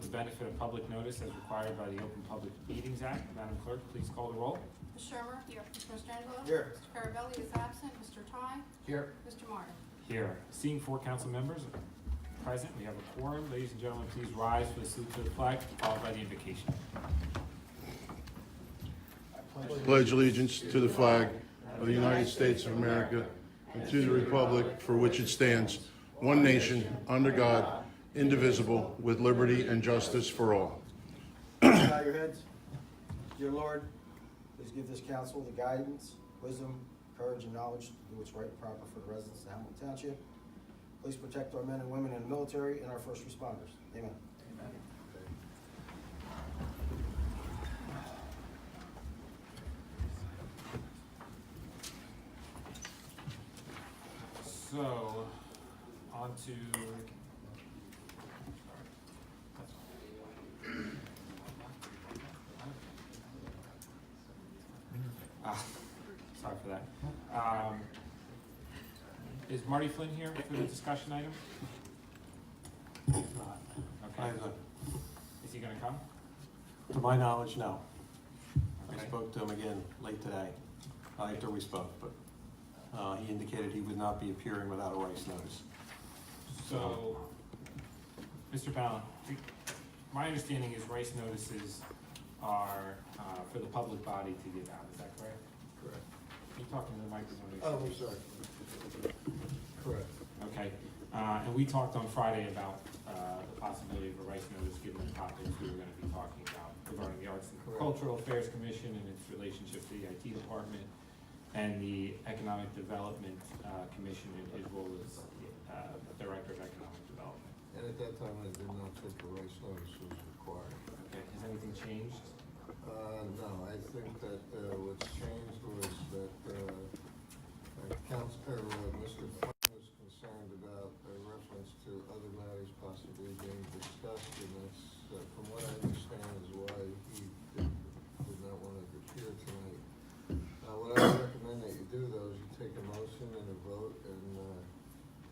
the benefit of public notice as required by the Open Public Meetings Act. Madam Clerk, please call the roll. Ms. Shermer? Here. Mr. Mastrangelo? Here. Mr. Carabelli is absent. Mr. Ty? Here. Mr. Martin? Here. Seeing 4 council members present, we have a quorum. Ladies and gentlemen, please rise for the salute to the flag, followed by the invocation. Pledge allegiance to the flag of the United States of America and to the republic for which it stands, one nation, under God, indivisible, with liberty and justice for all. Bow your heads. Dear Lord, please give this council the guidance, wisdom, courage, and knowledge to do what's right and proper for the residents of Hamilton Township. Please protect our men and women in the military and our first responders. Amen. Amen. So, on to... sorry for that. Is Marty Flynn here for the discussion item? Okay. Is he gonna come? To my knowledge, no. Okay. I spoke to him again late today, after we spoke, but he indicated he would not be appearing without a rights notice. So, Mr. Fallon, my understanding is rights notices are for the public body to give out, is that correct? Correct. Can you talk into the microphone? Oh, I'm sorry. Correct. Okay, and we talked on Friday about the possibility of a rights notice given the topics we were gonna be talking about regarding the Arts and Cultural Affairs Commission and its relationship to the IT department and the Economic Development Commission and his role as Director of Economic Development. And at that time, I did not think a rights notice was required. Okay, has anything changed? No, I think that what's changed was that Mr. Flynn was concerned about a reference to other matters possibly being discussed, and that's, from what I understand, is why he did not want to appear tonight. What I would recommend that you do, though, is you take a motion and a vote, and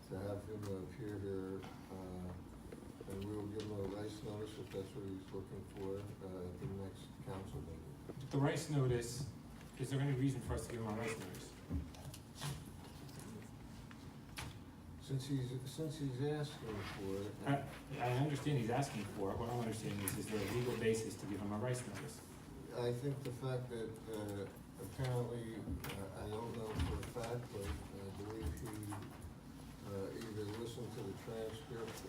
to have him appear here, and we will give him a rights notice if that's what he's looking for at the next council meeting. The rights notice, is there any reason for us to give him a rights notice? Since he's asking for it, I understand he's asking for it. What I'm understanding is there a legal basis to give him a rights notice? I think the fact that apparently, I don't know for a fact, but I believe he either listened to the transcript,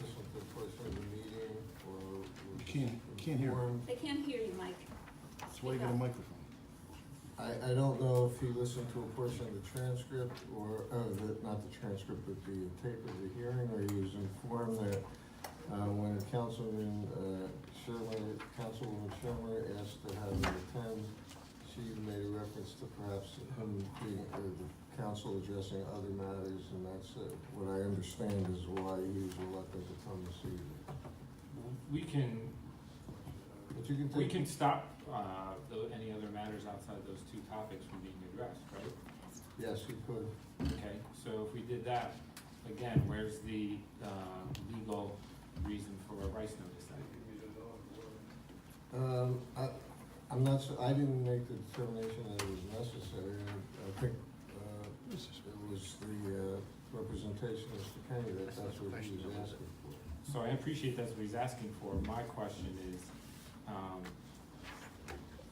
listened to a portion of the meeting, or was Can't hear. informed. They can't hear you, Mike. That's why you got a microphone. I don't know if he listened to a portion of the transcript, or, not the transcript, but the tape of the hearing, or he was informed that when Councilwoman Shermer asked to have him attend, she made a reference to perhaps him being, the council addressing other matters, and that's what I understand is why he was reluctant to come this evening. We can But you can We take, can stop any other matters outside those 2 topics from being addressed, right? yes, you could. Okay, so if we did that, again, where's the legal reason for a rights notice then? I'm not sure, I didn't make the determination that it was necessary. I think it was the representation of Mr. Kenny that that's what he was asking for. So I appreciate that's what he's asking for. My question is,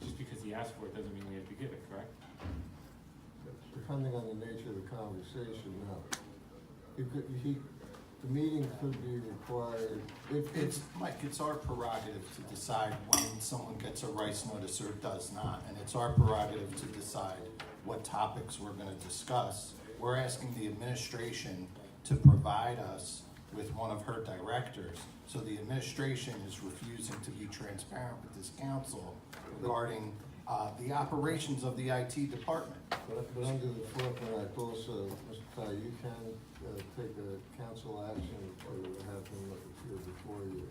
just because he asked for it doesn't mean we have to give it, correct? Depending on the nature of the conversation, no. The meeting could be required, Mike, it's our prerogative to decide when someone gets a rights notice or does not, and it's our prerogative to decide what topics we're gonna discuss. We're asking the administration to provide us with one of her directors, so the administration is refusing to be transparent with this council regarding the operations of the IT department. but under the Faulkner Act also, Mr. Ty, you can take a council action to have him appear before you.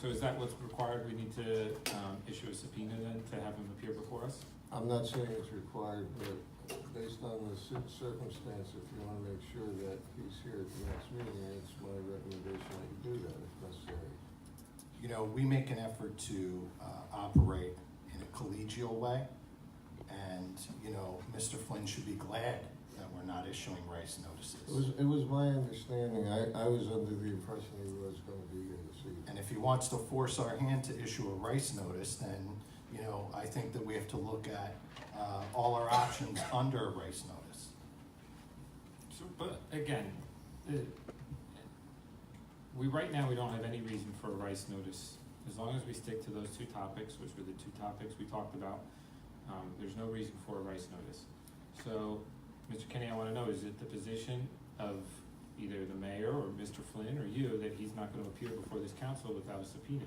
So is that what's required? We need to issue a subpoena then to have him appear before us? I'm not saying it's required, but based on the circumstance, if you want to make sure that he's here at the next meeting, it's my recommendation that you do that if necessary. you know, we make an effort to operate in a collegial way. And, you know, Mr. Flynn should be glad that we're not issuing rice notices. It was my understanding, I was under the impression he was gonna be here this evening. And if he wants to force our hand to issue a rice notice, then, you know, I think that we have to look at all our options under a rice notice. So, but again, right now, we don't have any reason for a rice notice. As long as we stick to those two topics, which were the two topics we talked about, there's no reason for a rice notice. So, Mr. Kenny, I wanna know, is it the position of either the mayor or Mr. Flynn or you that he's not gonna appear before this council without a subpoena?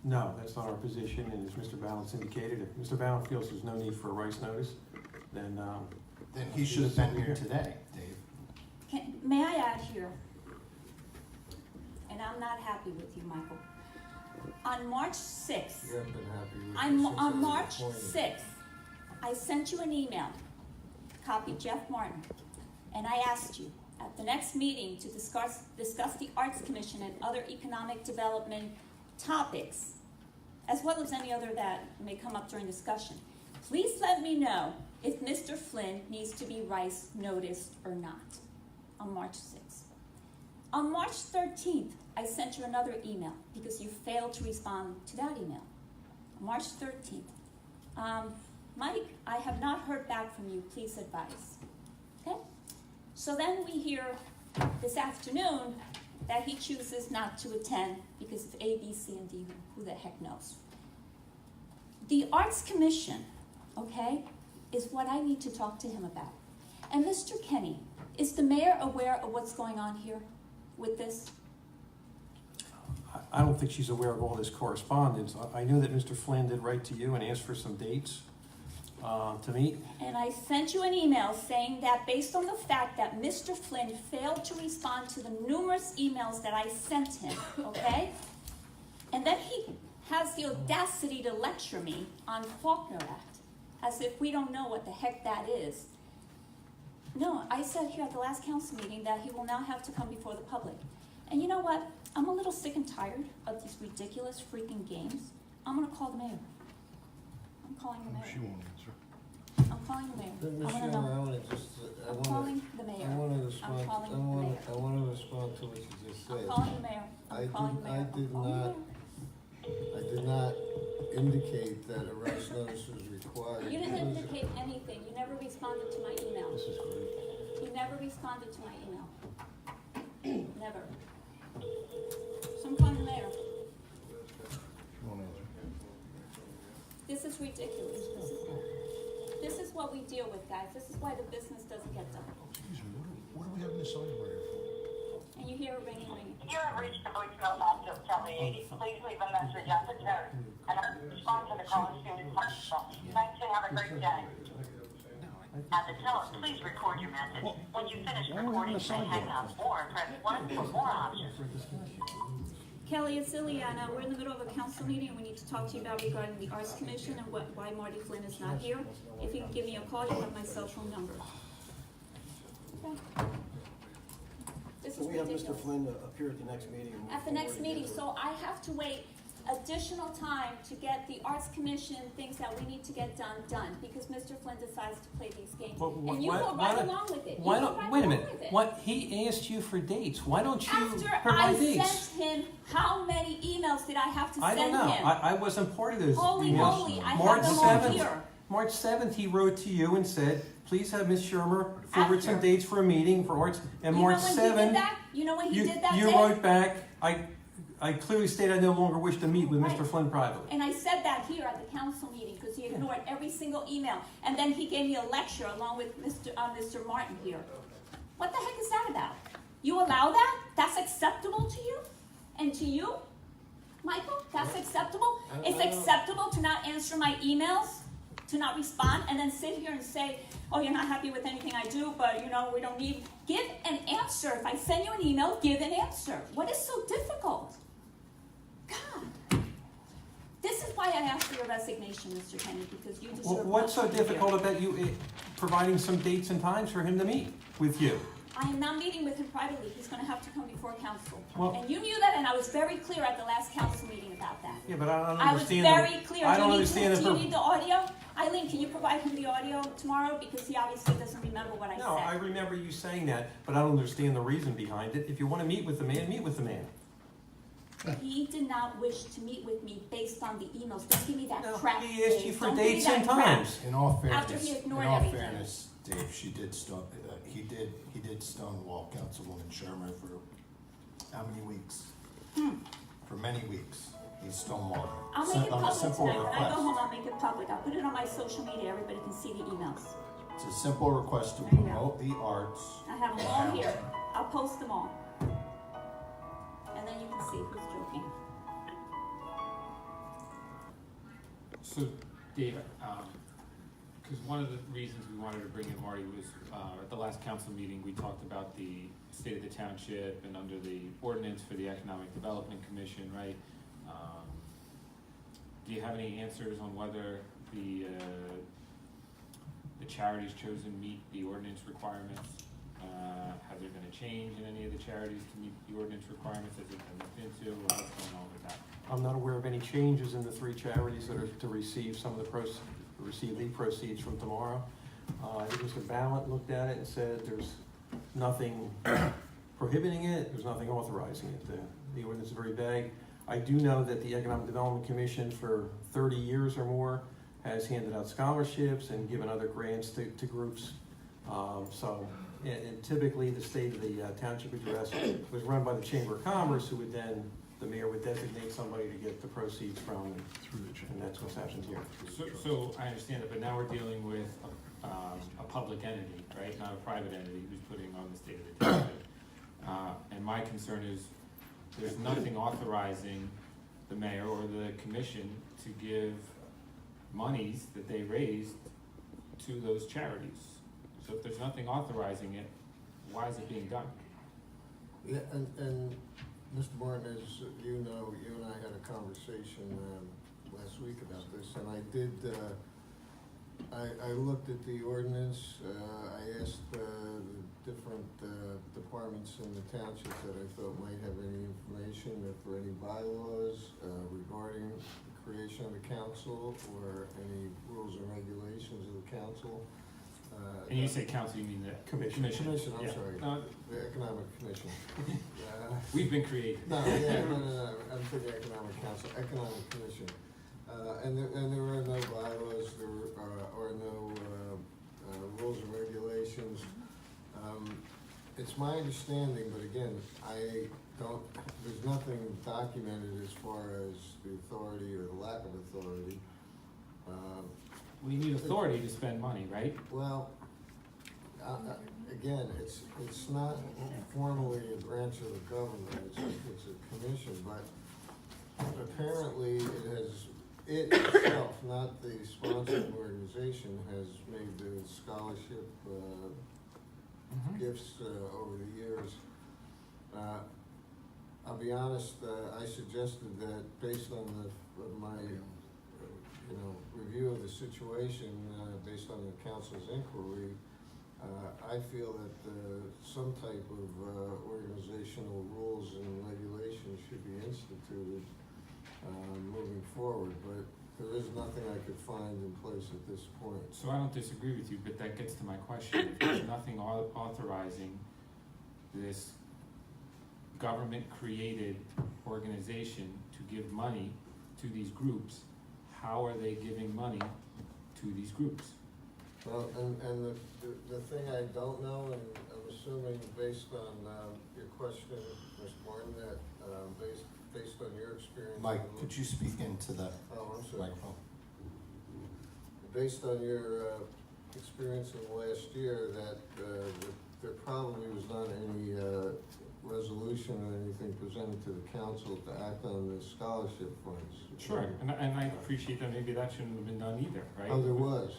No, that's not our position, and as Mr. Balance indicated, if Mr. Balance feels there's no need for a rice notice, then, Then he should have been here today, Dave. May I add here, and I'm not happy with you, Michael. On March 6th, You haven't been happy with on since I was March appointed. 6th, I sent you an email, copied Jeff Martin, and I asked you at the next meeting to discuss the Arts Commission and other economic development topics, as well as any other that may come up during discussion. Please let me know if Mr. Flynn needs to be rice noticed or not on March 6th. On March 13th, I sent you another email because you failed to respond to that email. On March 13th. Mike, I have not heard back from you. Please advise. Okay? So then we hear this afternoon that he chooses not to attend because of A, B, C, and D. Who the heck knows? The Arts Commission, okay, is what I need to talk to him about. And Mr. Kenny, is the mayor aware of what's going on here with this? I don't think she's aware of all this correspondence. I knew that Mr. Flynn did write to you and ask for some dates to meet. And I sent you an email saying that based on the fact that Mr. Flynn failed to respond to the numerous emails that I sent him, okay? And then he has the audacity to lecture me on Faulkner Act, as if we don't know what the heck that is. No, I said here at the last council meeting that he will now have to come before the public. And you know what? I'm a little sick and tired of these ridiculous freaking games. I'm gonna call the mayor. I'm calling the She mayor. won't answer. I'm calling the mayor. But, I Ms. wanna Schumer, know. I wanna just, I'm calling the mayor. I wanna respond, calling the mayor. I wanna respond to what you just said. I'm calling the mayor. I'm calling the mayor. I did I'm calling the not, mayor. I did not indicate that a rice notice was required. You didn't because- indicate anything. You never responded to my email. This is great. You never responded to my email. Never. So I'm calling the mayor. She won't answer. This is ridiculous. This is what we deal with, guys. This is why the business doesn't get done. Excuse me, what are we having this sign right here for? And you hear it ringing, ringing. You have reached the voicemail box of Kelly 80. Please leave a message after the tone, and I'll respond to the call as soon as possible. Thanks and have a great day. At the tone, please record your message. When you finish recording, you may hang up or press 1 for more options. Kelly, it's Ileana. We're in the middle of a council meeting, and we need to talk to you about regarding the Arts Commission and why Marty Flynn is not here. If you can give me a call, you have my cell phone number. Okay. This So is we have Mr. ridiculous. Flynn to appear at the next meeting. and move At the next forward meeting, into it. so I have to wait additional time to get the Arts Commission, things that we need to get done, because Mr. Flynn decides to play these games. But And you go right along with it. You Why go don't, right wait a along minute, with it. what, he asked you for dates, why don't you After I provide dates? sent him, how many emails did I have to I send don't know, him? I wasn't part of those Holy emails. moly, I March have them all 7th here. March 7th, he wrote to you and said, please have Ms. Shermer forward some After. dates for a meeting for arts, and You March know when he 7th, did that? You know when he did that you day? wrote back, I clearly stated I no longer wish to meet with Mr. Right. Flynn privately. And I said that here at the council meeting, because he ignored every single email. And then he gave me a lecture along with Mr. Martin here. What the heck is that about? You allow that? That's acceptable to you? And to you, Michael? That's acceptable? It's acceptable to not answer my emails? To not respond? And then sit here and say, oh, you're not happy with anything I do, but you know, we don't need... Give an answer. If I send you an email, give an answer. What is so difficult? God. This is why I asked for your resignation, Mr. Kenny, because you deserve... What's so much better. difficult about you providing some dates and times for him to meet with you? I am not meeting with him privately, he's gonna have to come before council. Well- And you knew that, and I was very clear at the last council meeting about that. Yeah, but I don't I was understand. very clear. I don't Do understand you it. need the audio? Eileen, can you provide him the audio tomorrow, because he obviously doesn't remember what I said. No, I remember you saying that, but I don't understand the reason behind it. If you want to meet with the man, meet with the man. He did not wish to meet with me based on the emails. Don't give me that No, crap, he asked you Dave. for Don't give me dates that and crap. times. In all After fairness, he in ignored all everything. fairness, Dave, he did stonewall Councilwoman Sherman for how many weeks? For many weeks, he stonewalled her. I'll make it On a public simple tonight. When I go request. home, I'll make it public. I'll put it on my social media. Everybody can see the emails. It's a simple request to There you go. promote the arts. I have them all here. I'll post them all. And then you can see who's joking. So, Dave, because one of the reasons we wanted to bring in Marty was, at the last council meeting, we talked about the state of the township and under the ordinance for the Economic Development Commission, right? Do you have any answers on whether the charities chosen meet the ordinance requirements? Have there been a change in any of the charities to meet the ordinance requirements? Has it been looked into, or what's going on with that? I'm not aware of any changes in the three charities that are to receive some of the proceeds from tomorrow. I think Mr. Ballant looked at it and said there's nothing prohibiting it, there's nothing authorizing it. The ordinance is very vague. I do know that the Economic Development Commission for 30 years or more has handed out scholarships and given other grants to groups. And typically the state of the township address was run by the Chamber of Commerce, who would then, the mayor would designate somebody to get the proceeds from, and that's what's happened here. So I understand it, but now we're dealing with a public entity, right? Not a private entity who's putting on the state of the township. And my concern is there's nothing authorizing the mayor or the commission to give monies that they raised to those charities. So if there's nothing authorizing it, why is it being done? Yeah, and Mr. Martin, as you know, you and I had a conversation last week about this, and I did, I looked at the ordinance, I asked the different departments in the township that I thought might have any information, if there were any bylaws regarding the creation of the council, or any rules and regulations of the council. And you say council, you mean the commission? Commission, I'm Yeah. sorry, No, the Economic Commission. we've been created. No, I'm thinking Economic Council, Economic Commission. And there are no bylaws, there are no rules and regulations. It's my understanding, but again, there's nothing documented as far as the authority or the lack of authority. We need authority to spend money, right? Well, again, it's not formally a branch of the government, it's a commission, but apparently it itself, not the sponsoring organization, has made the scholarship gifts over the years. I'll be honest, I suggested that based on my review of the situation, based on the council's inquiry, I feel that some type of organizational rules and regulations should be instituted moving forward, but there is nothing I could find in place at this point. So I don't disagree with you, but that gets to my question. If there's nothing authorizing this government-created organization to give money to these groups, how are they giving money to these groups? Well, and the thing I don't know, and I'm assuming based on your question, Mr. Martin, that based on your experience. Mike, could you speak into the Oh, I'm sorry. microphone? Based on your experience in the last year, that there probably was not any resolution or anything presented to the council to act on the scholarship funds. Sure, and I appreciate that. Maybe that shouldn't have been done either, right? Oh, there was?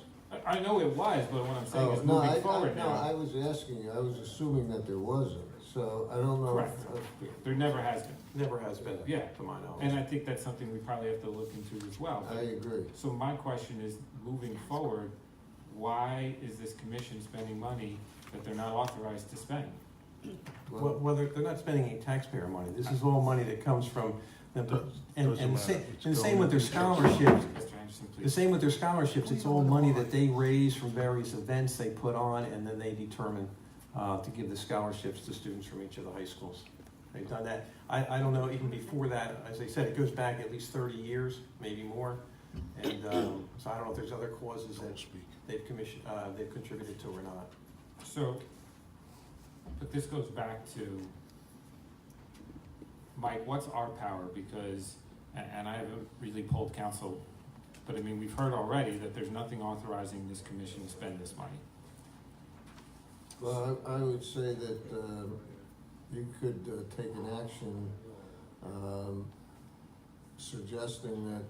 I know it was, but what I'm saying is No, moving forward no, now. I was asking you, I was assuming that there wasn't, so I don't know. Correct. There never has been. Never has been, Yeah. to my knowledge. And I think that's something we probably have to look into as well. I agree. So my question is, moving forward, why is this commission spending money that they're not authorized to spend? Well, they're not spending any taxpayer money. This is all money that comes from them. And Doesn't matter. It's the same going with their into- scholarships. Mr. Anderson, The please. same with their scholarships. It's all money that they raise from various events they put on, and then they determine to give the scholarships to students from each of the high schools. They've done that. I don't know, even before that, as I said, it goes back at least 30 years, maybe more. And so I don't know if there's other causes that they've contributed to or not. So, but this goes back to, Mike, what's our power? Because, and I haven't really polled council, but I mean, we've heard already that there's nothing authorizing this commission to spend this money. Well, I would say that you could take an action suggesting that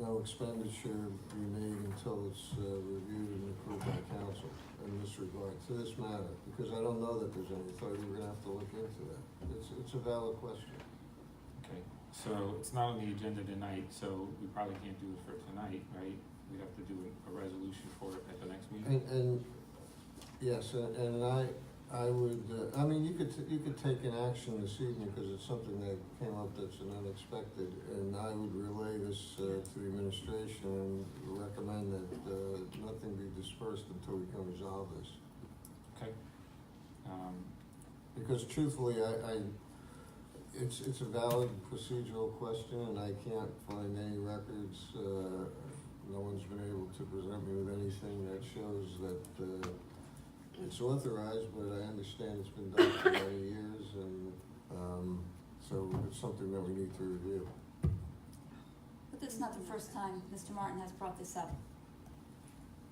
no expenditure be made until it's reviewed and approved by council in this regard, to this matter, because I don't know that there's any authority. We're gonna have to look into that. It's a valid question. Okay, so it's not on the agenda tonight, so we probably can't do it for tonight, right? We'd have to do a resolution for it at the next meeting. And yes, and I would, I mean, you could take an action this evening, because it's something that came up that's an unexpected, and I would relay this to the administration and recommend that nothing be dispersed until we can resolve this. Okay. Because truthfully, it's a valid procedural question, and I can't find any records, no one's been able to present me with anything that shows that it's authorized, but I understand it's been done for many years, and so it's something that we need to review. But this is not the first time Mr. Martin has brought this up.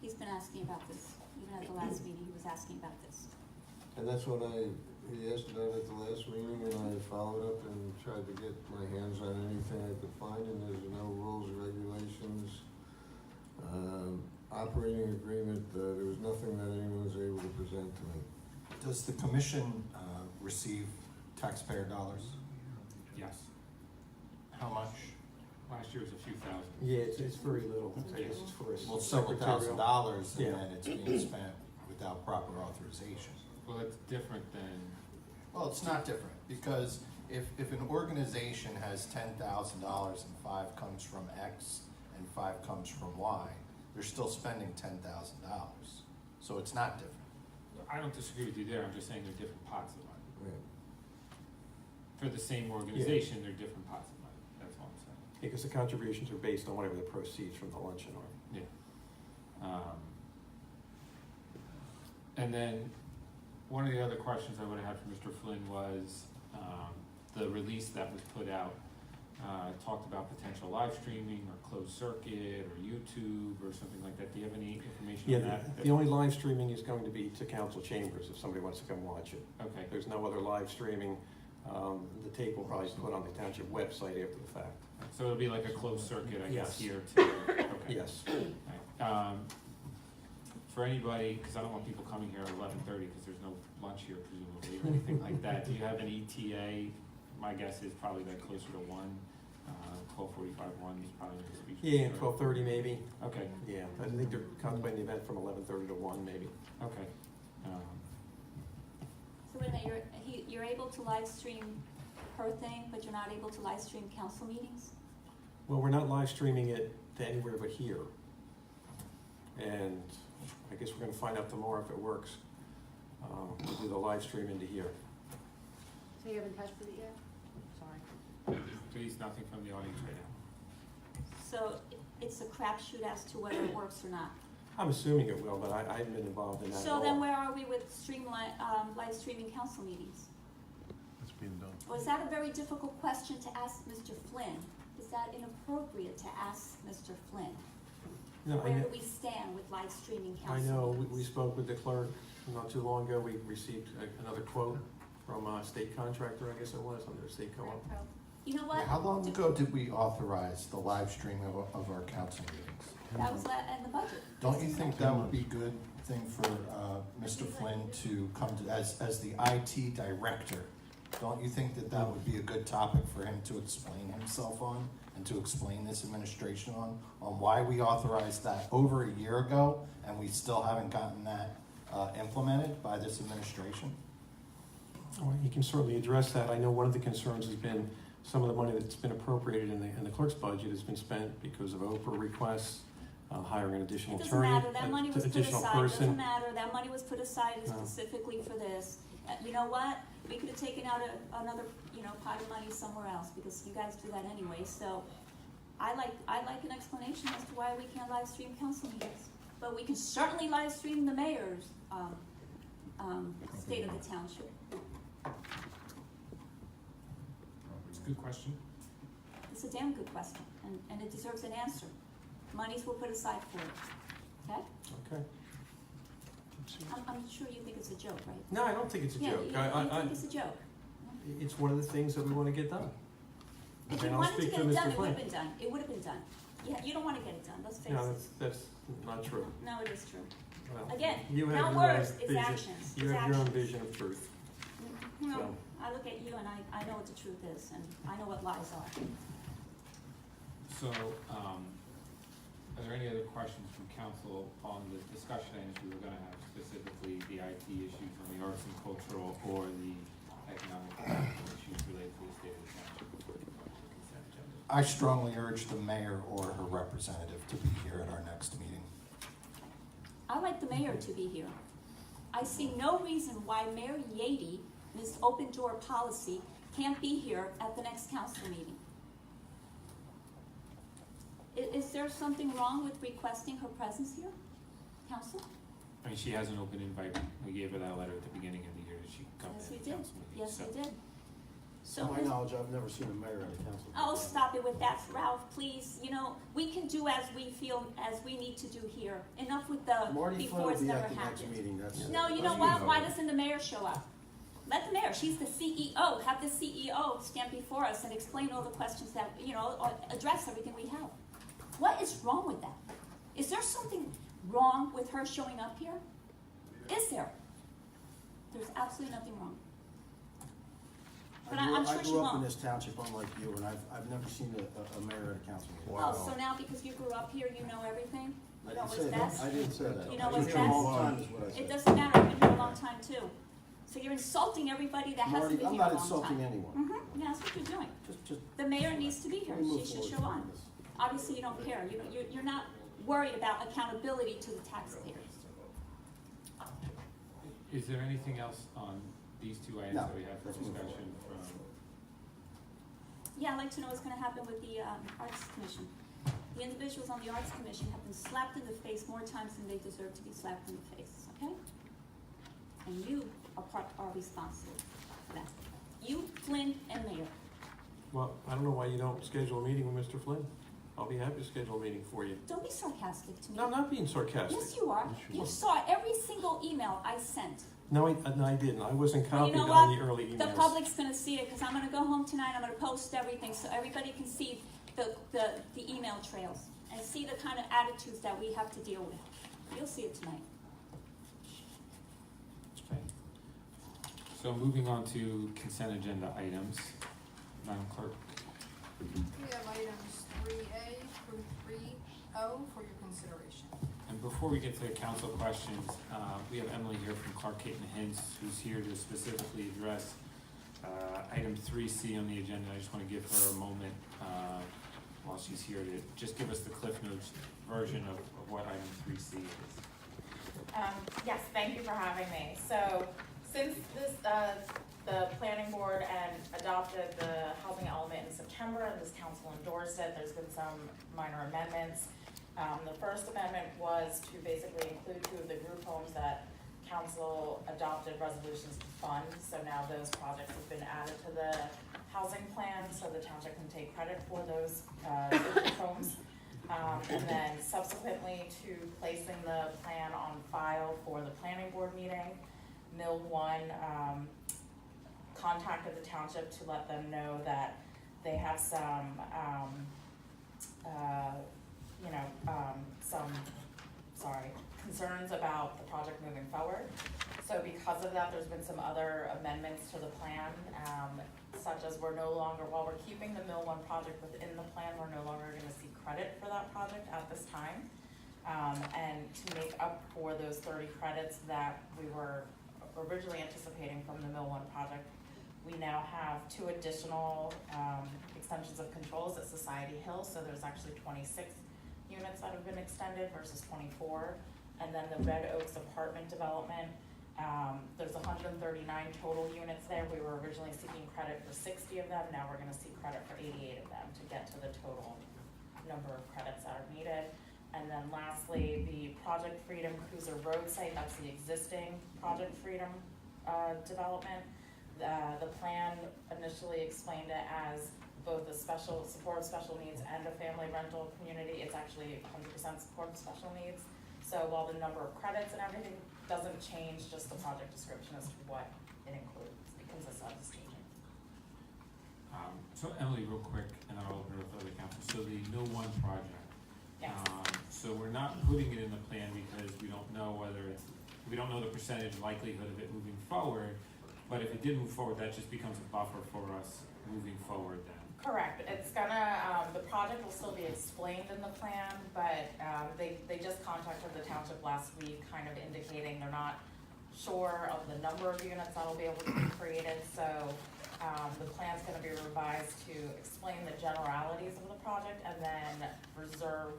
He's been asking about this. Even at the last meeting, he was asking about this. And that's what he asked about at the last meeting, and I followed up and tried to get my hands on anything I could find, and there's no rules or regulations, operating agreement, there was nothing that anyone was able to present to me. Does the commission receive taxpayer dollars? Yes. How much? Last year was a few thousand. Yeah, it's very little. I guess it's for a Well, several secretarial. $1,000s, Yeah. and then it's being spent without proper authorization. Well, it's different than, Well, it's not different, because if an organization has $10,000 and 5 comes from X and 5 comes from Y, they're still spending $10,000. So it's not different. I don't disagree with you there, I'm just saying they're different pots of money. Yeah. For the same organization, they're different pots of money, that's all I'm saying. Because the contributions are based on whatever the proceeds from the luncheon are. Yeah. And then, one of the other questions I would have had for Mr. Flynn was, the release that was put out, talked about potential live streaming or closed circuit or YouTube or something like that. Do you have any information Yeah, on that? the only live streaming is going to be to council chambers if somebody wants to come watch it. Okay, There's no other live streaming. The tape will probably be put on the township website after the fact. so it'll be like a closed circuit, I guess, Yes. here too. Okay. Yes. Alright. For anybody, because I don't want people coming here at 11:30 because there's no lunch here presumably or anything like that. Do you have an ETA? My guess is probably like closer to 1, 12:45, 1 is probably the speech. Yeah, 12:30 maybe. Okay, Yeah, I think they're contemplating the event from 11:30 to 1 maybe. okay. So wait a minute, you're able to live stream her thing, but you're not able to live stream council meetings? Well, we're not live streaming it to anywhere but here. And I guess we're gonna find out tomorrow if it works. We'll do the live stream into here. So you haven't tested it yet? Sorry. Please, nothing from the audience right now. So it's a crapshoot as to whether it works or not. I'm assuming it will, but I haven't been involved in that at all. So then where are we with live streaming council meetings? It's being done. Was that a very difficult question to ask Mr. Flynn? Is that inappropriate to ask Mr. Flynn? No, Where do we stand with live streaming council I meetings? know, we spoke with the clerk not too long ago. We received another quote from a state contractor, I guess it was, under a state co-op. You know what? How long ago did we authorize the live streaming of our council meetings? That was in the budget. Don't you think that would be a good thing for Mr. Flynn to come to, as the IT director? Don't you think that would be a good topic for him to explain himself on and to explain this administration on why we authorized that over a year ago and we still haven't gotten that implemented by this administration? Well, you can certainly address that. I know one of the concerns has been some of the money that's been appropriated in the clerk's budget has been spent because of Oprah requests, hiring an additional It doesn't attorney, matter, that money was put additional aside, person. doesn't matter, that money was put aside No. specifically for this. You know what, we could have taken out another, pot of money somewhere else, because you guys do that anyway, so I like an explanation as to why we can't live stream council meetings. But we can certainly live stream the mayor's, state of the township. It's a good question. It's a damn good question, and it deserves an answer. Monies were put aside for it, okay? Okay. I'm sure you think it's a joke, right? No, I don't think it's a joke. Yeah, you think it's a joke. It's one of the things that we want to get done. If you And I'll wanted to speak get to it done, Mr. it would Flynn. have been done. It would have been done. Yeah, you don't want to get it done, let's face No, it. that's not true. No, it is true. Well, Again, you have not your own words, it's vision. actions. You It's have your own actions. vision of truth. You know, So- I look at you and I know what the truth is, and I know what lies are. So, are there any other questions from council on the discussion items we were gonna have, specifically the IT issues on the arts and cultural or the economic development issues related to the state of the township? Consent agenda. I strongly urge the mayor or her representative to be here at our next meeting. I like the mayor to be here. I see no reason why Mayor Yady, Ms. Open Door Policy, can't be here at the next council meeting. Is there something wrong with requesting her presence here, council? I mean, she has an open invite. We gave her that letter at the beginning of the year that she could come Yes, to we the did. council meeting. Yes, So- we did. To So, my knowledge, I've never seen a mayor at a council. oh, meeting. stop it with that, Ralph, please. We can do as we feel, as we need to do here. Enough with the Marty Flynn before will it's be never at the next happened. meeting, that's. No, you know what? Why doesn't the mayor show up? Let the mayor, she's the CEO, have the CEO stand before us and explain all the questions that, or address everything we have. What is wrong with that? Is there something wrong with her showing up here? Is there? There's absolutely nothing wrong. But I'm sure she I grew up in won't. this township unlike you, and I've never seen a mayor at a council meeting. Oh, so now because you grew up here, you know everything? I You know didn't what's say that, best? I didn't say that. You know I've what's been here a long best? time is what I said. It doesn't matter, I've been here a long time too. So you're insulting everybody that hasn't Marty, been I'm here a not long time. insulting anyone. Mm-hmm, yeah, that's what you're doing. Just. The mayor needs to be here, let me move she should forward show on. from this. Obviously, you don't care, you're not worried about accountability to the taxpayers. Is there anything else on these two items No, that we have for let's move discussion from? Yeah, I'd like to know what's gonna happen with the, Arts Commission. The individuals on the Arts Commission have been slapped in the face more times than they deserve to be slapped in the face, okay? And you are responsible for that. You, Flynn, and Mayor. Well, I don't know why you don't schedule a meeting with Mr. Flynn. I'll be happy to schedule a meeting for you. Don't be sarcastic to me. No, I'm not being sarcastic. Yes, you are. You saw every single email I sent. No, I didn't. I wasn't Well, copied you know on what? the early emails. The public's gonna see it, because I'm gonna go home tonight, I'm gonna post everything, so everybody can see the email trails, and see the kind of attitudes that we have to deal with. You'll see it tonight. Okay. So moving on to consent agenda items, Madam Clerk. We have items 3A through 3O for your consideration. And before we get to council questions, we have Emily here from Clark Caton Hints, who's here to specifically address item 3C on the agenda. I just want to give her a moment while she's here to just give us the Cliff Notes version of what item 3C is. Yes, thank you for having me. So, since this, the planning board and adopted the housing element in September, and this council endorsed it, there's been some minor amendments. The first amendment was to basically include two of the group homes that council adopted resolutions to fund. So now those projects have been added to the housing plan, so the township can take credit for those group homes. And then subsequently to placing the plan on file for the planning board meeting, Mill One contacted the township to let them know that they have some, concerns about the project moving forward. So because of that, there's been some other amendments to the plan, such as while we're keeping the Mill One project within the plan, we're no longer gonna see credit for that project at this time. And to make up for those 30 credits that we were originally anticipating from the Mill One project. We now have 2 additional, extensions of controls at Society Hill, so there's actually 26 units that have been extended versus 24. And then the Red Oaks apartment development, there's 139 total units there. We were originally seeking credit for 60 of them, now we're gonna seek credit for 88 of them to get to the total number of credits that are needed. And then lastly, the Project Freedom Cruiser Road site, that's the existing Project Freedom, development. The plan initially explained it as both a special, support of special needs and a family rental community. It's actually 100% support of special needs. So while the number of credits and everything doesn't change, just the project description as to what it includes, it consists of is changing. So Emily, real quick, and I'll open it up to other councils. So the Mill One project. Yes. So we're not putting it in the plan because we don't know we don't know the percentage likelihood of it moving forward. But if it did move forward, that just becomes a buffer for us moving forward then. Correct, it's gonna, the project will still be explained in the plan, but, they just contacted the township last week, kind of indicating they're not sure of the number of units that'll be able to be created, so, the plan's gonna be revised to explain the generalities of the project and then reserve,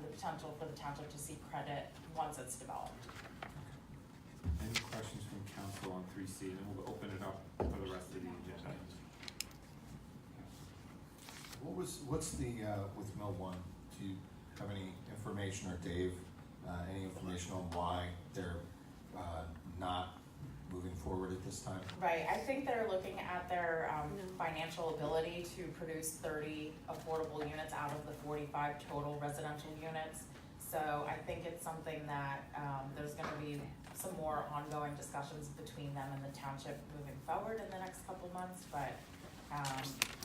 the potential for the township to seek credit once it's developed. Any questions from council on 3C, and then we'll open it up for the rest of the agenda. What's the, with Mill One, do you have any information, or Dave, any information on why they're, not moving forward at this time? Right, I think they're looking at their, financial ability to produce 30 affordable units out of the 45 total residential units. So I think it's something that, there's gonna be some more ongoing discussions between them and the township moving forward in the next couple months, but,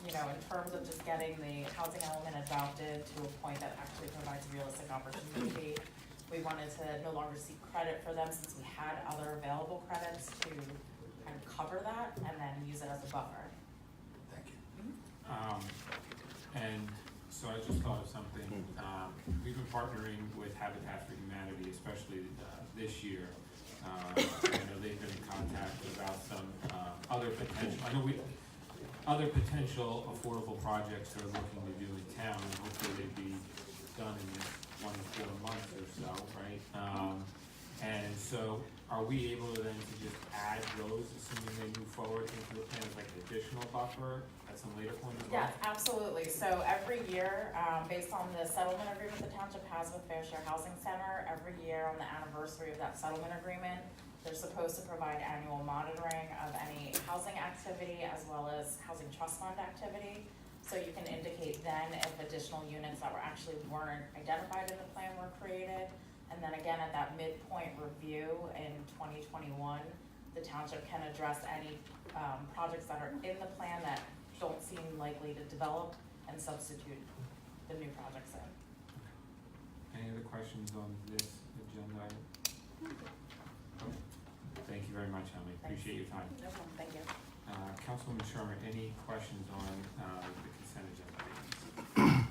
you know, in terms of just getting the housing element adopted to a point that actually provides realistic opportunity, we wanted to no longer seek credit for them since we had other available credits to kind of cover that and then use it as a buffer. Thank you. And so I just thought of something, we've been partnering with Habitat for Humanity, especially this year. I know they've been in contact about some other potential affordable projects they're looking to do in town, and hopefully they'd be done in this 1 to 4 months or so, right? And so are we able to then to just add those, assuming they move forward into the plan as like an additional buffer at some later point as well? Yes, absolutely. So every year, based on the settlement agreement the township has with Fair Share Housing Center, every year on the anniversary of that settlement agreement, they're supposed to provide annual monitoring of any housing activity as well as housing trust fund activity. So you can indicate then if additional units that weren't identified in the plan were created. And then again, at that midpoint review in 2021, the township can address any projects that are in the plan that don't seem likely to develop and substitute the new projects in. Any other questions on this agenda item? Okay. Thank you very much, Emily. Appreciate your time. No problem, thank you. Councilwoman Sherman, any questions on the consent agenda items?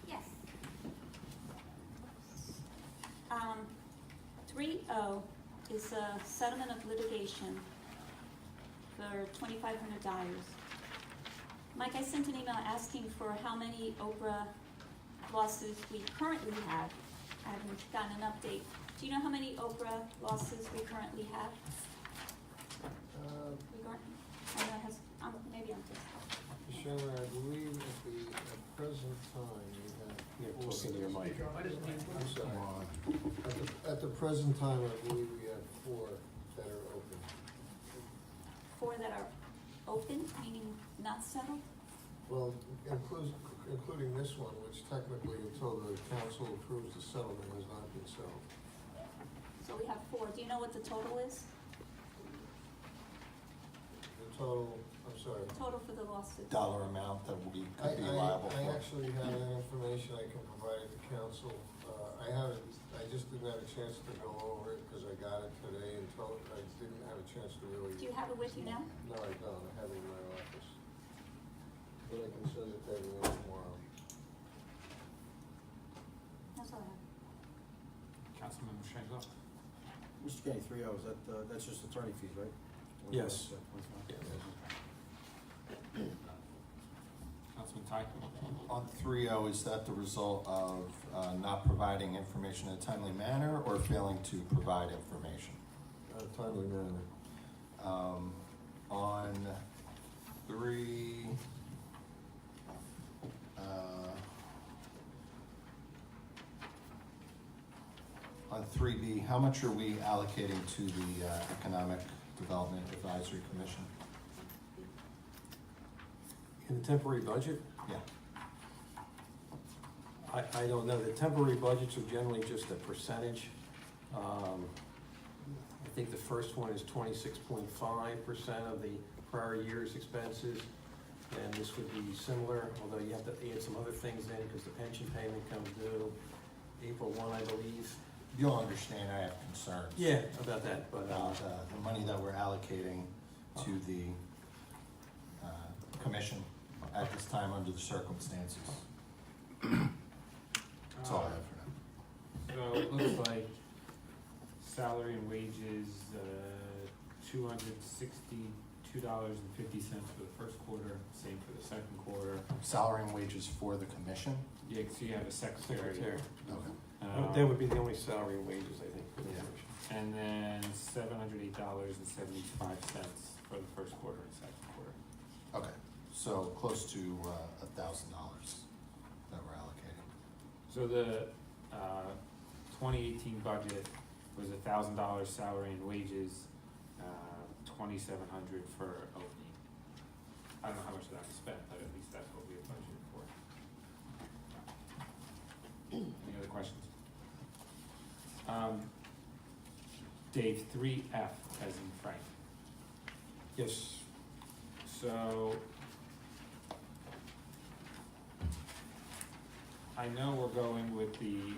Yes. 3O is a settlement of litigation for $2,500. Mike, I sent an email asking for how many Oprah lawsuits we currently have. I haven't gotten an update. Do you know how many Oprah lawsuits we currently have? I know it has, maybe I'm just. Mr. Chairman, I believe at present time, we have. Listen to your mic. I'm sorry. At the present time, I believe we have 4 that are open. 4 that are open, meaning not settled? Well, including this one, which technically until the council approves the settlement has not been settled. So we have 4. Do you know what the total is? The total, I'm sorry. Total for the lawsuit? Dollar amount that we could be liable I for. actually have that information I can provide to council. I just didn't have a chance to go over it because I got it today and I didn't have a chance to really. Do you have it with you now? No, I don't. I have it in my office. But I can send it to everyone tomorrow. That's all I have. Councilman Shango? Kenny, 3-0, is that, that's just attorney fees, right? Yes. Councilman Ty? On 3-0, is that the result of not providing information in a timely manner or failing to provide information? Timely manner. On 3, on 3B, how much are we allocating to the Economic Development Advisory Commission? In the temporary budget, Yeah. I don't know, the temporary budgets are generally just a percentage. I think the first one is 26.5% of the prior year's expenses, and this would be similar, although you have to add some other things in, because the pension payment comes due April 1, I believe. You'll understand I have concerns. Yeah, about that, but, About the money that we're allocating to the commission at this time under the circumstances. That's all I have for now. So it looks like salary and wages, $262.50 for the first quarter, same for the second quarter. Salary and wages for the commission? Yeah, so you have a secretary. Secretary. Okay. That would be the only salary and wages, I think, for the Yeah. commission. And then $708.75 for the first quarter and second quarter. Okay, so close to $1,000 that we're allocating. So the 2018 budget was $1,000 salary and wages, 2,700 for opening. I don't know how much of that was spent, but at least that's what we had budgeted for. Any other questions? Dave, 3F as in Frank. Yes, So, I know we're going with the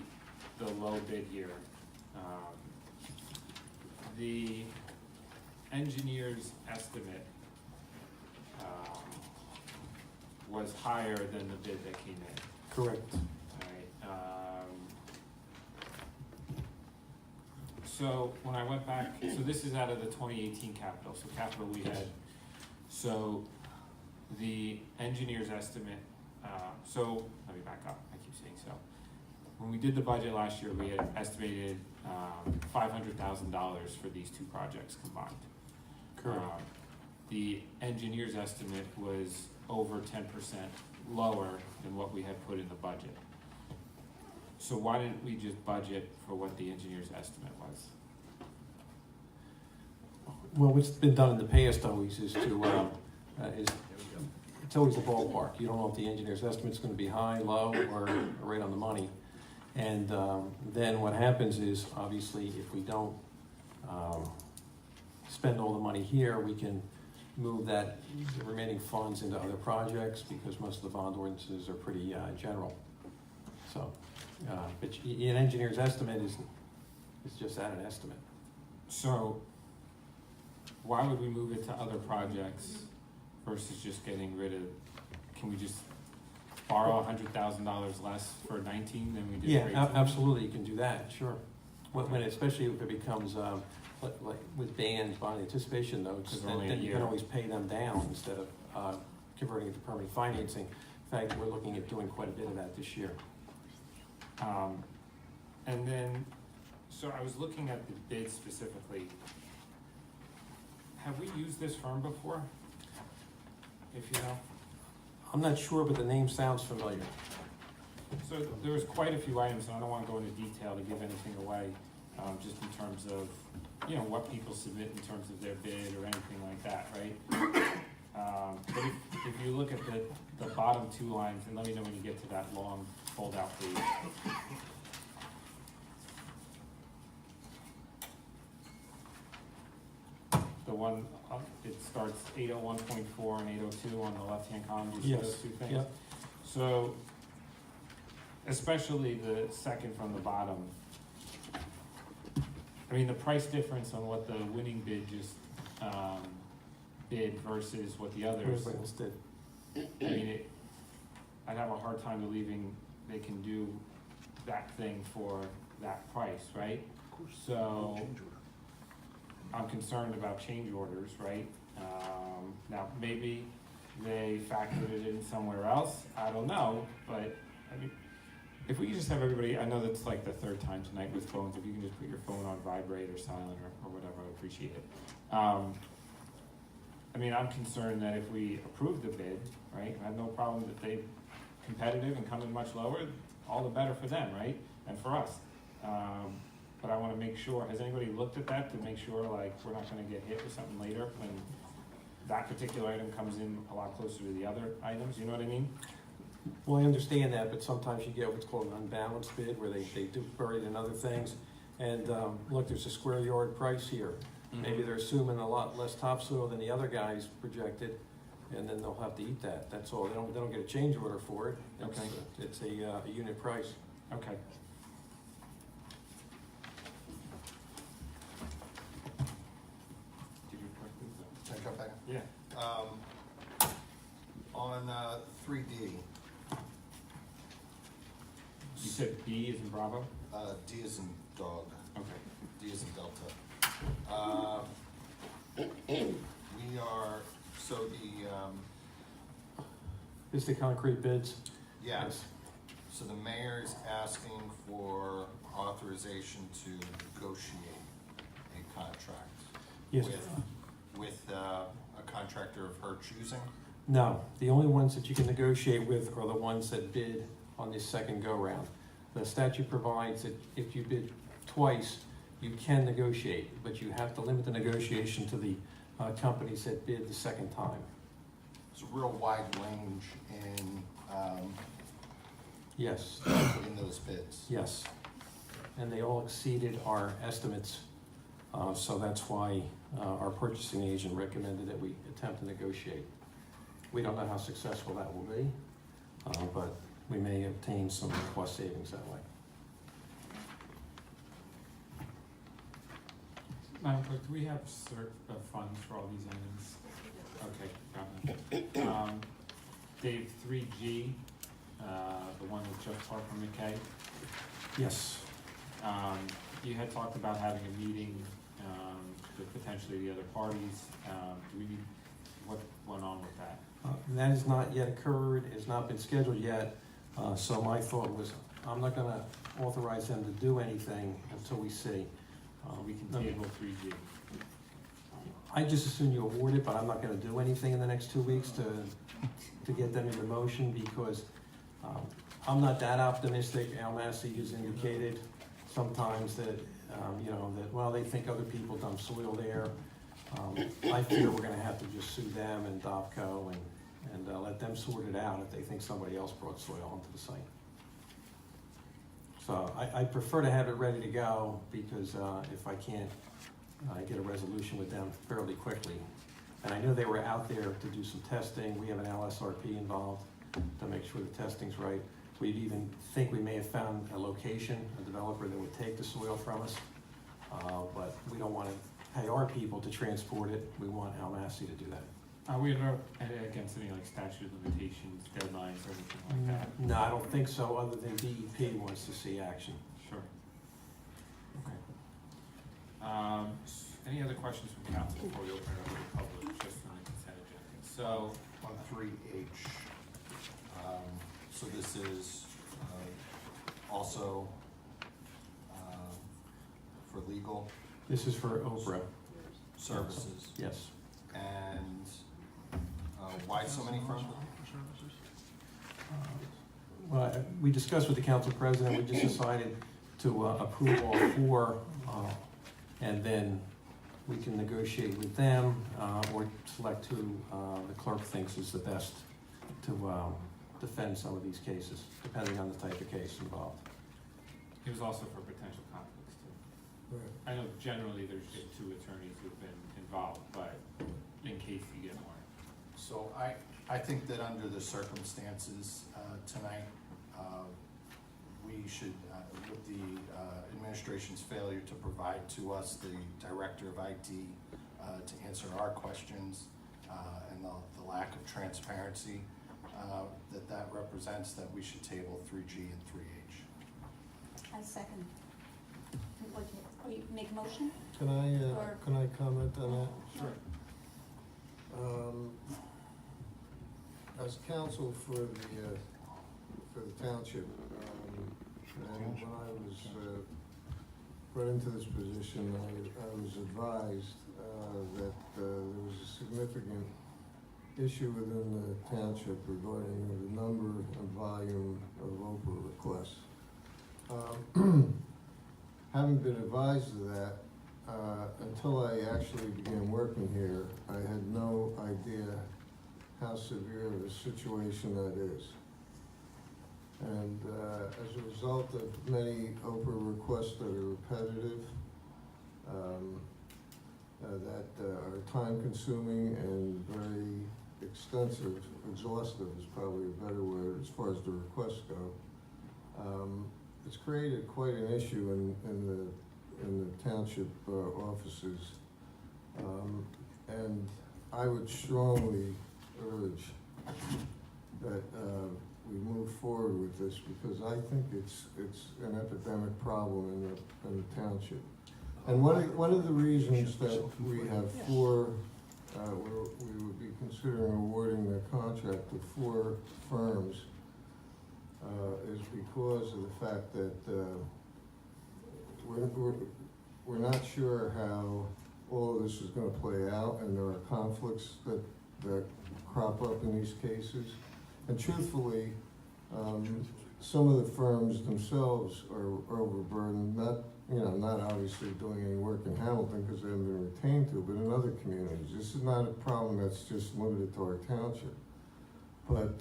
low bid here. The engineer's estimate, was higher than the bid that came in, correct. alright? So, when I went back, so this is out of the 2018 capital, so capital we had, so the engineer's estimate, so, let me back up, I keep saying so. When we did the budget last year, we had estimated, $500,000 for these two projects combined. Correct. The engineer's estimate was over 10% lower than what we had put in the budget. So why didn't we just budget for what the engineer's estimate was? Well, what's been done in the past always is to, it's always a ballpark. You don't know if the engineer's estimate's gonna be high, low, or right on the money. And then what happens is, obviously, if we don't spend all the money here, we can move the remaining funds into other projects, because most of the bond ordinances are pretty general. So, but an engineer's estimate is just that, an estimate. So why would we move it to other projects versus just getting rid of, can we just borrow $100,000 less for 19 than we did for 18? Yeah, absolutely, you can do that, sure. When, especially if it becomes, like with bands, bond anticipation notes, Because only a then you can year. always pay them down instead of converting it to permanent financing. In fact, we're looking at doing quite a bit of that this year. And then, so I was looking at the bid specifically. Have we used this firm before? If you know? I'm not sure, but the name sounds familiar. So there was quite a few items, and I don't wanna go into detail to give anything away, just in terms of, you know, what people submit in terms of their bid or anything like that, right? But if you look at the bottom two lines, and let me know when you get to that long fold-out page. The one, it starts 801.4 and 802 on the left-hand column, you see Yes, those two things? yep. So, especially the second from the bottom, I mean, the price difference on what the winning bid just, bid versus what the others, Everybody else did. I mean, I'd have a hard time believing they can do that thing for that price, right? So, I'm concerned about change orders, right? Now, maybe they factored it in somewhere else, I don't know, but, I mean, if we could just have everybody, I know that's like the third time tonight with phones, if you can just put your phone on vibrate or silent or whatever, I appreciate it. I mean, I'm concerned that if we approve the bid, right, I have no problem that they competitive and come in much lower, all the better for them, right, and for us. But I wanna make sure, has anybody looked at that to make sure, like, we're not gonna get hit with something later when that particular item comes in a lot closer to the other items, you know what I mean? Well, I understand that, but sometimes you get what's called an unbalanced bid, where they do bury it in other things. And, look, there's a square yard price here. Maybe they're assuming a lot less topsoil than the other guys projected, and then they'll have to eat that, that's all. They don't get a change order for it. Okay. It's a unit price. Okay. Did you questions? Can I jump back? Yeah. On 3D, You said B is in Bravo? D is in dog, Okay. D is in Delta. We are, so Is the concrete bids? yes, so the mayor is asking for authorization to negotiate a contract Yes. with a contractor of her choosing. No, the only ones that you can negotiate with are the ones that bid on this second go-round. The statute provides that if you bid twice, you can negotiate, but you have to limit the negotiation to the companies that bid the second time. It's a real wide range in, Yes, in those bids. yes. And they all exceeded our estimates, so that's why our purchasing agent recommended that we attempt to negotiate. We don't know how successful that will be, but we may obtain some cost savings that way. Madam Clerk, do we have funds for all these items? Okay, got it. Dave, 3G, the one with Jeff Parker McKay, Yes. you had talked about having a meeting, with potentially the other parties. Do we need, what went on with that? That has not yet occurred, has not been scheduled yet, so my thought was, I'm not gonna authorize them to do anything until we see. We can table 3G. I just assume you award it, but I'm not gonna do anything in the next 2 weeks to get them into motion, because I'm not that optimistic. Al Massey has indicated sometimes that, well, they think other people dump soil there. I fear we're gonna have to just sue them and Dopco and let them sort it out if they think somebody else brought soil onto the site. So I prefer to have it ready to go, because if I can't get a resolution with them fairly quickly. And I know they were out there to do some testing. We have an LSRP involved to make sure the testing's right. We even think we may have found a location, a developer that would take the soil from us. But we don't want to pay our people to transport it. We want Al Massey to do that. Are we against any like statute of limitations, deadlines, or anything like that? No, I don't think so, other than DEP wants to see action. Sure. Okay. Any other questions from council before we open it up to the public, just on the consent agenda? So, On 3H, so this is also for legal This is for Oprah, services. yes. And why so many firms? Well, we discussed with the council president, we just decided to approve all four, and then we can negotiate with them, or select who the clerk thinks is the best to defend some of these cases, depending on the type of case involved. it was also for potential conflicts too. I know generally there's just two attorneys who've been involved, but in case you get more. So I think that under the circumstances tonight, we should, with the administration's failure to provide to us the director of IT to answer our questions, and the lack of transparency that represents, that we should table 3G and 3H. I second. Or you can make a motion? Can I comment on that? Sure. As counsel for the township, and when I was brought into this position, I was advised that there was a significant issue within the township regarding the number and volume of Oprah requests. Having been advised of that, until I actually began working here, I had no idea how severe of a situation that is. And as a result of many Oprah requests that are repetitive, that are time-consuming and very extensive, exhaustive is probably a better word as far as the requests go, it's created quite an issue in the township offices. And I would strongly urge that we move forward with this, because I think it's an epidemic problem in the township. And one of the reasons that we have four, we would be considering awarding the contract to 4 firms is because of the fact that we're not sure how all of this is going to play out, and there are conflicts that crop up in these cases. And truthfully, some of the firms themselves are overburdened, not obviously doing any work in Hamilton because they haven't been retained to, but in other communities. This is not a problem that's just limited to our township. But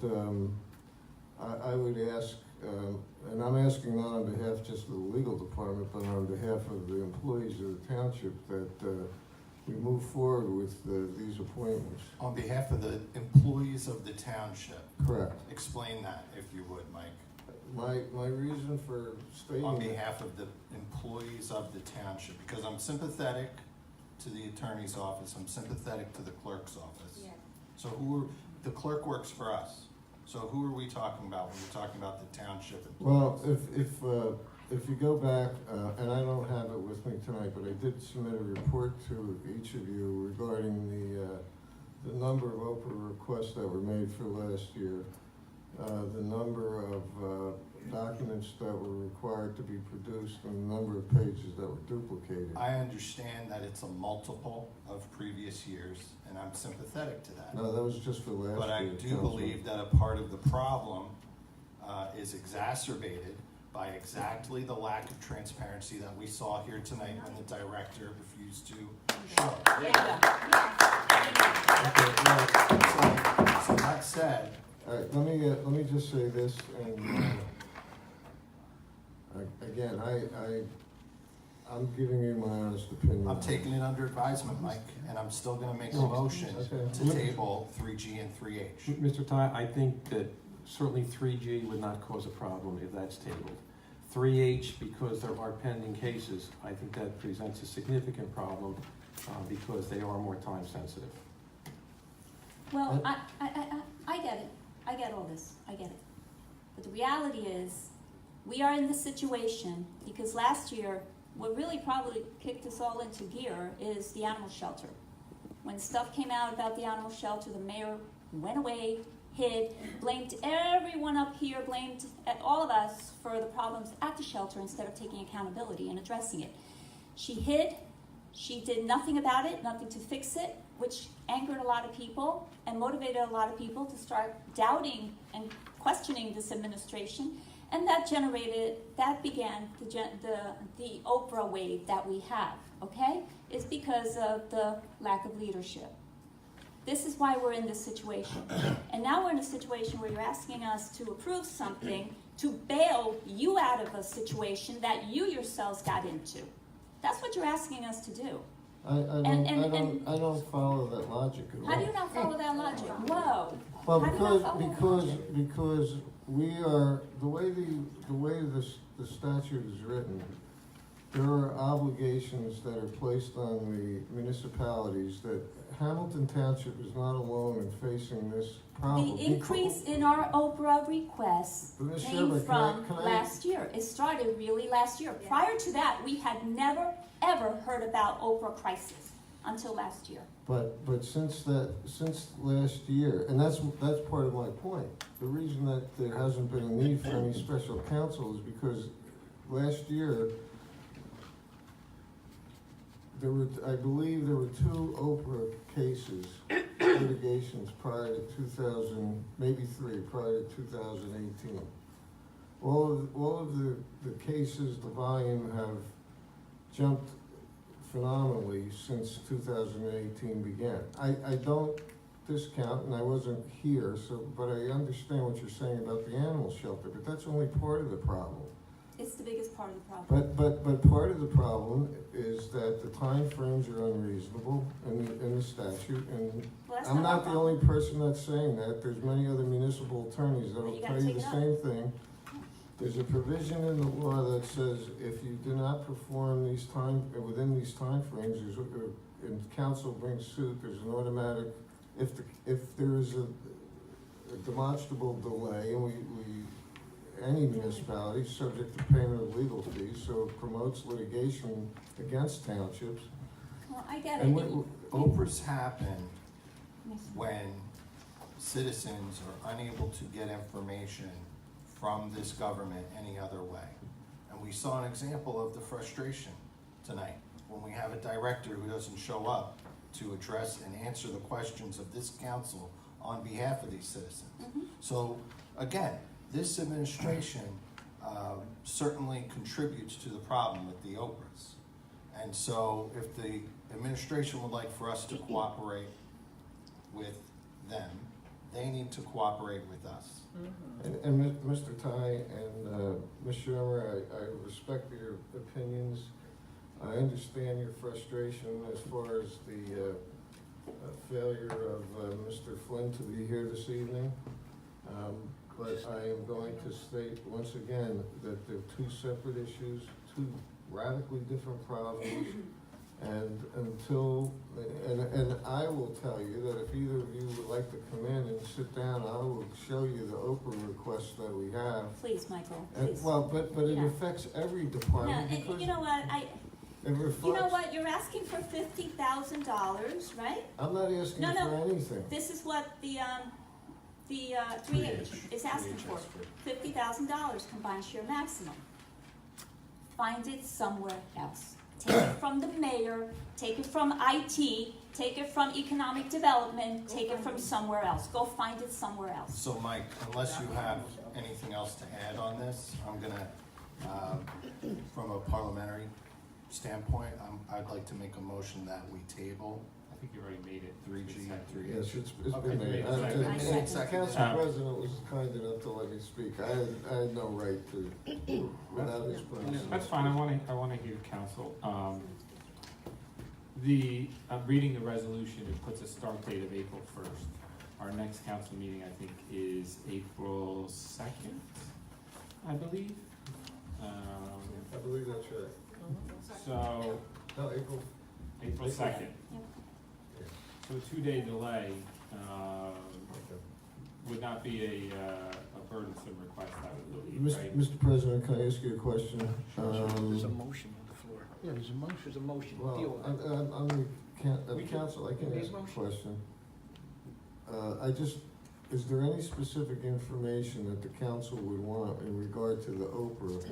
I would ask, and I'm asking not on behalf just of the legal department, but on behalf of the employees of the township, that we move forward with these appointments. On behalf of the employees of the township. Correct. Explain that, if you would, Mike. My reason for stating On that- behalf of the employees of the township, because I'm sympathetic to the attorney's office, I'm sympathetic to the clerk's office. Yeah. So the clerk works for us. So who are we talking about when we're talking about the township employees? Well, if you go back, and I don't have it with me tonight, but I did submit a report to each of you regarding the number of Oprah requests that were made for last year, the number of documents that were required to be produced, and the number of pages that were duplicated. I understand that it's a multiple of previous years, and I'm sympathetic to that. No, that was just for last year. But I do Councilman. believe that a part of the problem is exacerbated by exactly the lack of transparency that we saw here tonight when the director refused to show. So that said, All right, let me just say this, and again, I'm giving you my honest opinion. I'm taking it under advisement, Mike, and I'm still gonna make a motion to table 3G and 3H. Mr. Ty, I think that certainly 3G would not cause a problem if that's tabled. 3H, because there are pending cases, I think that presents a significant problem because they are more time sensitive. Well, I get it. I get all this. I get it. But the reality is, we are in this situation because last year, what really probably kicked us all into gear is the animal shelter. When stuff came out about the animal shelter, the mayor went away, hid, blamed everyone up here, blamed all of us for the problems at the shelter instead of taking accountability and addressing it. She hid. She did nothing about it, nothing to fix it, which angered a lot of people and motivated a lot of people to start doubting and questioning this administration. And that began the Oprah wave that we have, okay? It's because of the lack of leadership. This is why we're in this situation. And now we're in a situation where you're asking us to approve something to bail you out of a situation that you yourselves got into. That's what you're asking us to do. I don't follow that logic at all. How do you not follow that logic? Whoa. Well, How do you not follow that logic? because we are, the way the statute is written, there are obligations that are placed on the municipalities that Hamilton Township is not alone in facing this problem. The increase in our Oprah requests But Ms. came Sherman, from can I- last year. It started really last year. Prior to that, we had never ever heard about Oprah crisis until last year. But since last year, and that's part of my point. The reason that there hasn't been a need for any special counsel is because last year, I believe there were 2 Oprah cases, litigations prior to maybe 3, prior to 2018. All of the cases, the volume have jumped phenomenally since 2018 began. I don't discount, and I wasn't here, but I understand what you're saying about the animal shelter, but that's only part of the problem. It's the biggest part of the problem. But part of the problem is that the timeframes are unreasonable in the statute, and Well, that's I'm not our not the problem. only person that's saying that. There's many other municipal attorneys that'll You gotta tell you take the it up. same thing. There's a provision in the law that says if you do not perform within these timeframes, and council brings suit, there's an automatic, if there is a demonstrable delay, and any municipality is subject to payment of legal fees, so it promotes litigation against townships. Well, I get it. And Oprahs happen Yes. when citizens are unable to get information from this government any other way. And we saw an example of the frustration tonight, when we have a director who doesn't show up to address and answer the questions of this council on behalf of these citizens. Mhm. So, again, this administration certainly contributes to the problem with the Oprahs. And so if the administration would like for us to cooperate with them, they need to cooperate with us. And Mr. Ty and Ms. Schumer, I respect your opinions. I understand your frustration as far as the failure of Mr. Flynn to be here this evening. But I am going to state once again that they're 2 separate issues, 2 radically different problems. And I will tell you that if either of you would like to come in and sit down, I will show you the Oprah requests that we have. Please, Michael, And, please. well, but it Yeah. affects every No, department and because you know what, it reflects. you know what, you're asking for $50,000, right? I'm not asking No, for no. anything. This is what the 3H is asking for, $50,000 combined share maximum. Find it somewhere else. Take it from the mayor, take it from IT, take it from economic development, take it from somewhere else. Go find it somewhere else. So Mike, unless you have anything else to add on this, I'm gonna, from a parliamentary standpoint, I'd like to make a motion that we table I think you already made it. 3G, Second. 3H. Yes, it's Okay, been made. second. I The second. council president was kind enough to let me speak. I had no right to, without his permission. That's fine, I wanna hear council. Reading the resolution, it puts a start date of April 1st. Our next council meeting, I think, is April 2nd, I believe. I believe that's right. So, No, April. April 2nd. Yep. So a 2-day delay Okay. would not be a burdensome request, I would believe, Mr. right? Mr. President, can I ask you a question? There's a motion on the floor. Yeah, there's a motion, deal Well, with it. I'm the We can- council, I can Make a ask a motion. question. Is there any specific information that the council would want in regard to the Oprah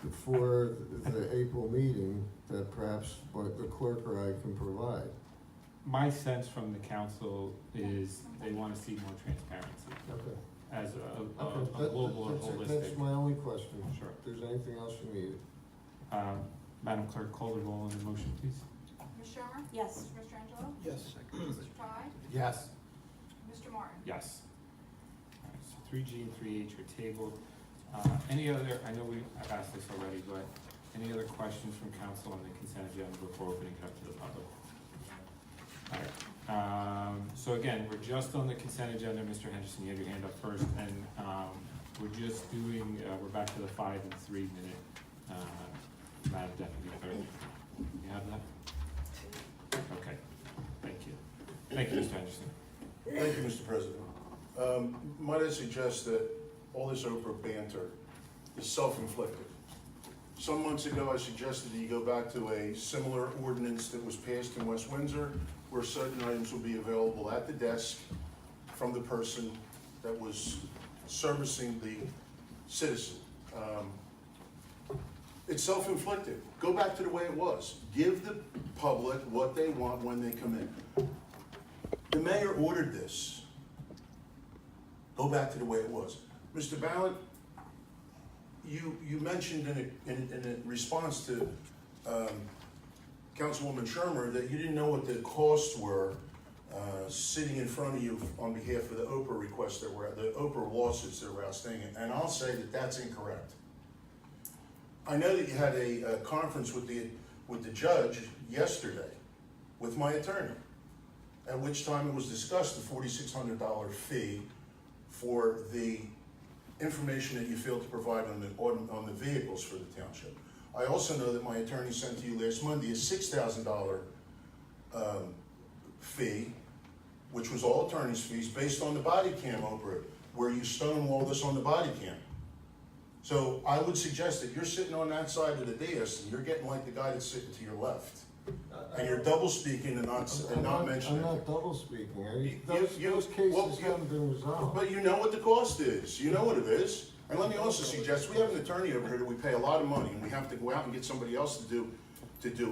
before the April meeting that perhaps what the clerk or I can provide? My sense from the council is they wanna see more transparency Okay. as a Okay, global or that's holistic. my only question. Sure. If there's anything else you need. Madam Clerk, call the roll on the motion, please. Ms. Schumer? Yes. Mr. Angelo? Yes. Mr. Ty? Yes. Mr. Martin? Yes. All right, so 3G and 3H are tabled. Any other, I know I've asked this already, but any other questions from council on the consent agenda before opening it up to the public? All right, so again, we're just on the consent agenda, Mr. Henderson, you have your hand up first, and, we're just doing, we're back to the 5 and 3 minute, Madam Deputy Clerk. You have that? Okay, thank you. Thank you, Mr. Henderson. Thank you, Mr. President. Might I suggest that all this Oprah banter is self-inflicted. some months ago, I suggested that you go back to a similar ordinance that was passed in West Windsor, where certain items will be available at the desk from the person that was servicing the citizen. It's self-inflicted. Go back to the way it was. Give the public what they want when they come in. The mayor ordered this. Go back to the way it was. Mr. Ballard, you mentioned in a response to Councilwoman Shermer that you didn't know what the costs were sitting in front of you on behalf of the Oprah requests that were, the Oprah lawsuits that were outstanding, and I'll say that that's incorrect. I know that you had a conference with the judge yesterday with my attorney, at which time it was discussed the $4,600 fee for the information that you failed to provide on the vehicles for the township. I also know that my attorney sent to you last Monday a $6,000 fee, which was all attorney's fees based on the body cam, Oprah, where you stonewalled us on the body cam. So I would suggest that you're sitting on that side of the dais and you're getting like the guy that's sitting to your left. And you're double speaking and not mentioning. I'm not double speaking. Those cases haven't been resolved. But you know what the cost is. You know what it is. And let me also suggest, we have an attorney over here that we pay a lot of money and we have to go out and get somebody else to do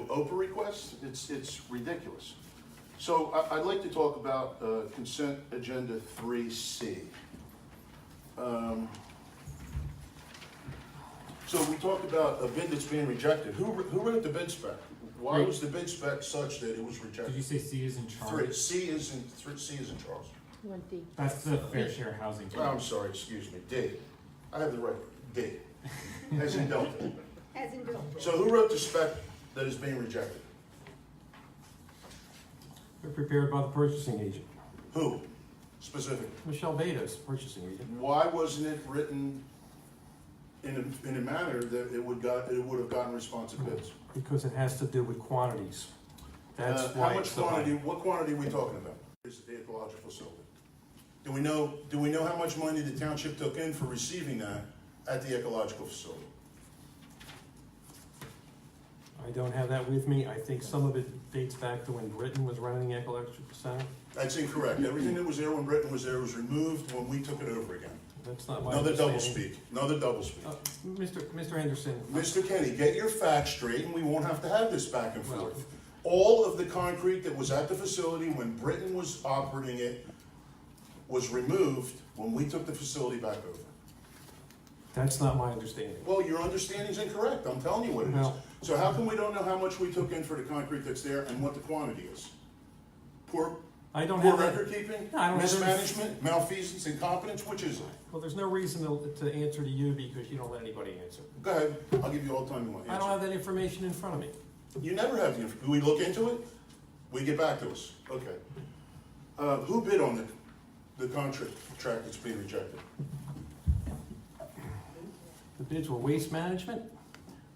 Oprah requests. It's ridiculous. So I'd like to talk about consent agenda 3C. So we talked about a bid that's being rejected. Who wrote the bid spec? Why was the bid spec such that it was rejected? Did you say C is in charge? C is in Charles. You want D? That's the Fair Share Housing. Oh, I'm sorry, excuse me, D. I have the right, D, as in Delta. As in Bill. So who wrote the spec that is being rejected? They're prepared by the purchasing agent. Who, specifically? Michelle Betas, purchasing agent. Why wasn't it written in a manner that it would have gotten responsive bids? Because it has to do with quantities. That's why How much it's the quantity, high. what quantity are we talking about? Is it the ecological facility? Do we know how much money the township took in for receiving that at the ecological facility? I don't have that with me. I think some of it dates back to when Britain was running the ecological center. That's incorrect. Everything that was there when Britain was there was removed when we took it over again. That's not my Another double understanding. speak, another double speak. Mr. Henderson. Mr. Kenny, get your facts straight and we won't have to have this back and Well- forth. All of the concrete that was at the facility when Britain was operating it was removed when we took the facility back over. That's not my understanding. Well, your understanding's incorrect. I'm telling you what it is. No. So how come we don't know how much we took in for the concrete that's there and what the quantity is? Poor I don't poor have that. record keeping? No, I don't have that. Mismanagement? Malfeasance? Incompetence? Which is it? Well, there's no reason to answer to you because you don't let anybody answer. Go ahead. I'll give you all the time you want. I don't have that information in front of me. You never have the information. We look into it? We get back to us. Okay. Who bid on the contract that's being rejected? The bids were Waste Management,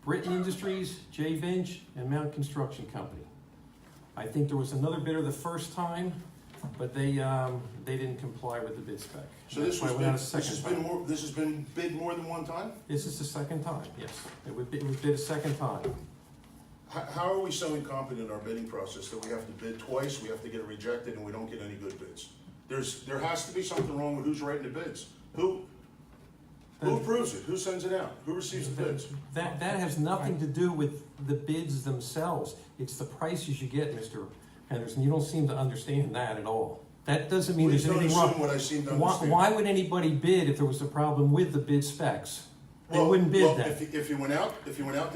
Britain Industries, J. Vinch, and Mount Construction Company. I think there was another bidder the first time, but they didn't comply with the bid spec. So this That's why was we went out a second time. this has been bid more than one time? This is the second time, yes. It was bid a second time. How are we so incompetent in our bidding process that we have to bid twice, we have to get it rejected, and we don't get any good bids? There has to be something wrong with who's writing the bids. Who approves it? Who sends it out? Who receives the bids? That has nothing to do with the bids themselves. It's the prices you get, Mr. Henderson. You don't seem to understand that at all. That doesn't mean Please there's don't anything assume wrong. what I seem to understand. Why would anybody bid if there was a problem with the bid specs? They wouldn't bid that. If you went out,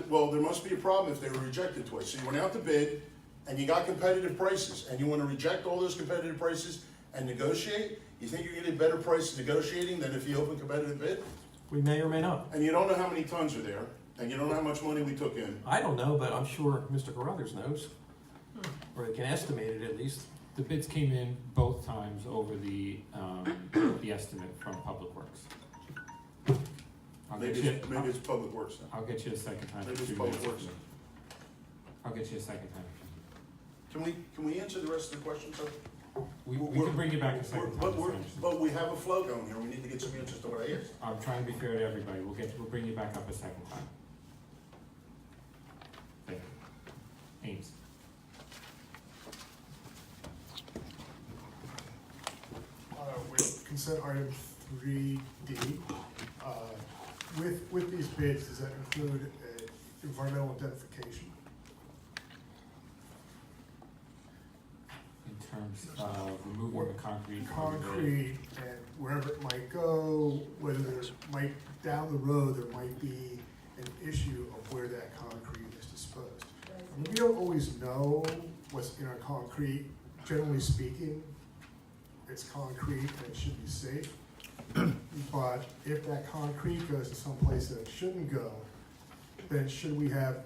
well, there must be a problem if they were rejected twice. So you went out to bid, and you got competitive prices, and you want to reject all those competitive prices and negotiate? You think you're going to get better prices negotiating than if you open competitive bid? We may or may not. And you don't know how many tons are there, and you don't know how much money we took in. I don't know, but I'm sure Mr. Carruthers knows. Or they can estimate it at least. The bids came in both times over the estimate from Public Works. Maybe it's Public Works then. I'll get you a second time. Maybe it's Public Works then. I'll get you a second time. Can we answer the rest of the questions? We can bring you back a second time. Mr. Anderson. But we have a flow going here. We need to get some answers to what I asked. I'm trying to be fair to everybody. We'll bring you back up a second time. Thank you. Ames. With consent item 3D, with these bids, does that include environmental identification? In terms of removing the concrete. from the road. Concrete, and wherever it might go, whether there might, down the road, there might be an issue of where that concrete is disposed. I mean, we don't always know what's in our concrete. Generally speaking, it's concrete and it should be safe. But if that concrete goes to someplace that it shouldn't go, then should we have,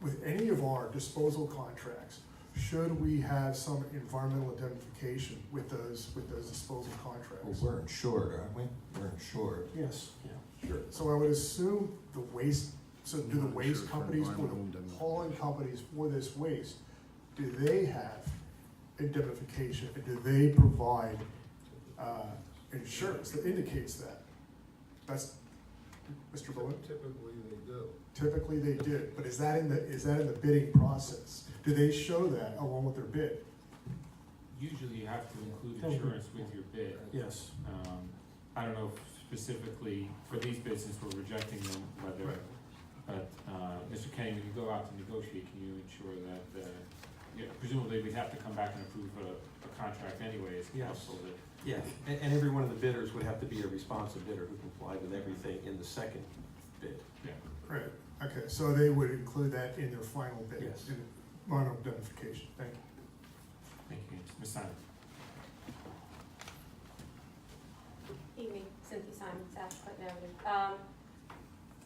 with any of our disposal contracts, should we have some environmental identification with those disposal Well, contracts? we're insured, aren't we? We're insured. Yes, Yeah. sure. So I would assume the waste, so do the Not waste insured for companies, or environmental the indemnification. hauling companies for this waste, do they have indemnification? And do they provide, insurance that indicates that? That's, Mr. Bowen? Typically, they do. Typically they do, but is that in the bidding process? Do they show that along with their bid? Usually you have to include insurance with your bid. Yes. I don't know if specifically for these bids, since we're rejecting them, whether, but, Mr. Kenny, when you go out to negotiate, can you ensure that, presumably we'd have to come back and approve a contract anyway as Yes. council that. Yeah, and every one of the bidders would have to be a responsive bidder who complied with everything in the second bid. Yeah. Right, okay, so they would include that in their final bid? Yes. In final identification, thank you. Thank you, Ms. Simon. Evening, Cynthia Simon, South Clinton Avenue.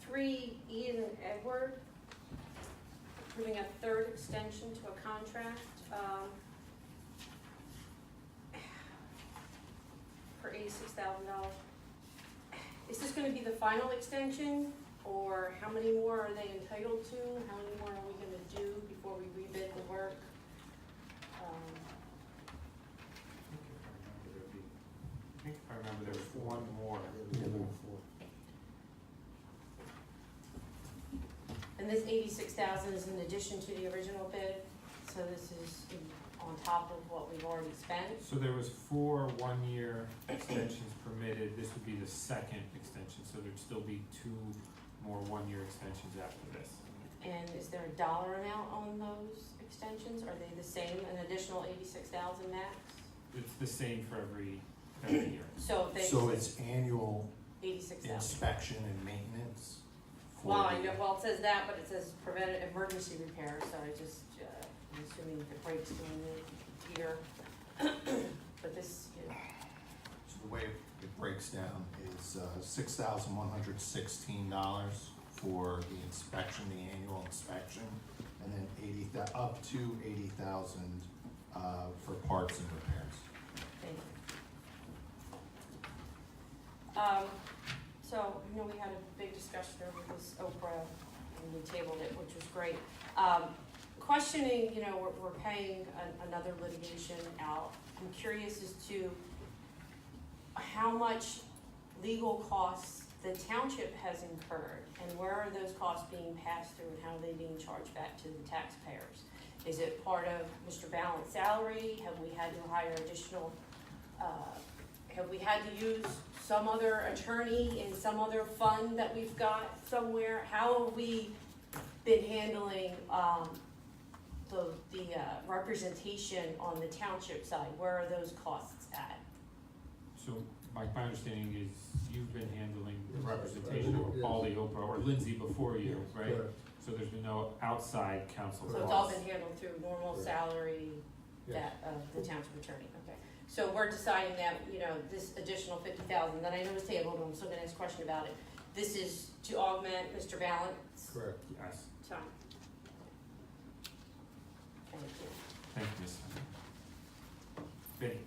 3 Ian and Edward, approving a third extension to a contract, for $86,000. Is this gonna be the final extension, or how many more are they entitled to? How many more are we gonna do before we rebid the work? I think if I remember, there was one more. And this 86,000 is in addition to the original bid, so this is on top of what we've already spent. So there was 4 one-year extensions permitted. This would be the second extension, so there'd still be 2 more one-year extensions after this. And is there a dollar amount on those extensions? Are they the same, an additional 86,000 max? It's the same for every year. So if they. So it's annual 86,000. inspection and maintenance? for Well, I the- know, well, it says that, but it says preventive emergency repair, so I just, I'm assuming if it breaks during the year. But this, So the way it breaks down is $6,116 for the inspection, the annual inspection, and then up to 80,000 for parts and repairs. thank you. So, we had a big discussion over this Oprah, and we tabled it, which was great. Questioning, we're paying another litigation out. I'm curious as to how much legal costs the township has incurred, and where are those costs being passed through, and how are they being charged back to the taxpayers? Is it part of Mr. Ballant's salary? Have we had to hire additional, have we had to use some other attorney in some other fund that we've got somewhere? How have we been handling, the representation on the township side? Where are those costs at? So my understanding is you've been handling the representation of all the Oprah, or Lindsay before you, right? Correct. So there's been no outside counsel So it's all costs. been handled through normal Correct. salary Yes. that, of the township attorney, okay. So we're deciding that, this additional 50,000, that I know is tabled, I'm still gonna ask a question about it. This is to augment Mr. Ballant's Correct. Yes, time. Thank you. thank you, Ms. Benny.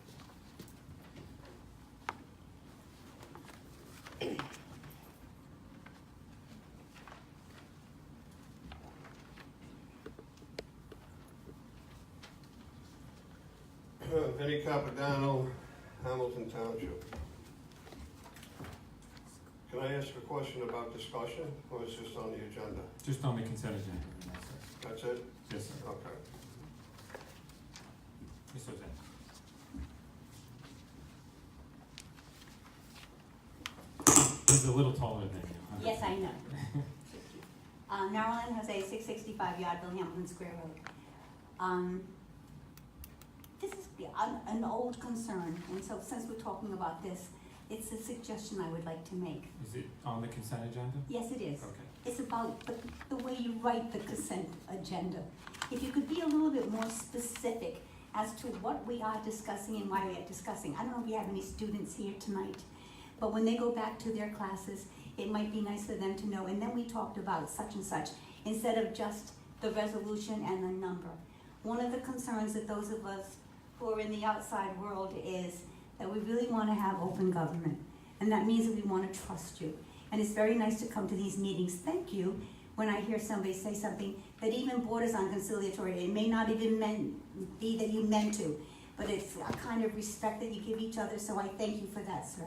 Vinnie Capodanno, Hamilton Township. Can I ask a question about discussion, or is this on the agenda? Just on the consent agenda. Okay. That's it? Yes, sir. Okay. Mr. Zen. He's a little taller than you. Huh? Yes, I know. Marilyn Jose, 665 Yardville, Hamilton Square Road. This is an old concern, and so since we're talking about this, it's a suggestion I would like to make. Is it on the consent agenda? Yes, it is. Okay. It's about the way you write the consent agenda. If you could be a little bit more specific as to what we are discussing and why we are discussing. I don't know if we have any students here tonight, but when they go back to their classes, it might be nice for them to know, and then we talked about such and such, instead of just the resolution and the number. One of the concerns that those of us who are in the outside world is that we really want to have open government, and that means that we want to trust you. And it's very nice to come to these meetings. Thank you when I hear somebody say something that even borders on conciliatory. It may not even be that you meant to, but it's a kind of respect that you give each other, so I thank you for that, sir.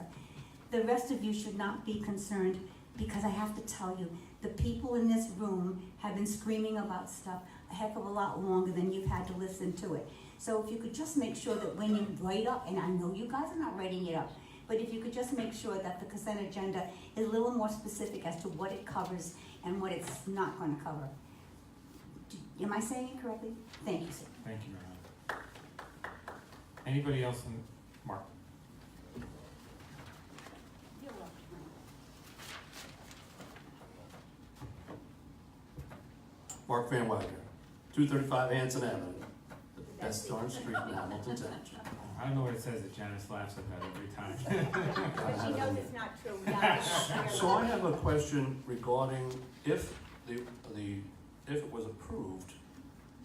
The rest of you should not be concerned, because I have to tell you, the people in this room have been screaming about stuff a heck of a lot longer than you've had to listen to it. So if you could just make sure that when you write up, and I know you guys are not writing it up, but if you could just make sure that the consent agenda is a little more specific as to what it covers and what it's not going to cover. Am I saying it correctly? Thank you, sir. Thank you, Marilyn. Anybody else in, Mark? You're welcome. Mark Van Wagner, 235 Hanson Avenue, the best darn street in Hamilton Township. I don't know what it says, that Janice laughs at that every time. But she knows it's not true. Yeah. So I have a question regarding if it was approved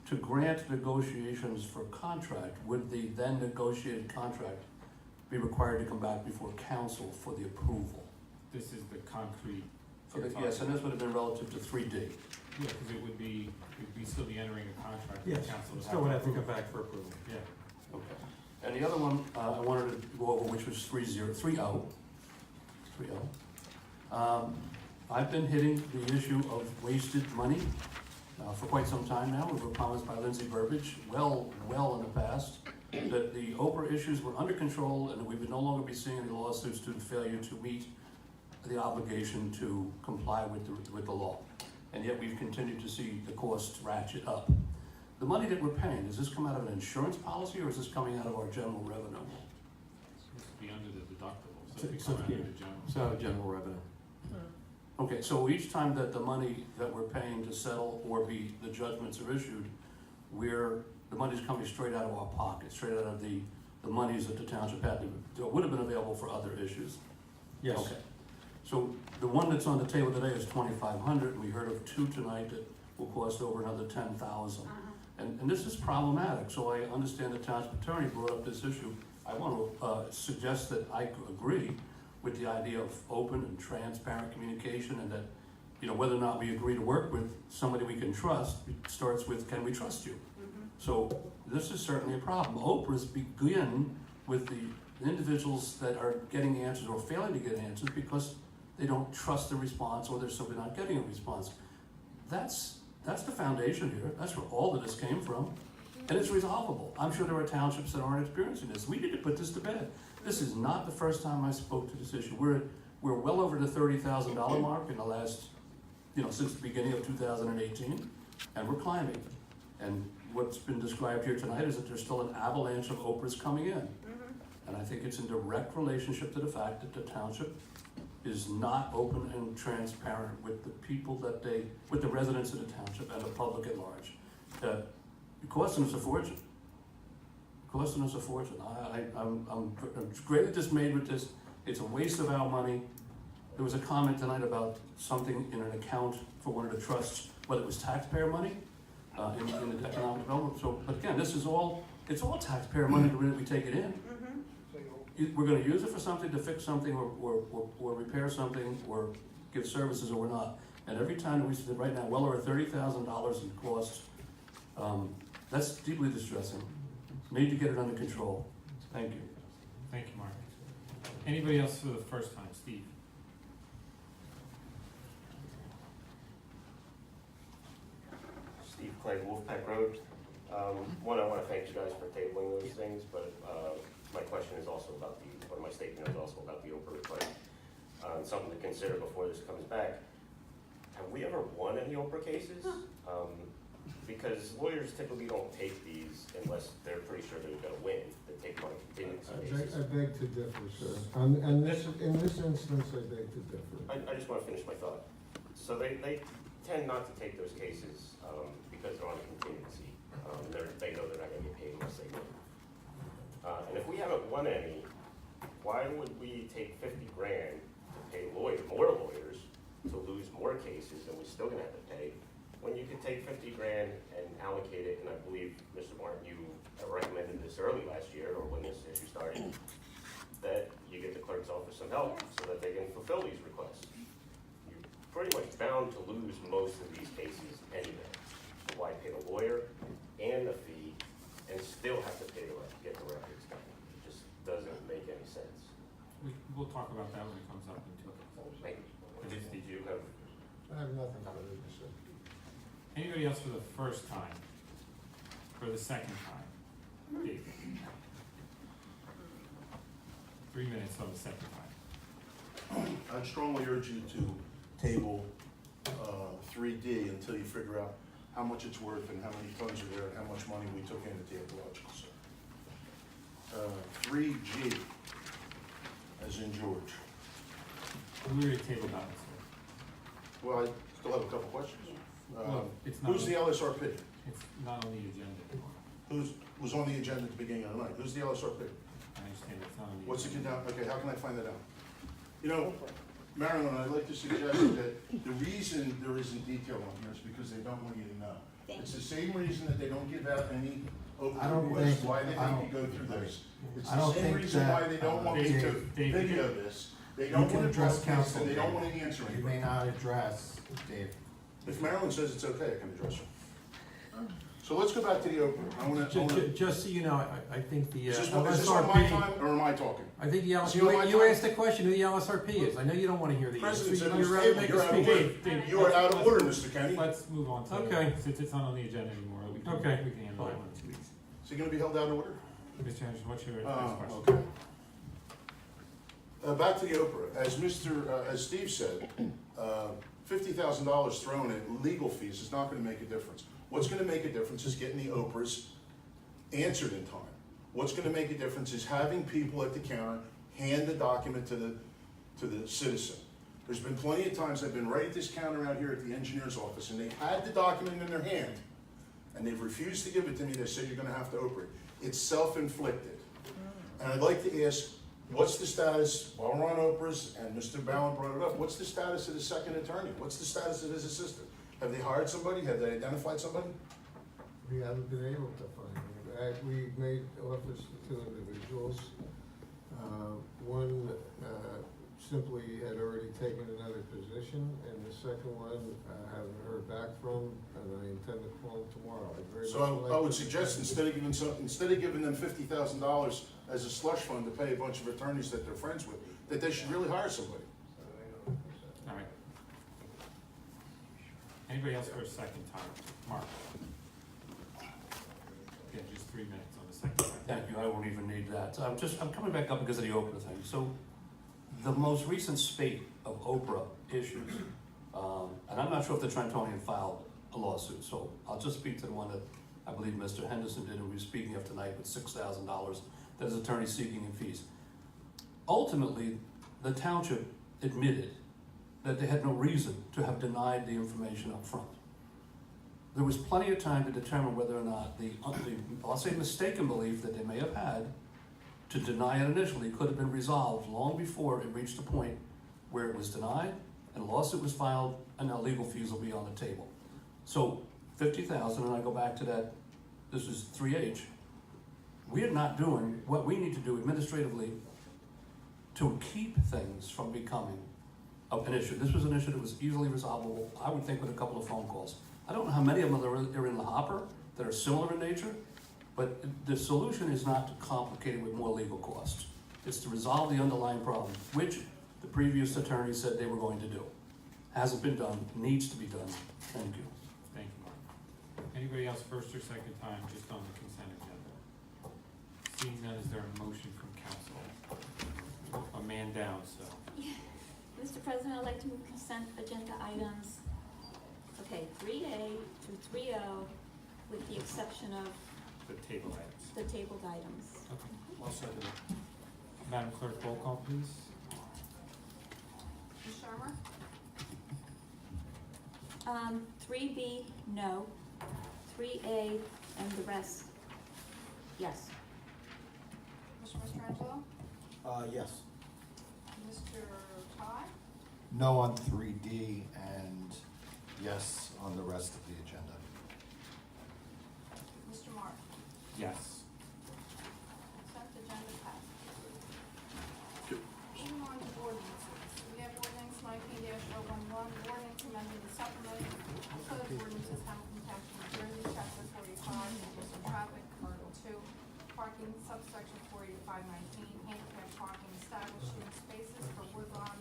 to grant negotiations for contract, would the then negotiated contract be required to come back before council for the approval? This is the concrete. Yes, and this would have been relative to 3D. Yeah, because it would be, we'd still be entering a contract. Yes, The council would still would have to approve. come back for approval. Yeah. Okay. And the other one I wanted to go over, which was 3-0. I've been hitting the issue of wasted money for quite some time now. We were promised by Lindsay Burbidge, well in the past, that the Oprah issues were under control and that we would no longer be seeing any lawsuits due to failure to meet the obligation to comply with the law. And yet we've continued to see the costs ratchet up. The money that we're paying, does this come out of an insurance policy or is this coming out of our general revenue? It's supposed to be under the deductible, so So- it'd be so coming under yeah. the general. So general revenue. Okay, so each time that the money that we're paying to settle or the judgments are issued, the money's coming straight out of our pocket, straight out of the monies that the township had would have been available for other issues. Yes. Okay. So the one that's on the table today is 2,500, and we heard of two tonight that will cost over another 10,000. And this is problematic, so I understand the township attorney brought up this issue. I want to suggest that I agree with the idea of open and transparent communication, and that, whether or not we agree to work with somebody we can trust, it starts with, can we trust you? So this is certainly a problem. Oprah's begin with the individuals that are getting answers or failing to get answers because they don't trust the response or they're simply not getting a response. That's the foundation here. That's where all of this came from. And it's resolvable. I'm sure there are townships that aren't experiencing this. We need to put this to bed. This is not the first time I spoke to this issue. We're well over the $30,000 mark in the last, since the beginning of 2018, and we're climbing. And what's been described here tonight is that there's still an avalanche of Oprahs coming in. And I think it's in direct relationship to the fact that the township is not open and transparent with the people with the residents of the township and the public at large. It costing us a fortune. I'm greatly dismayed with this. It's a waste of our money. There was a comment tonight about something in an account for one of the trusts, whether it was taxpayer money in the economic development. So, but again, it's all taxpayer money the minute we take it in. We're going to use it for something, to fix something or repair something or give services, or we're not. And every time that we spend right now well over $30,000 in costs, that's deeply distressing. We need to get it under control. Thank you. Thank you, Mark. Anybody else for the first time? Steve? Steve Clay, Wolfpack Road. One, I want to thank you guys for tabling those things, but my question is also about or my statement is also about the Oprah request. Something to consider before this comes back. Have we ever won any Oprah cases? Because lawyers typically don't take these unless they're pretty sure they're going to win. They take them on contingency basis. I beg to differ, sir. In this instance, I beg to differ. I just want to finish my thought. So they tend not to take those cases because they're on a contingency. They know they're not going to get paid unless they win. And if we haven't won any, why would we take 50 grand to pay more lawyers to lose more cases and we're still going to have to pay, when you could take 50 grand and allocate it, and I believe, Mr. Martin, you recommended this early last year, or when this issue started, that you get the clerk's office some help so that they can fulfill these requests. You're pretty much bound to lose most of these cases anyway. So why pay the lawyer and the fee and still have to pay get the records done? It just doesn't make any sense. We'll talk about that when it comes up in 2 Thank you. Did you have? I have nothing further to say. Anybody else for the first time? For the second time? Dave. 3 minutes on the second time. I'd strongly urge you to table 3D until you figure out how much it's worth and how many tons are there and how much money we took in at the ecological center. 3G, as in George. We already tabled that one, sir. Well, I still have a couple questions. Well, it's not Who's the LSRP? It's not on the agenda anymore. Was on the agenda at the beginning of the night? Who's the LSRP? I understand it's not on the What's it agenda. get down? Okay, how can I find that out? You know, Marilyn, I'd like to suggest that the reason there isn't detail on here is because they don't want you to know. It's the same reason that they don't give out any I don't open requests, think- why they I make don't- you go through this. It's I the don't same think reason that, why they don't want me to Dave, video this. They You don't can want to address broadcast counsel, and they don't Dave. want to answer You may anybody. not address, Dave. If Marilyn says it's okay, I can address her. So let's go back to the Oprah. Just so you know, I think the Is this on my LSRP, time or am I talking? I think the Is it on my you time? asked the question who the LSRP is. I know you don't want to hear the answer. President said it You'd was rather tabled. make You're a out of speech. order. Dave, You are out of order, Mr. Kenny. Let's move on to, Okay. since it's not on the agenda anymore, we can Okay. handle that one in 2 weeks. Is he gonna be held out of order? Mr. Henderson, what's your next question? Okay. Back to the Oprah. As Steve said, $50,000 thrown at legal fees is not gonna make a difference. What's gonna make a difference is getting the Oprahs answered in time. What's gonna make a difference is having people at the counter hand the document to the citizen. There's been plenty of times I've been right at this counter out here at the engineer's office, and they've had the document in their hand, and they've refused to give it to me. They said, you're gonna have to Oprah it. It's self-inflicted. And I'd like to ask, what's the status, while we're on Oprah's, and Mr. Ballin brought it up, what's the status of the second attorney? What's the status of his assistant? Have they hired somebody? Have they identified somebody? We haven't been able to find him. We made offers to 2 individuals. One simply had already taken another position, and the second one I haven't heard back from, and I intend to call him tomorrow. So I would suggest instead of giving them $50,000 as a slush fund to pay a bunch of attorneys that they're friends with, that they should really hire somebody. All right. Anybody else for a second time? Mark? Yeah, just 3 minutes on the second time. Thank you, I won't even need that. So I'm coming back up because of the Oprah thing. So the most recent spate of Oprah issues, and I'm not sure if the Trentonian filed a lawsuit, so I'll just speak to the one that I believe Mr. Henderson did, and we were speaking of tonight with $6,000 that his attorney seeking in fees. Ultimately, the township admitted that they had no reason to have denied the information up front. There was plenty of time to determine whether or not I'll say mistaken belief that they may have had to deny it initially could have been resolved long before it reached a point where it was denied and a lawsuit was filed and now legal fees will be on the table. So 50,000, and I go back to that, this is 3H. We are not doing what we need to do administratively to keep things from becoming an issue. This was an issue that was easily resolvable, I would think, with a couple of phone calls. I don't know how many of them are in the hopper that are similar in nature, but the solution is not to complicate it with more legal costs. It's to resolve the underlying problem, which the previous attorney said they were going to do. Hasn't been done, needs to be done. Thank you. Thank you, Mark. Anybody else first or second time, just on the consent agenda? Seeing none, is there a motion from council? A man down, so. Mr. President, I'd like to move consent agenda items, okay, 3A through 3O, with the exception of The table items. the tabled items. Okay. I'll second it. Madam Clerk, roll call, please. Ms. Shermer? 3B, no. 3A and the rest, yes. Mr. Mastrangelo? Yes. Mr. Ty? No on 3D and yes on the rest of the agenda. Mr. Martin? Yes. Consent agenda passed. Moving on to ordinances. We have ordinance 19-011, ordinance amending and supplementing code of ordinances Hamilton Township, New Jersey, chapter 45, use of traffic, article 2, parking, subsection 48519, handicap parking establishing spaces for Woodlawn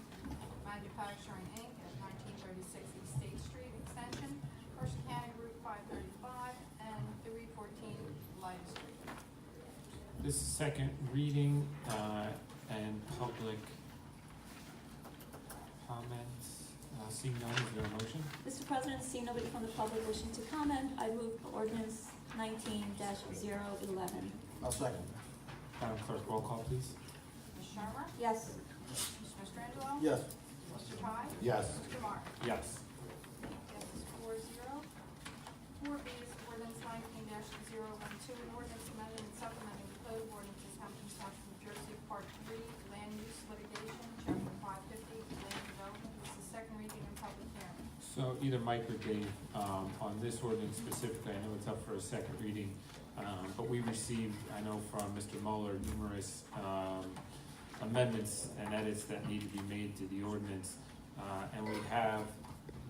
Manufacturing Inc. at 1936 East State Street Extension, First County Route 535, and 314 Light Street. This is second reading, and public comments. Seeing none, is there a motion? Mr. President, seeing nobody from the public wishing to comment, I move ordinance 19-011. I'll second. Madam Clerk, roll call, please. Ms. Shermer? Yes. Mr. Mastrangelo? Yes. Mr. Ty? Yes. Mr. Martin? Yes. Passes 4-0. 4B is ordinance 19-012, an ordinance amending and supplementing the code of ordinances Hampton Township, New Jersey, Part 3, Land Use Litigation, Chapter 550, Land Development. This is second reading and public hearing. So either Mike or Dave, on this ordinance specifically, I know it's up for a second reading, but we received, I know from Mr. Mueller, numerous amendments and edits that need to be made to the ordinance. And we have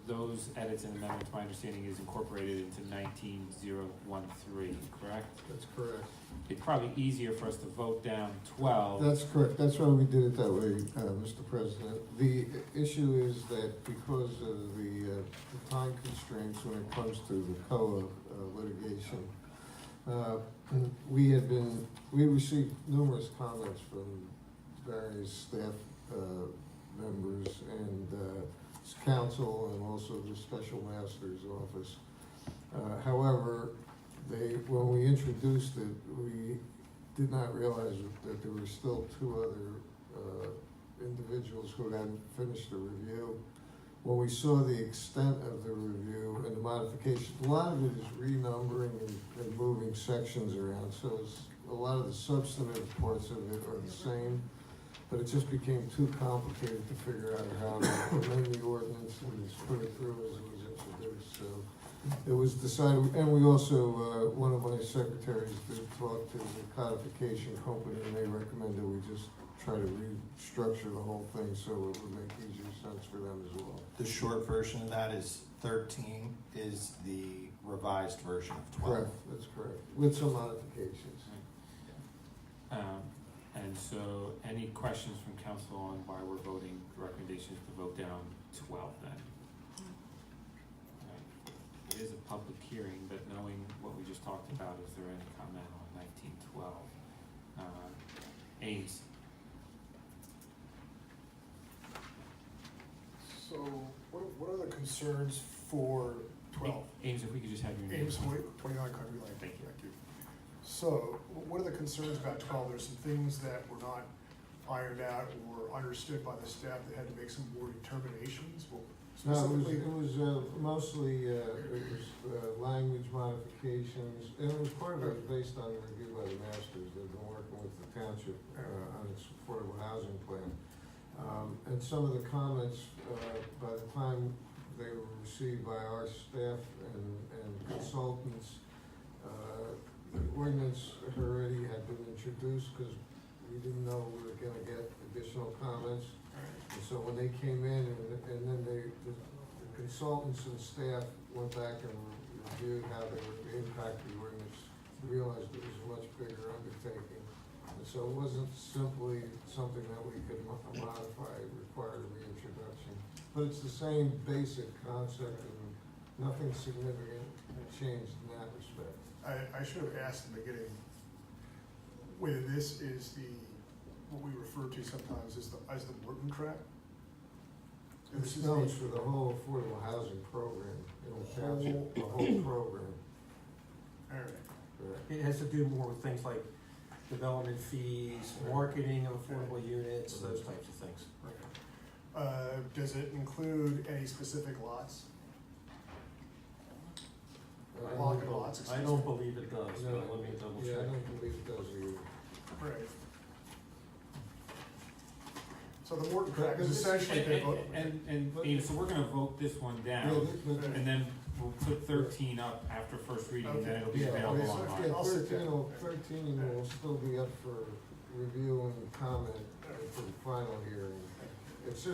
those edits and amendments, my understanding is incorporated into 19013, correct? That's correct. It's probably easier for us to vote down 12. That's correct, that's why we did it that way, Mr. President. The issue is that because of the time constraints when it comes to the COA litigation, we received numerous comments from various staff members and council and also the special master's office. However, when we introduced it, we did not realize that there were still two other individuals who hadn't finished the review. When we saw the extent of the review and the modification, a lot of it is renumbering and moving sections around, so a lot of the substantive parts of it are the same, but it just became too complicated to figure out how to amend the ordinance and just put it through as it was introduced, so it was decided, and we also, one of my secretaries did talk to the codification company, and they recommended we just try to restructure the whole thing so it would make easier sense for them as well. The short version of that is 13 is the revised version of 12. Correct, that's correct, with some modifications. And so, any questions from council on why we're voting, recommendations to vote down 12 then? Alright. It is a public hearing, but knowing what we just talked about, is there any comment on 1912? Ames? So what are the concerns for 12? Ames, if we could just have your name. Ames, 29 Country Lane. Thank you. So, what are the concerns about 12? There's some things that were not ironed out or understood by the staff that had to make some more determinations. Well, No, specifically, it was mostly, language modifications, and it was part of it was based on the review by the masters. They've been working with the township, on its affordable housing plan. And some of the comments, by the time they were received by our staff and consultants, the ordinance already had been introduced because we didn't know we were gonna get additional comments. And so when they came in and then the consultants and staff went back and reviewed how they would impact the ordinance, realized it was a much bigger undertaking. And so it wasn't simply something that we could modify, it required a reintroduction. But it's the same basic concept and nothing significant changed now I should have asked in the beginning whether this is what we refer to sometimes as the Morton track. And this is No, it's for the whole affordable housing program, in the township, the whole program. All right. Correct. It has to do more with things like development fees, marketing of affordable units, those types of things. Does it include any specific lots? Block of lots, excuse I me. don't believe it does, No, but let me double yeah, I check. don't believe it does either. Right. So the Morton track is essentially. And so we're gonna vote this one down, and then we'll put 13 up after first reading, and then it'll be Yeah, available so- online. Yeah, I'll sit down. 13 will still be up for review and comment for the final hearing. It's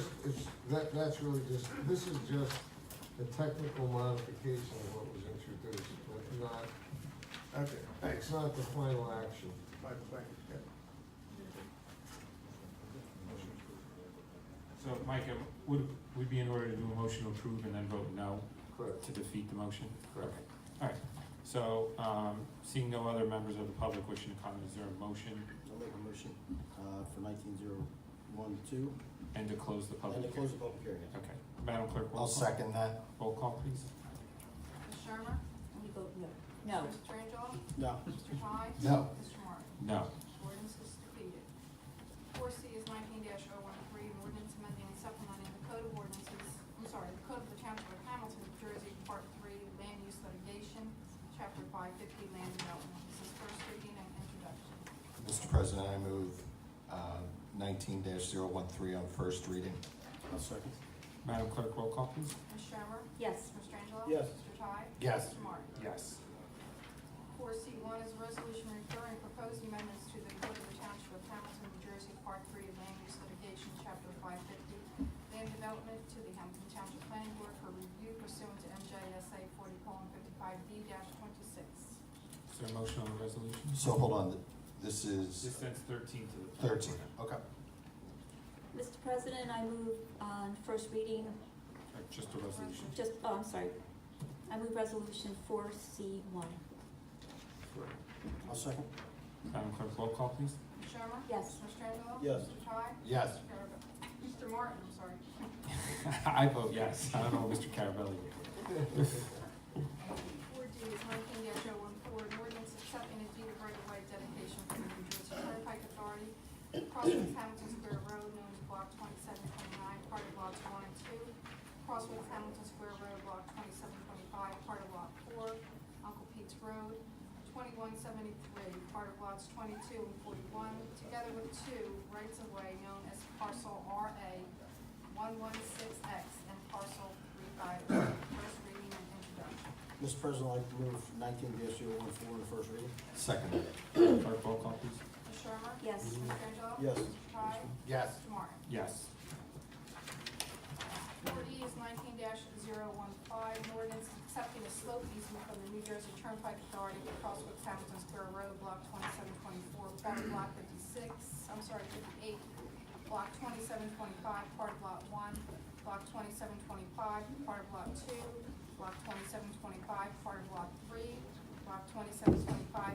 that's really just, this is just a technical modification of what was introduced, but not, Okay, thanks. it's not the final action. Fine, thank you. So, Mike, would we be in order to do a motion to approve and then vote no Correct. to defeat the motion? Correct. Okay. All right, so, seeing no other members of the public wishing to comment, is there a motion I'll make a motion, for 19012, and to close the and public to hearing? close the public hearing. Okay, Madam Clerk, roll I'll call. second that. Roll call, please. Ms. Shermer? We vote no. No. Mr. Strangelov? No. Mr. Ty? No. Mr. Martin? No. Ordinance is defeated. 4C is 19-013, an ordinance amending and supplementing the Code of Ordinances, the Code of the Township of Hamilton, New Jersey, Part 3, Land Use Litigation, Chapter 550, Land Development. This is first reading and introduction. Mr. President, I move 19-013 on first reading. I'll second. Madam Clerk, roll call, please. Ms. Shermer? Yes. Mr. Strangelov? Yes. Mr. Ty? Yes. Mr. Martin? Yes. 4C1 is a resolution referring proposed amendments to the Code of the Township of Hamilton, New Jersey, Part 3 of Land Use Litigation, Chapter 550, Land Development to the Hamilton Township Planning Board for review pursuant to NJSA 40:55B-26. Is there a motion on the resolution? So hold on, this This is sends 13 to the. 13, okay. Mr. President, I move on first reading, Just a resolution. I'm sorry. I move resolution 4C1. I'll second. Madam Clerk, roll call, please. Ms. Shermer? Yes. Mr. Strangelov? Yes. Mr. Ty? Yes. Mr. Martin, I'm sorry. I vote yes. I don't know, Mr. Carabelli. 4D is 19-014, an ordinance accepting a deed of right-of-way dedication from the New Jersey Turnpike Authority, Crosswinds Hamilton Square Road, known as Block 2729, part of Lots 1 and 2, Crosswinds Hamilton Square Road, Block 2725, part of Lot 4, Uncle Pete's Road, 2173, part of Lots 22 and 41, together with two rights-of-way known as Parcel RA 116X and Parcel 35, first reading and introduction. Mr. President, I'd like to move 19-014 on the first reading. Second. Clerk, roll call, please. Ms. Shermer? Yes. Mr. Strangelov? Yes. Mr. Ty? Yes. Mr. Martin? Yes. 4E is 19-015, an ordinance accepting a slope easement from the New Jersey Turnpike Authority for Crosswinds Hamilton Square Road, Block 2724, part of Block 58, Block 2725, part of Lot 1, Block 2725, part of Lot 2, Block 2725, part of Lot 3, Block 2725,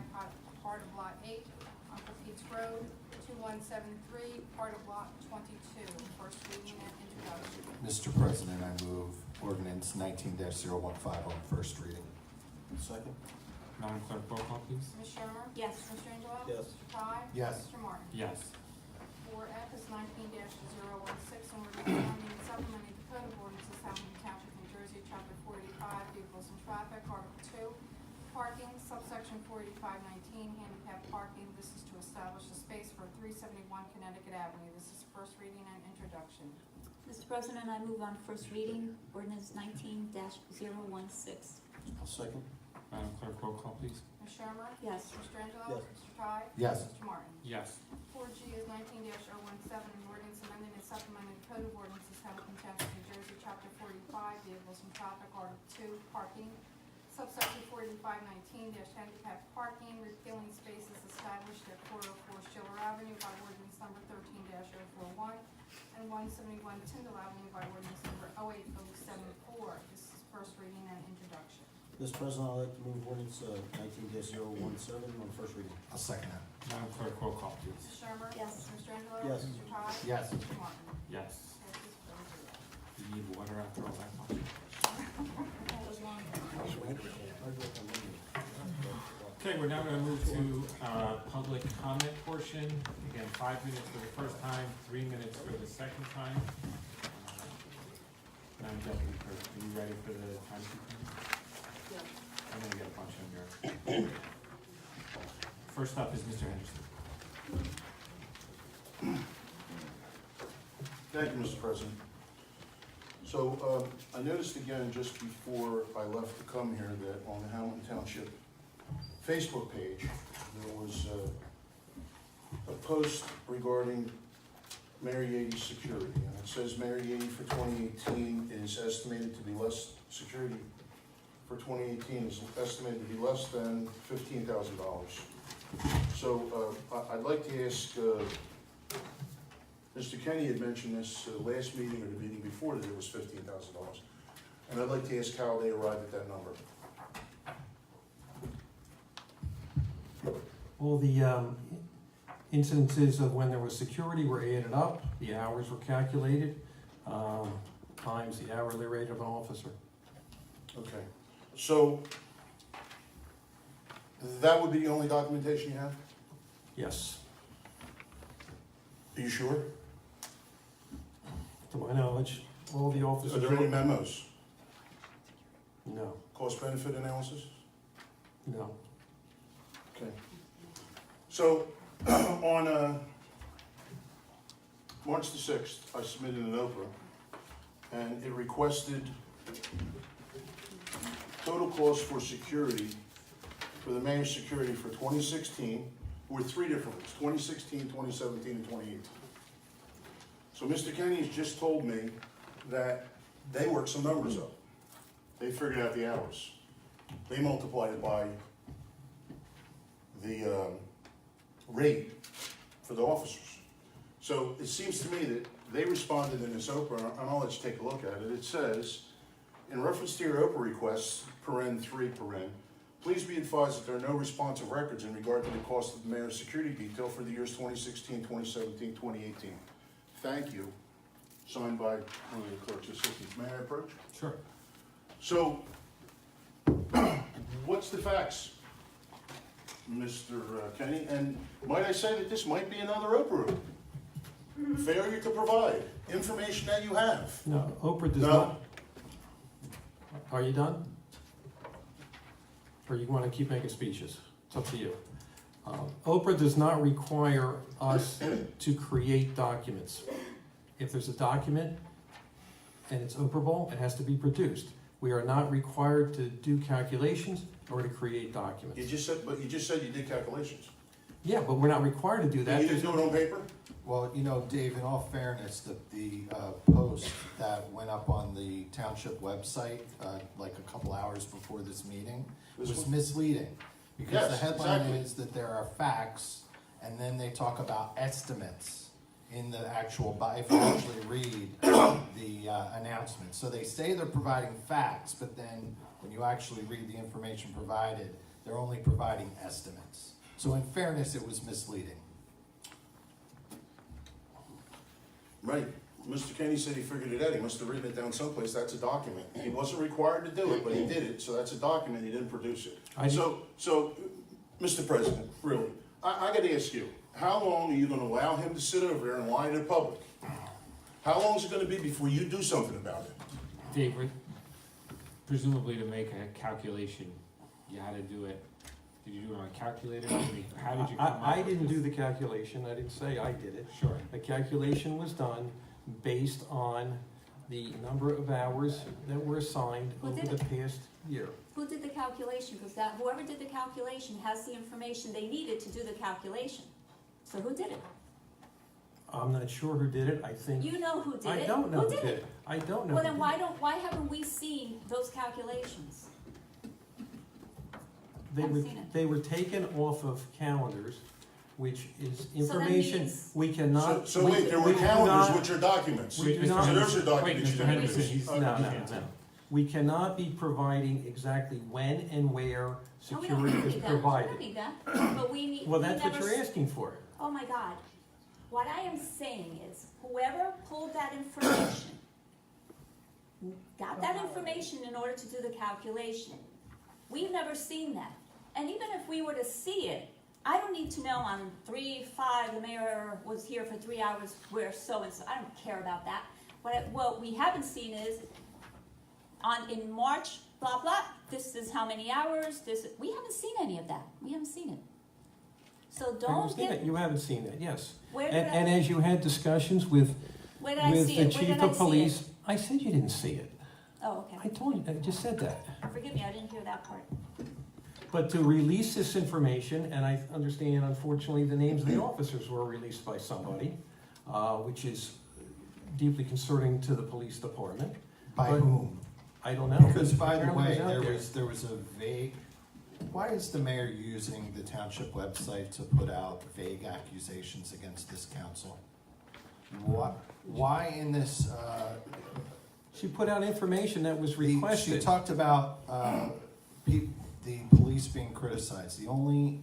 part of Lot 8, Uncle Pete's Road, 2173, part of Lot 22, first reading and introduction. Mr. President, I move ordinance 19-015 on first reading. Second. Madam Clerk, roll call, please. Ms. Shermer? Yes. Mr. Strangelov? Yes. Mr. Ty? Yes. Mr. Martin? Yes. 4F is 19-016, and we're amending and supplementing the Code of Ordinances, Hamilton Township, New Jersey, Chapter 485, Vehicles and Traffic, Article 2, Parking, subsection 48519, handicap parking. This is to establish a space for 371 Connecticut Avenue. This is first reading and introduction. Mr. President, I move on first reading, ordinance 19-016. I'll second. Madam Clerk, roll call, please. Ms. Shermer? Yes. Mr. Strangelov? Yes. Mr. Ty? Yes. Mr. Martin? Yes. 4G is 19-017, an ordinance amending and supplementing the Code of Ordinances, Hamilton Township, New Jersey, Chapter 45, Vehicles and Traffic, Article 2, Parking, subsection 48519, handicap parking, repealing spaces established at 404 Schiller Avenue by ordinance number 13-041, and 171 Tyndall Avenue by ordinance number 08074. This is first reading and introduction. Mr. President, I'd like to move ordinance 19-017 on first reading. I'll second that. Madam Clerk, roll call, please. Mrs. Shermer? Yes. Mr. Angelo? Yes. Mr. Todd? Yes. Mr. Martin? Yes. Passes 4-0. You need water after all that? That was long. Okay, we're now gonna move to, public comment portion. Again, 5 minutes for the first time, 3 minutes for the second time. Madam Deputy Clerk, are you ready for the time sequence? I'm gonna get a bunch on your. First up is Mr. Henderson. Thank you, Mr. President. So, I noticed again just before I left to come here that on the Hamilton Township Facebook page, there was a post regarding Mary Yady's security. And it says Mary Yady for 2018 is estimated to be less, security for 2018 is estimated to be less than $15,000. So I'd like to ask, Mr. Kenny had mentioned this last meeting or the meeting before that it was $15,000. And I'd like to ask how they arrived at that number. All the incidences of when there was security were added up, the hours were calculated, times the hourly rate of an officer. Okay. So that would be the only documentation you have? Yes, Are you sure? to my knowledge, all the officers. Are there any memos? No, Cost benefit analysis? no. Okay. So, on March the 6th, I submitted an Oprah, and it requested total cost for security, for the mayor's security for 2016, were three different ones, 2016, 2017, and 2018. So Mr. Kenny has just told me that they worked some numbers up. They figured out the hours. They multiplied it by the rate for the officers. So it seems to me that they responded in this Oprah, and I'll let you take a look at it. It says, in reference to your Oprah requests, please be advised that there are no responsive records in regard to the cost of the mayor's security detail for the years 2016, 2017, 2018. Thank you. Signed by one of the clerk's assistants. May I approach? Sure. So, what's the facts, Mr. Kenny? And might I say that this might be another Oprah? Failure to provide information that you have. No, Oprah does No. not. Are you done? Or you want to keep making speeches? It's up to you. Oprah does not require us to create documents. If there's a document and it's operable, it has to be produced. We are not required to do calculations or to create documents. You just said you did calculations. Yeah, but we're not required to do that. You didn't do it on paper? Well, you know, Dave, in all fairness, the post that went up on the township website, like a couple hours before this meeting, was misleading. Because Yes, the headline exactly. is that there are facts, and then they talk about estimates in the actual, if you actually read the announcement. So they say they're providing facts, but then when you actually read the information provided, they're only providing estimates. So in fairness, it was misleading. Right. Mr. Kenny said he figured it out. He must have written it down someplace. That's a document. He wasn't required to do it, but he did it, so that's a document. He didn't produce it. So, Mr. President, really, I gotta ask you, how long are you gonna allow him to sit over there and lie to the public? How long is it gonna be before you do something about it? David, presumably to make a calculation, you had to do it, did you do it on a calculator? I mean, how did you come up I with didn't this? do the calculation. I didn't say I did it. Sure. The calculation was done based on the number of hours that were assigned Who over did the it? past year. Who did the calculation? Because that, whoever did the calculation has the information they needed to do the calculation. So who did it? I'm not sure who did it. I think. You know who did it. I don't know Who who did did it. I don't know. Well, who then did it. why haven't we seen those calculations? They were taken off of calendars, which is that information means- we cannot. So wait, there were calendars, which are documents. We do So not- those are Wait, documents you Mr. didn't Henderson, produce. he's. No. We cannot be providing exactly when and where No, we security don't is need that. We provided. don't need that, but we need. Well, we that's what never you're s- asking for. Oh my God. What I am saying is, whoever pulled that information got that information in order to do the calculation. We've never seen that. And even if we were to see it, I don't need to know on 3/5, the mayor was here for 3 hours, where so-and-so, I don't care about that. What we haven't seen is, in March, blah, blah, this is how many hours, we haven't seen any of that. We haven't seen it. So I don't understand get, that. You haven't seen that, yes. Where did And I- as you had discussions with where did I see the it? Where chief did I of see police, it? I said you didn't see it. Oh, I okay. told you, I just said that. Forgive me, I didn't hear that part. But to release this information, and I understand unfortunately the names of the officers were released by somebody, which is deeply concerning to the police department. By But whom? I don't know. Because by the Apparently way, it was out there was a vague, why is the mayor using the township website to put out vague accusations against this council? Why in this, She put out information that was she requested. talked about, the police being criticized. The only,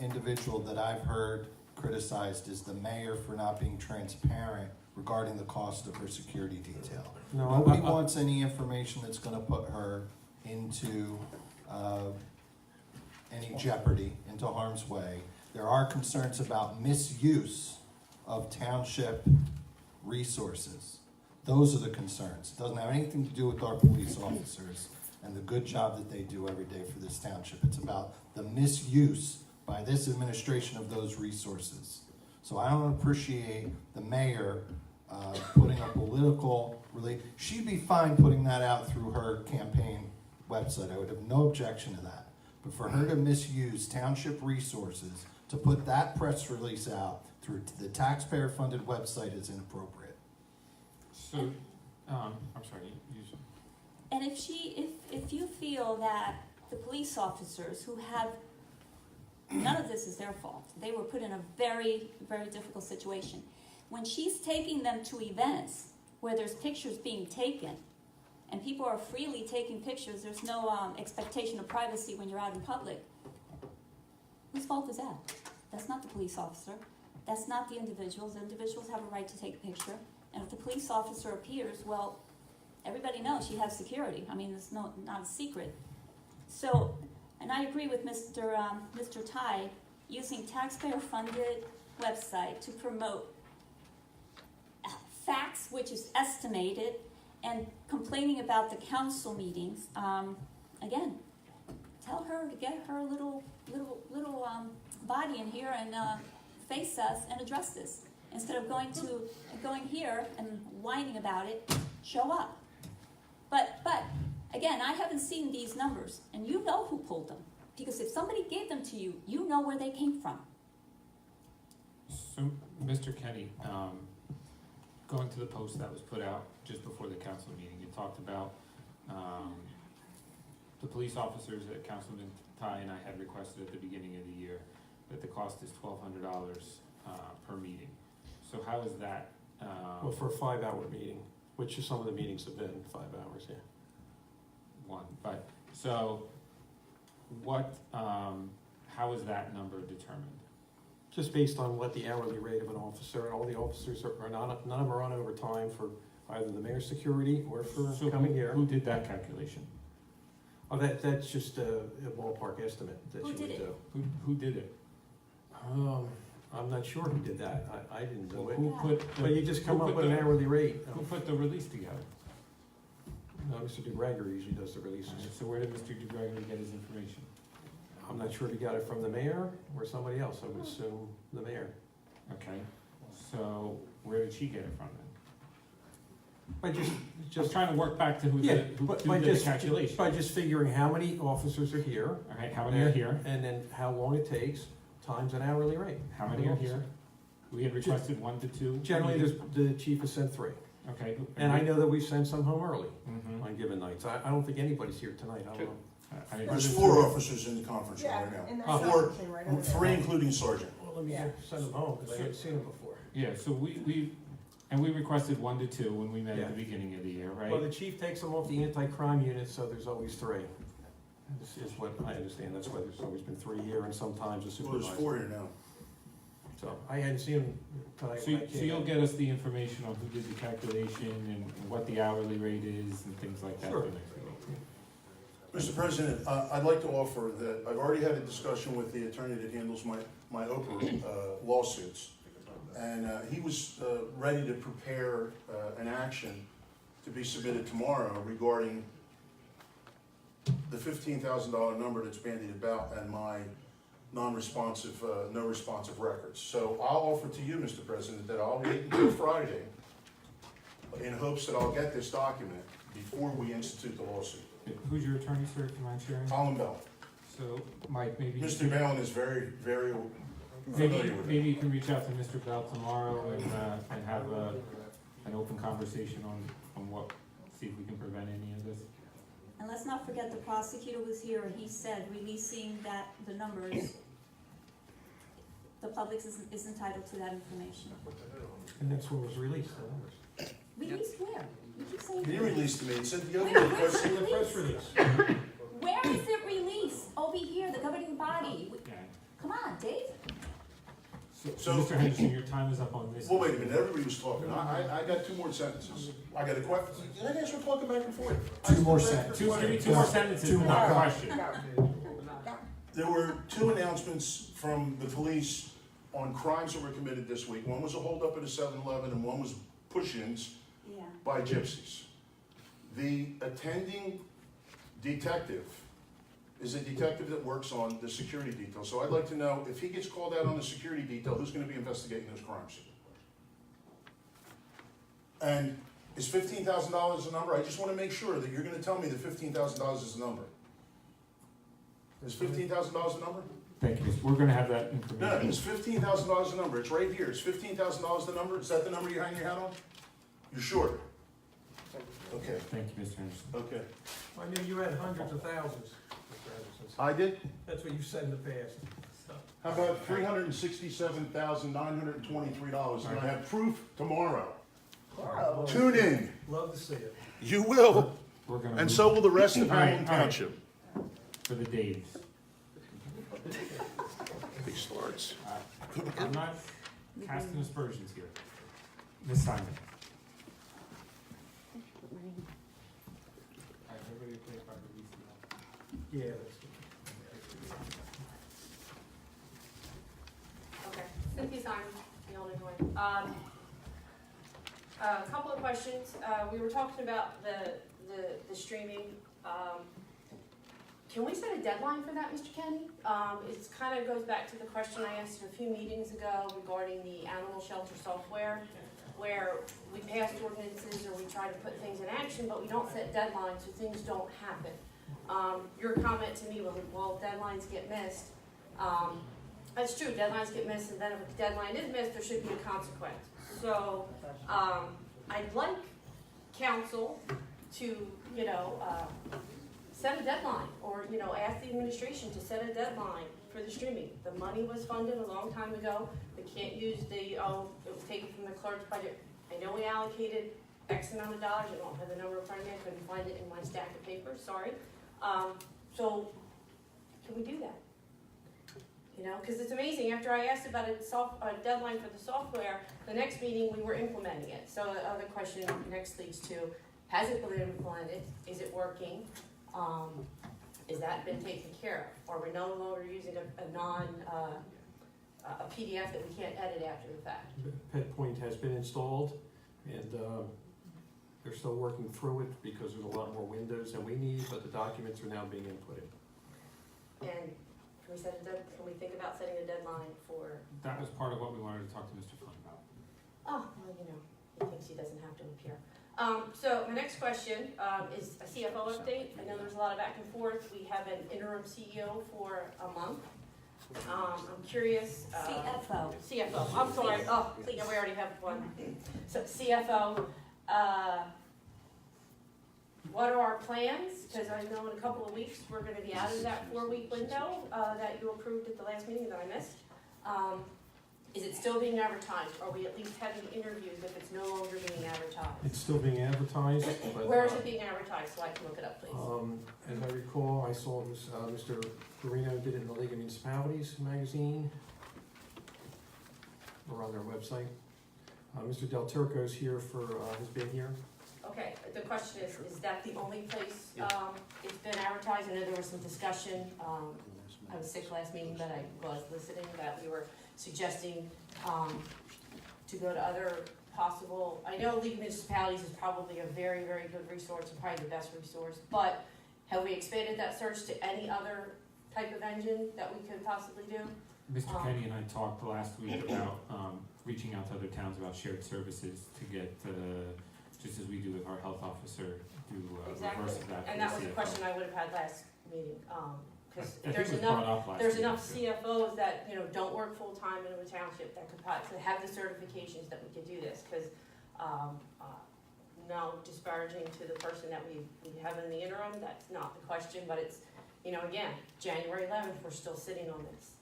individual that I've heard criticized is the mayor for not being transparent regarding the cost of her security detail. No, Nobody I- wants any information that's gonna put her into, any jeopardy, into harm's way. There are concerns about misuse of township resources. Those are the concerns. It doesn't have anything to do with our police officers and the good job that they do every day for this township. It's about the misuse by this administration of those resources. So I don't appreciate the mayor putting a political she'd be fine putting that out through her campaign website. I would have no objection to that. But for her to misuse township resources to put that press release out through the taxpayer-funded website is inappropriate. So, I'm sorry, you And if you feel that the police officers who have, none of this is their fault. They were put in a very, very difficult situation. When she's taking them to events where there's pictures being taken, and people are freely taking pictures, there's no expectation of privacy when you're out in public. Whose fault is that? That's not the police officer. That's not the individuals. The individuals have a right to take a picture. And if the police officer appears, well, everybody knows she has security. I mean, it's not a secret. So, and I agree with Mr. Ty, using taxpayer-funded website to promote facts, which is estimated, and complaining about the council meetings. Again, tell her to get her little body in here and face us and address this. Instead of going here and whining about it, show up. But again, I haven't seen these numbers, and you know who pulled them. Because if somebody gave them to you, you know where they came from. So, Mr. Kenny, going to the post that was put out just before the council meeting, it talked about the police officers that Councilman Ty and I had requested at the beginning of the year, that the cost is $1,200 per meeting. So how is that? Well, for a 5-hour meeting, which is some of the meetings have been 5 hours, yeah. One, but, so, what, how is that number determined? Just based on what the hourly rate of an officer, and all the officers are not, none of them are on overtime for either the mayor's security or for So coming here. Who did that calculation? Oh, that's just a ballpark estimate that Who you would did do. it? Who did it? I'm not sure who did that. I didn't do it. Who put? But you just come who up put with an the- hourly rate. Who put the release together? No, Mr. DeGregor usually does the releases. So where did Mr. DeGregor get his information? I'm not sure if he got it from the mayor or somebody else. I would assume the mayor. Okay, so where did she get it from then? By Just just, trying to work back to who yeah, did, who but who by did the just, calculation. by just figuring how many officers are here. Okay, how many are here? And then how long it takes, times an hourly rate. How many are here? We had requested 1 to 2. Generally, the chief has sent 3. Okay. And I know that we've sent some home early Mhm. on given nights. I don't think anybody's here tonight. I don't know. I didn't- There's 4 officers in the conference room right and now. that's 4, actually right over there. 3 including sergeant. Well, let me send them home because I haven't seen them before. Yeah, so we And we requested 1 to 2 when we met Yeah. at the beginning of the year, right? Well, the chief takes them off the anti-crime unit, so there's always 3. This is what I understand, that's why there's always been 3 here, and sometimes a Well, there's supervisor. 4 here now. So, I hadn't seen him tonight. So you'll get us the information on who did the calculation and what the hourly rate is and things like that Sure. for next week. Mr. President, I'd like to offer that I've already had a discussion with the attorney that handles my Oprah lawsuits. And he was ready to prepare an action to be submitted tomorrow regarding the $15,000 number that's bandied about and my non-responsive, no responsive records. So I'll offer to you, Mr. President, that I'll wait until Friday in hopes that I'll get this document before we institute the lawsuit. Who's your attorney, sir, if you mind sharing? Colin Bell. So, Mike, maybe. Mr. Bellin is very, very familiar with it. Maybe you can reach out to Mr. Bell tomorrow and have an open conversation on what, see if we can prevent any of this. And let's not forget the prosecutor was here and he said releasing the numbers, the public is entitled to that information. And that's what was released, the numbers. Released where? Did you say? He didn't release to me, he said the Where- open where's question. the The press release. Where is it released? Over here, the governing body. Yeah. Come on, Dave. So, Mr. Henderson, your time is up on this. Well, wait a minute, everybody was talking. I got 2 more sentences. I got a question. You guys were talking back and forth. 2 more sentences. Give me 2 more sentences, Two not a more. question. There were 2 announcements from the police on crimes that were committed this week. One was a holdup at a 7-Eleven and one was push-ins Yeah. by gypsies. The attending detective is a detective that works on the security detail. So I'd like to know, if he gets called out on the security detail, who's gonna be investigating those crimes? And is $15,000 a number? I just wanna make sure that you're gonna tell me that $15,000 is the number. Is $15,000 a number? Thank you. We're gonna have that No, information. it's $15,000 a number. It's right here. Is $15,000 the number? Is that the number you're hanging your hat on? You're sure? Okay, Thank you, Mr. Henderson. okay. I knew you had hundreds of thousands, Mr. Henderson. I did? That's what you said in the past. How about $367,923, and I have proof tomorrow. Tune in. Love to see it. You will. We're gonna And move so will the rest of All right, Hamilton all right. Township. for the Daves. Big starts. I'm not casting aspersions here. Ms. Simon. All right, everybody okay if I release the Yeah, that's good. Okay, Cynthia Simon, the Illinois. A couple of questions. We were talking about the streaming. Can we set a deadline for that, Mr. Kenny? It kind of goes back to the question I asked a few meetings ago regarding the animal shelter software, where we pass ordinances or we try to put things in action, but we don't set deadlines so things don't happen. Your comment to me was, well, deadlines get missed. That's true, deadlines get missed, and then if a deadline is missed, there should be a consequence. So, I'd like council to, set a deadline, or, ask the administration to set a deadline for the streaming. The money was funded a long time ago, we can't use it was taken from the clerk's budget. I know we allocated X amount of dollars, I don't have the number in front of me, I couldn't find it in my stack of papers, sorry. So, can we do that? Because it's amazing, after I asked about a deadline for the software, the next meeting we were implementing it. So the other question next leads to, has it been implemented? Is it working? Is that been taken care of? Or we're no longer using a PDF that we can't edit after the fact? Pet Point has been installed, and they're still working through it because there's a lot more windows than we need, but the documents are now being inputted. And can we think about setting a deadline for, That was part of what we wanted to talk to Mr. Flynn about. he thinks he doesn't have to appear. So my next question is a CFO update. I know there's a lot of back and forth. We have an interim CEO for a month. I'm curious. CFO, I'm sorry. Oh, we already have one. So CFO, what are our plans? Because I know in a couple of weeks, we're gonna be out of that 4-week window that you approved at the last meeting that I missed. Is it still being advertised? Are we at least having interviews if it's no longer being advertised? It's still being advertised, but. Where is it being advertised, so I can look it up, please? As I recall, I saw this, Mr. Guarino did it in the League of Municipalities magazine, or on their website. Mr. Del Turco's here has been here. Okay, the question is that the only place, Yeah. it's been advertised? I know there was some discussion, I was sick last meeting, but I was listening, that we were suggesting, to go to other possible, I know League of Municipalities is probably a very, very good resource, and probably the best resource, but have we expanded that search to any other type of engine that we could possibly do? Mr. Kenny and I talked last week about reaching out to other towns about shared services to get, just as we do with our health officer, do Exactly, reverse of that. and that was the question I would have had last meeting, because I think there's it was enough, brought up last there's week, enough too. CFOs that, you know, don't work full-time in a township that could to have the certifications that we could do this, because, no disparaging to the person that we have in the interim, that's not the question, but it's, you know, again, January 11th, we're still sitting on this.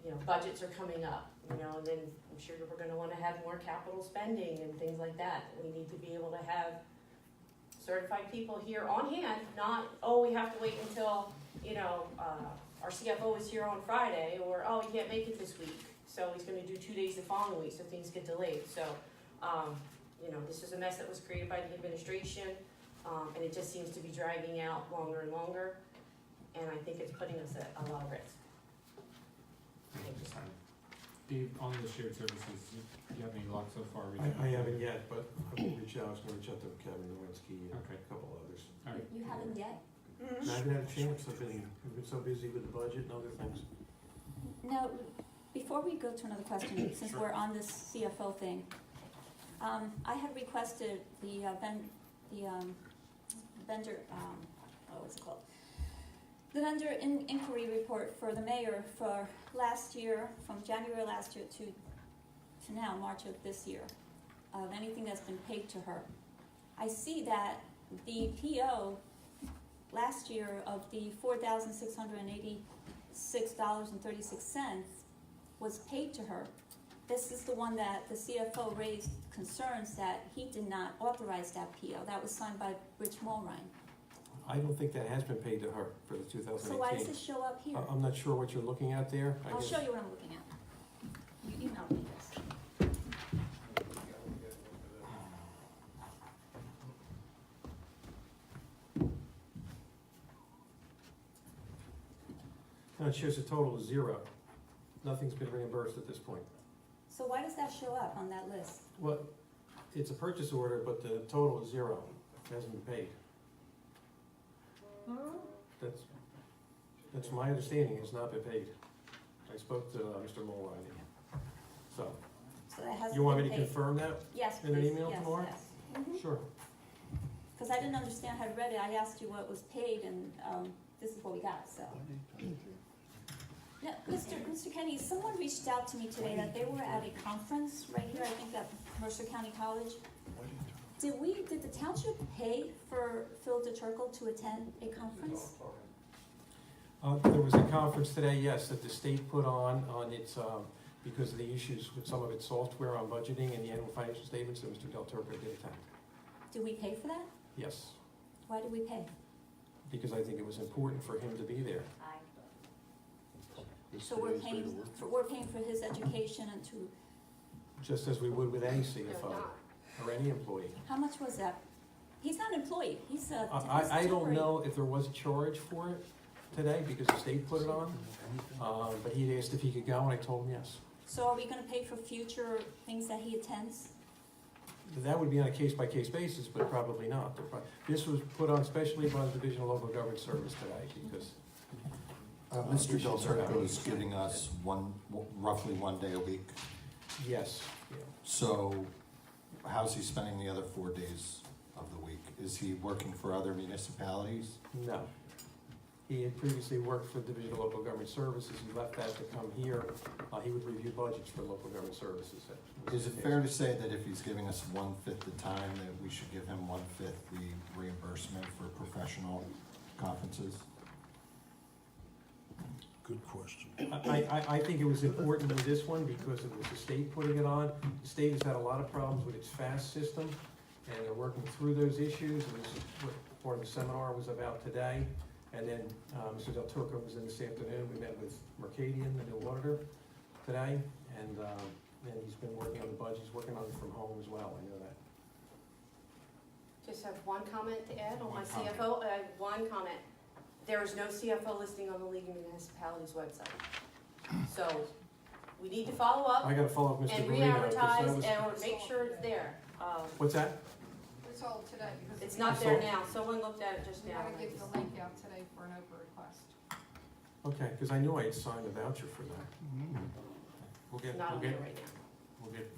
You know, budgets are coming up, you know, and then I'm sure we're gonna wanna have more capital spending and things like that. We need to be able to have certified people here on hand, not, oh, we have to wait until, you know, our CFO is here on Friday, or, oh, he can't make it this week, so he's gonna do 2 days the following week, so things get delayed. So, you know, this is a mess that was created by the administration, and it just seems to be dragging out longer and longer, and I think it's putting us at a lot of risk. Dave, on the shared services, do you have any luck so far? I haven't yet, but I will reach out, I was gonna reach out to Kevin Nowinski and Okay. a couple others. All right. You haven't yet? I haven't had a chance, I've been so busy with the budget and other things. Now, before we go to another question, since we're on this CFO thing, I had requested the vendor, what was it called? The vendor inquiry report for the mayor for last year, from January last year to now, March of this year, of anything that's been paid to her. I see that the PO last year of the $4,686.36 was paid to her. This is the one that the CFO raised concerns that he did not authorize that PO. That was signed by Rich Mulrine. I don't think that has been paid to her for the 2018. So why does this show up here? I'm not sure what you're looking at there. I I'll guess- show you what I'm looking at. You emailed me this. No, it shows a total of 0. Nothing's been reimbursed at this point. So why does that show up on that list? Well, it's a purchase order, but the total is 0. It hasn't been paid. That's my understanding, it's not been paid. I spoke to Mr. Mulrine. So, So that hasn't you want me been to paid. confirm that Yes, in an please. email Yes, tomorrow? yes. Mhm. Sure. Because I didn't understand, I read it, I asked you what was paid, and this is what we got, so. Now, Mr. Kenny, someone reached out to me today that they were at a conference right here, I think at Mercer County College. Did the township pay for Phil DeTurkle to attend a conference? There was a conference today, yes, that the state put on its, because of the issues with some of its software on budgeting and the annual financial statements that Mr. Del Turco did attend. Did we pay for that? Yes, Why did we pay? because I think it was important for him to be there. So we're paying for his education and to, Just as we would with any CFO or any employee. how much was that? He's not an employee, he's a. I don't know if there was a charge for it today because the state put it on, but he asked if he could go and I told him yes. So are we gonna pay for future things that he attends? That would be on a case-by-case basis, but probably not. This was put on specially by the Division of Local Government Service today because. Mr. Del issues are Turco is happening. giving us roughly 1 day a week. Yes. Yeah. So how's he spending the other 4 days of the week? Is he working for other municipalities? No. He had previously worked for the Division of Local Government Services. He left that to come here. He would review budgets for local government services. Is it fair to say that if he's giving us 1/5 the time, that we should give him 1/5 the reimbursement for professional conferences? Good question. I think it was important in this one because it was the state putting it on. The state has had a lot of problems with its FAST system, and they're working through those issues, and this is what part of the seminar was about today. And then Mr. Del Turco was in this afternoon. We met with Mercadian, the new auditor, today, and he's been working on the budget. He's working on it from home as well, I know that. Just have one comment to add on my One comment. CFO. I have one comment. There is no CFO listing on the League of Municipalities website. So we need to follow up I gotta follow up Mr. and Guarino, 'cause that re-advertise was- and make sure it's there. What's that? It's all today because. It's we not have- there now. Someone looked at it just We now. gotta give the link out today for an Oprah request. Okay, because I knew I had signed a voucher for that. We'll get, It's not we'll on there get, right now. We'll get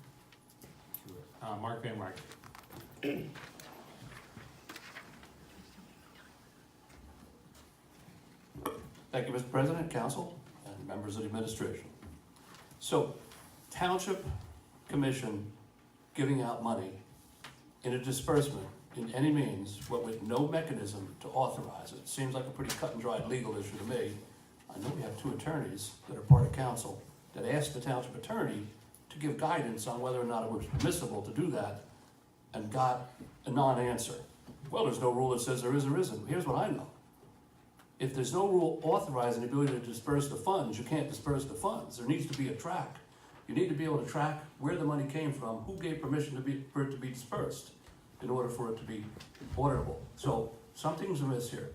to it. Mark Van Wagner. Thank you, Mr. President, Council, and members of the administration. So, Township Commission giving out money in a disbursement in any means, but with no mechanism to authorize it, seems like a pretty cut and dried legal issue to me. I know we have two attorneys that are part of council that asked the township attorney to give guidance on whether or not it was permissible to do that, and got a non-answer. Well, there's no rule that says there is or isn't. Here's what I know. If there's no rule authorizing the ability to disperse the funds, you can't disperse the funds. There needs to be a track. You need to be able to track where the money came from, who gave permission for it to be dispersed in order for it to be auditable. So something's amiss here.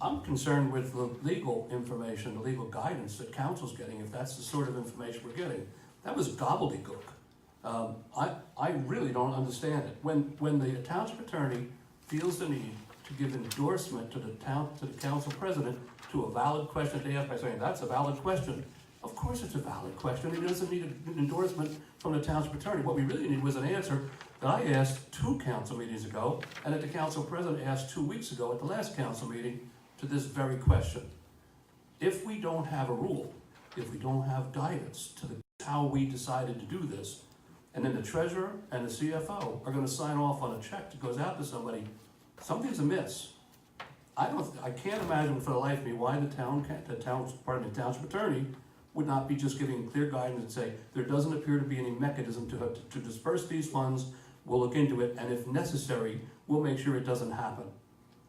I'm concerned with the legal information, the legal guidance that council's getting, if that's the sort of information we're getting. That was gobbledygook. I really don't understand it. When the township attorney feels the need to give endorsement to the council president to a valid question they ask by saying, that's a valid question. Of course it's a valid question. He doesn't need an endorsement from the township attorney. What we really need was an answer that I asked 2 council meetings ago, and that the council president asked 2 weeks ago at the last council meeting to this very question. If we don't have a rule, if we don't have guidance to how we decided to do this, and then the treasurer and the CFO are gonna sign off on a check that goes out to somebody, something's amiss. I can't imagine for the life of me why the township attorney would not be just giving clear guidance and say, there doesn't appear to be any mechanism to disperse these funds, we'll look into it, and if necessary, we'll make sure it doesn't happen.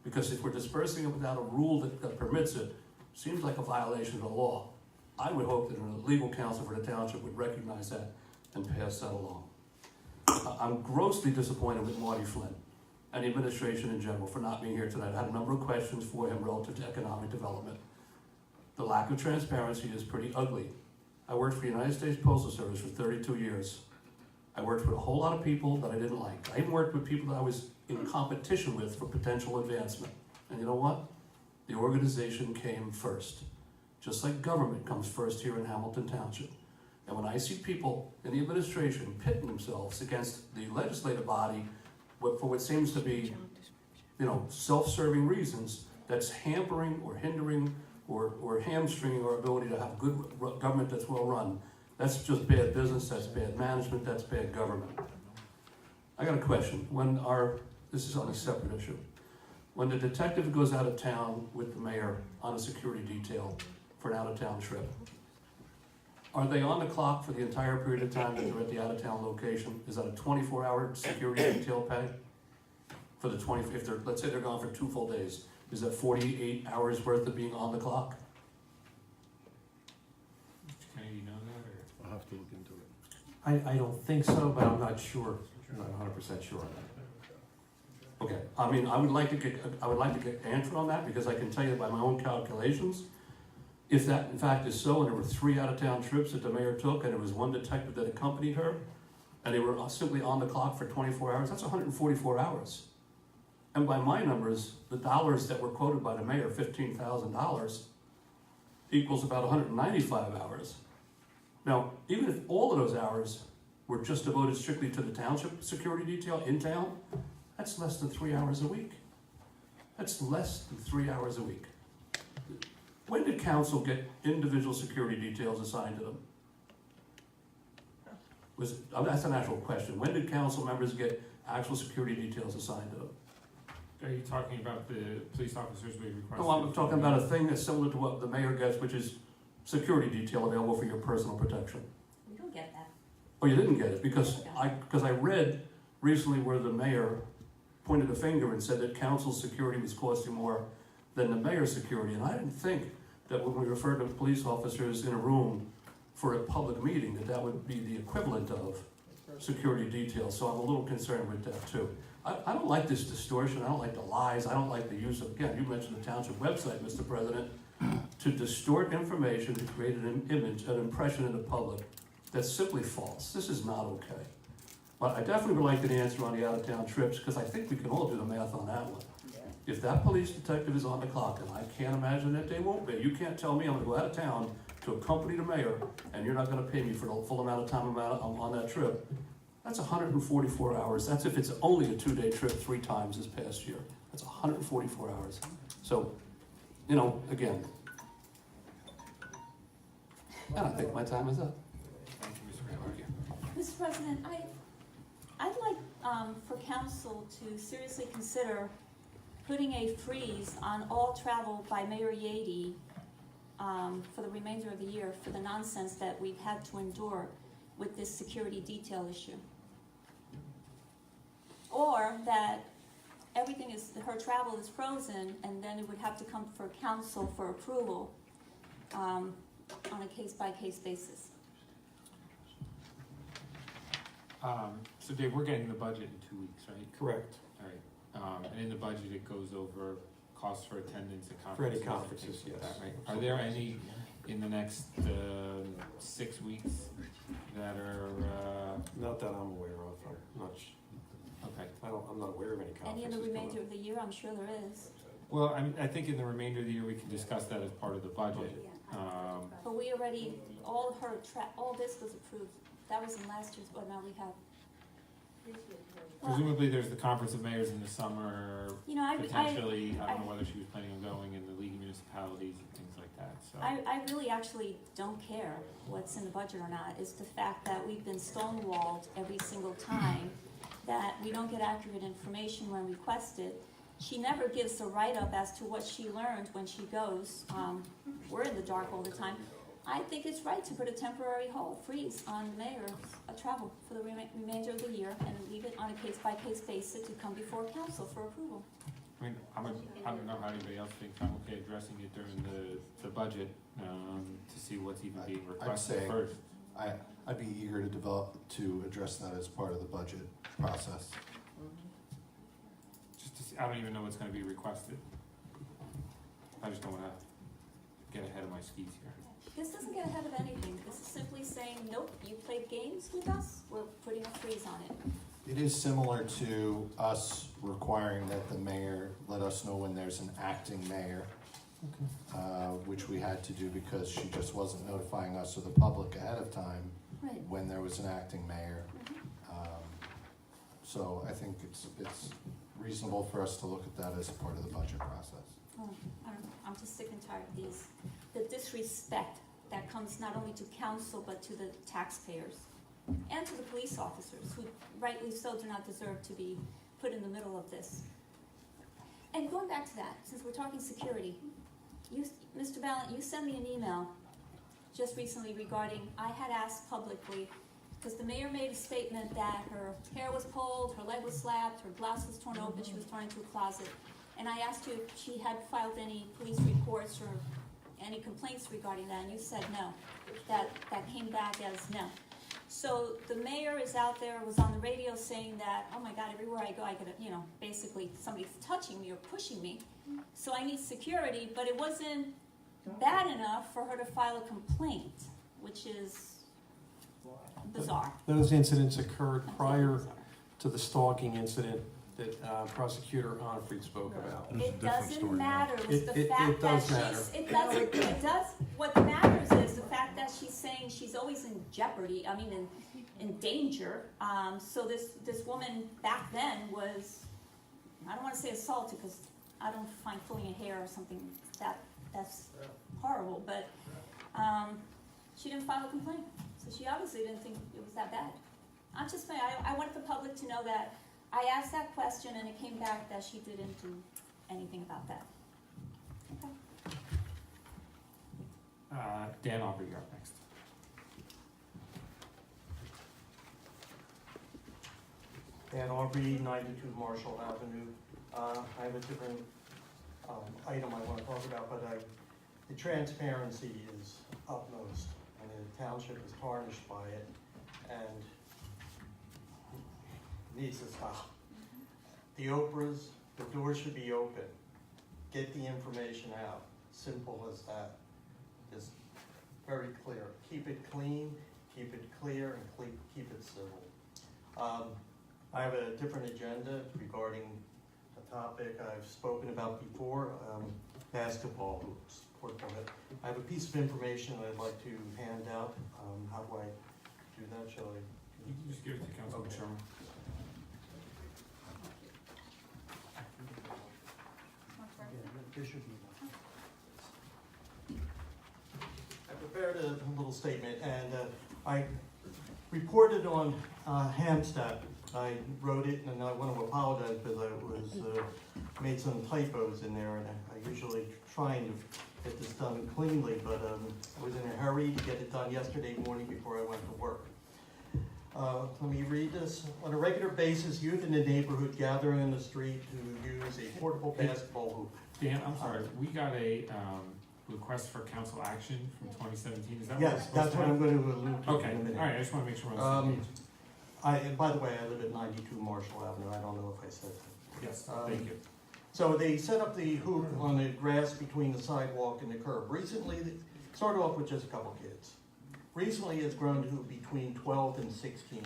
Because if we're dispersing it without a rule that permits it, seems like a violation of the law. I would hope that a legal counsel for the township would recognize that and pass that along. I'm grossly disappointed with Marty Flynn and the administration in general for not being here tonight. I had a number of questions for him relative to economic development. The lack of transparency is pretty ugly. I worked for the United States Postal Service for 32 years. I worked with a whole lot of people that I didn't like. I even worked with people that I was in competition with for potential advancement. And you know what? The organization came first. Just like government comes first here in Hamilton Township. And when I see people in the administration pitting themselves against the legislative body for what seems to be, self-serving reasons, that's hampering or hindering or hamstringing our ability to have good government that's well run. That's just bad business, that's bad management, that's bad government. I got a question. This is on a separate issue. When the detective goes out of town with the mayor on a security detail for an out-of-town trip, are they on the clock for the entire period of time that they're at the out-of-town location? Is that a 24-hour security detail pay? For the let's say they're gone for 2 full days. Is that 48 hours worth of being on the clock? Mr. Kennedy, you know that, or? I'll have to look into it. I don't think so, but I'm not sure. I'm not 100% sure on that. Okay, I mean, I would like to get an answer on that, because I can tell you by my own calculations, if that in fact is so, and there were 3 out-of-town trips that the mayor took, and there was 1 detective that accompanied her, and they were simply on the clock for 24 hours, that's 144 hours. And by my numbers, the dollars that were quoted by the mayor, $15,000, equals about 195 hours. Now, even if all of those hours were just devoted strictly to the township security detail in town, that's less than 3 hours a week. That's less than 3 hours a week. When did council get individual security details assigned to them? That's an actual question. When did council members get actual security details assigned to them? Are you talking about the police officers we requested? No, I'm talking about a thing that's similar to what the mayor gets, which is security detail available for your personal protection. We don't get that. Oh, you didn't get it, because I read recently where the mayor pointed a finger and said that council's security was costing more than the mayor's security, and I didn't think that when we refer to police officers in a room for a public meeting, that would be the equivalent of security details, so I'm a little concerned with that too. I don't like this distortion, I don't like the lies, I don't like the use of, again, you mentioned the township website, Mr. President, to distort information to create an image, an impression in the public that's simply false. This is not okay. But I definitely would like an answer on the out-of-town trips, because I think we can all do the math on that one. If that police detective is on the clock, and I can't imagine that they won't be, you can't tell me I'm gonna go out of town to accompany the mayor, and you're not gonna pay me for the full amount of time I'm on that trip. That's 144 hours. That's if it's only a 2-day trip 3 times this past year. That's 144 hours. So, you know, again, and I think my time is up. Thank you, Mr. Mayor. Mr. President, I'd like for council to seriously consider putting a freeze on all travel by Mayor Yady for the remainder of the year for the nonsense that we've had to endure with this security detail issue. Or that everything is, her travel is frozen, and then it would have to come for council for approval on a case-by-case basis. So Dave, we're getting the budget in 2 weeks, right? Correct. All right, and in the budget, it goes over costs for attendance and For any conferences. conferences, yes. Right? Are there any in the next 6 weeks that are, Not that I'm aware of, I'm not, okay? I'm not aware of any conferences. Any in the coming remainder up. of the year, I'm sure there is. Well, I think in the remainder of the year, we can discuss that as part of the budget. But we already, all this was approved. That was in last year's, but now we have. Presumably, there's the Conference of Mayors in the summer, You know, potentially, I don't know whether she was planning on going, in the League of Municipalities and things like that, so. I really actually don't care what's in the budget or not. It's the fact that we've been stonewalled every single time, that we don't get accurate information when requested. She never gives a write-up as to what she learned when she goes. We're in the dark all the time. I think it's right to put a temporary freeze on the mayor's travel for the remainder of the year and leave it on a case-by-case basis to come before council for approval. I mean, I don't know how anybody else thinks, I'm okay addressing it during the budget, to see what's even being requested say- first. I'd be eager to address that as part of the budget process. Just to see, I don't even know what's gonna be requested. I just don't wanna get ahead of my skis here. This doesn't get ahead of anything. This is simply saying, nope, you played games with us, we're putting a freeze on it. It is similar to us requiring that the mayor let us know when there's an acting mayor, which we had to do because she just wasn't notifying us or the public ahead of time Right. when there was an acting mayor. So I think it's reasonable for us to look at that as part of the budget process. Oh, I don't know. I'm just sick and tired of the disrespect that comes not only to council but to the taxpayers and to the police officers who rightly so do not deserve to be put in the middle of this. And going back to that, since we're talking security, Mr. Ballant, you sent me an email just recently regarding, I had asked publicly, because the mayor made a statement that her hair was pulled, her leg was slapped, her blouse was torn open, she was thrown into a closet. And I asked you if she had filed any police reports or any complaints regarding that, and you said no. That came back as no. So the mayor is out there, was on the radio saying that, oh my God, everywhere I go, I get basically somebody's touching me or pushing me. So I need security, but it wasn't bad enough for her to file a complaint, which is bizarre. Those incidents occurred prior to the stalking incident that Prosecutor Onfried spoke about. It doesn't matter, it's the It fact that does matter. it does, what matters is the fact that she's saying she's always in jeopardy, in danger. So this woman back then was, I don't wanna say assaulted, because I don't find pulling a hair or something that's horrible, but, she didn't file a complaint. So she obviously didn't think it was that bad. I'm just saying, I want the public to know that I asked that question and it came back that she didn't do anything about that. Okay. Dan Aubrey, you're up next. Dan Aubrey, 92 Marshall Avenue. I have a different item I want to talk about, but the transparency is utmost, and the township is tarnished by it, and needs to stop. The Oprahs, the doors should be open. Get the information out. Simple as that. Just very clear. Keep it clean, keep it clear, and keep it civil. I have a different agenda regarding a topic I've spoken about before, basketball hoops. I have a piece of information I'd like to hand out. How do I do that? Shall I? You can just give it to Councilman Sherman. I prepared a little statement, and I reported on Hampstead. I wrote it, and I want to apologize because I was made some typos in there, and I usually try and get this done cleanly, but I was in a hurry to get it done yesterday morning before I went to work. Let me read this. On a regular basis, youth in the neighborhood gathering in the street to use a portable basketball hoop. Dan, I'm sorry, we got a request for council action from 2017, is that what? Yes, that's what I'm going to allude to Okay, in a minute. all right, I just want to make sure we're on the same page. And by the way, I live at 92 Marshall Avenue. I don't know if I said that. Yes, thank you. So they set up the hoop on the grass between the sidewalk and the curb. Recently, it started off with just a couple kids. Recently, it's grown to between 12 and 16.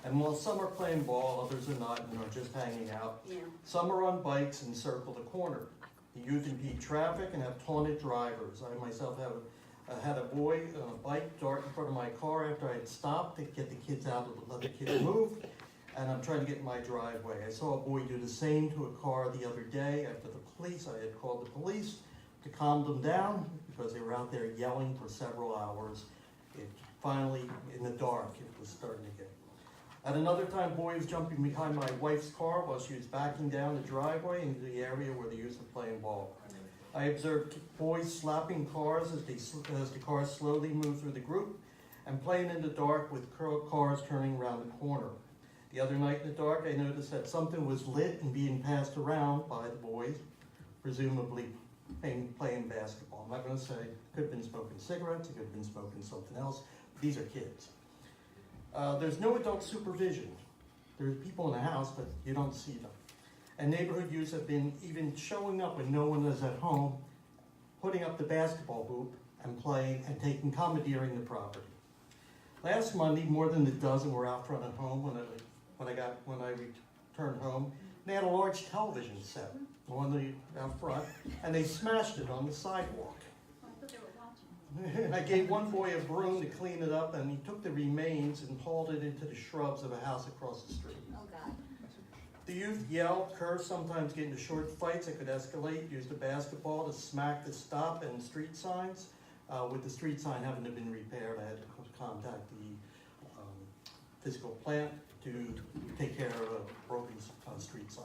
And while some are playing ball, others are not and are just hanging out. Yeah. Some are on bikes and circle the corner. The youth impede traffic and have taunted drivers. I myself had a boy on a bike dart in front of my car after I had stopped to get the kids out to let the kids move, and I'm trying to get in my driveway. I saw a boy do the same to a car the other day after the police. I had called the police to calm them down because they were out there yelling for several hours. It finally, in the dark, it was starting to get. At another time, boy was jumping behind my wife's car while she was backing down the driveway into the area where the youth were playing ball. I observed boys slapping cars as the cars slowly moved through the group and playing in the dark with cars turning around the corner. The other night in the dark, I noticed that something was lit and being passed around by the boys, presumably playing basketball. I'm not going to say it could have been smoking cigarettes, it could have been smoking something else. These are kids. There's no adult supervision. There's people in the house, but you don't see them. And neighborhood youths have been even showing up when no one is at home, putting up the basketball hoop and playing and commandeering the property. Last Monday, more than a dozen were out front at home when I returned home. They had a large television set out front, and they smashed it on the sidewalk. I gave one boy a broom to clean it up, and he took the remains and hauled it into the shrubs of a house across the street. Oh, God. The youth yelled, cursed, sometimes get into short fights that could escalate, used a basketball to smack the stop and street signs. With the street sign having to been repaired, I had to contact the physical plant to take care of a broken street sign.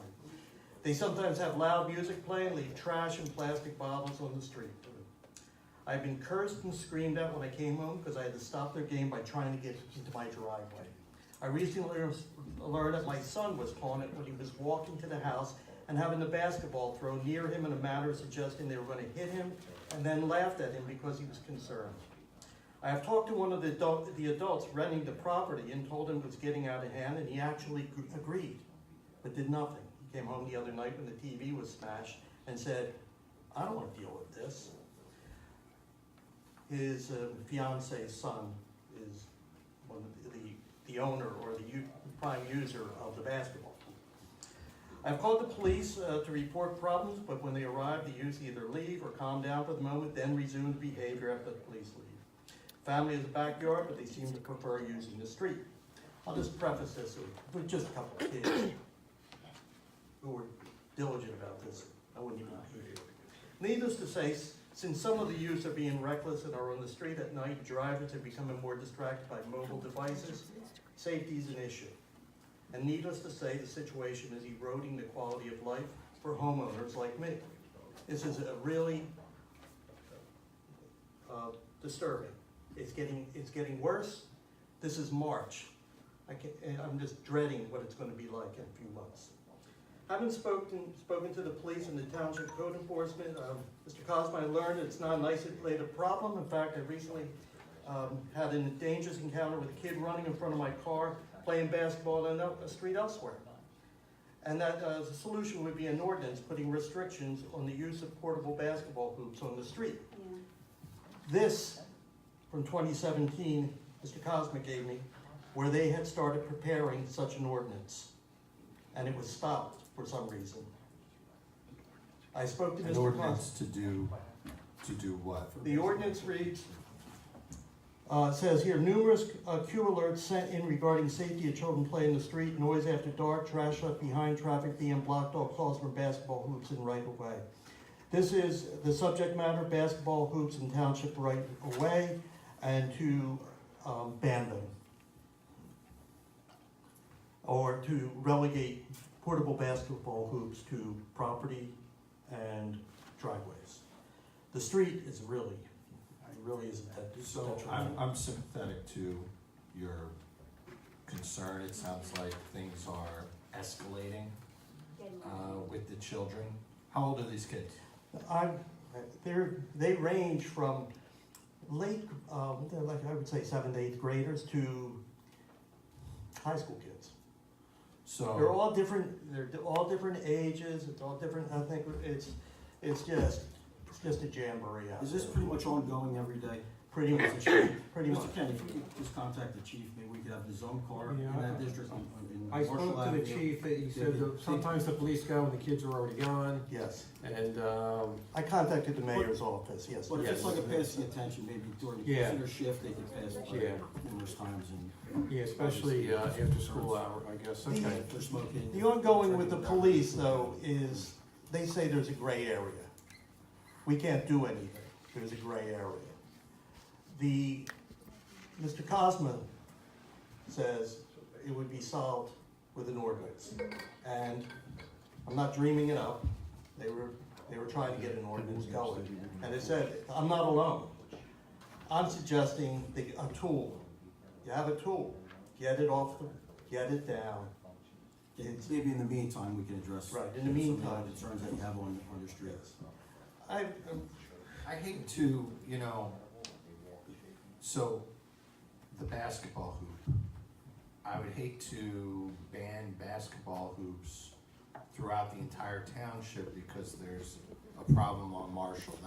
They sometimes have loud music playing, leave trash and plastic bottles on the street. I've been cursed and screamed at when I came home because I had to stop their game by trying to get into my driveway. I recently learned that my son was taunted when he was walking to the house and having the basketball thrown near him in a manner suggesting they were going to hit him, and then laughed at him because he was concerned. I have talked to one of the adults renting the property and told him it was getting out of hand, and he actually agreed, but did nothing. He came home the other night when the TV was smashed and said, "I don't want to deal with this." His fiance's son is one of the owner or the prime user of the basketball. I've called the police to report problems, but when they arrive, the youth either leave or calm down for the moment, then resume the behavior after the police leave. Family has a backyard, but they seem to prefer using the street. I'll just preface this with just a couple of kids who were diligent about this. I wouldn't even be here. Needless to say, since some of the youths are being reckless and are on the street at night, drivers are becoming more distracted by mobile devices. Safety is an issue. And needless to say, the situation is eroding the quality of life for homeowners like me. This is a really disturbing. It's getting worse. This is March. I'm just dreading what it's gonna be like in a few months. Having spoken to the police and the township code enforcement, Mr. Cosmo, I learned it's not an isolated problem. In fact, I recently had a dangerous encounter with a kid running in front of my car, playing basketball in a street elsewhere. And that the solution would be an ordinance putting restrictions on the use of portable basketball hoops on the street. Yeah. This, from 2017, Mr. Cosma gave me, where they had started preparing such an ordinance. And it was stopped for some reason. I spoke to Mr. An Cosma. ordinance to do what? The ordinance reads, says here, numerous Q alerts sent in regarding safety of children playing in the street, noise after dark, trash left behind, traffic being blocked, all calls for basketball hoops in right of way. This is the subject matter, basketball hoops in township right of way, and to ban them. Or to relegate portable basketball hoops to property and driveways. The street is really isn't that. So I'm sympathetic to your concern. It sounds like things are escalating with the children. How old are these kids? They range from late, like I would say 7th to 8th graders to high school kids. So They're all different ages, it's all different, I think it's just a jamboree out Is this there. pretty much ongoing every day? Pretty much, pretty much. Mr. Kenny, if we could just contact the chief, maybe we could have the zone car Yeah, in that district in I Marshall spoke to the Avenue. chief, he said that sometimes the police go and the kids are already gone, Yes. and, I contacted the mayor's office, yes. But if it's Yes. like a passing attention, maybe during Yeah. their shift, they could pass Yeah. numerous times and. yeah, especially, after school hour, I guess, okay. If they're smoking. The ongoing with the police, though, is they say there's a gray area. We can't do anything. There's a gray area. Mr. Cosma says it would be solved with an ordinance. And I'm not dreaming it up. They were trying to get an ordinance going. And it said, I'm not alone. I'm suggesting a tool. You have a tool. Get it down. Maybe in the meantime, we can address. Right, in the some of the meantime. concerns that you have on your streets. I hate to, so the basketball hoop, I would hate to ban basketball hoops throughout the entire township because there's a problem on Marshall.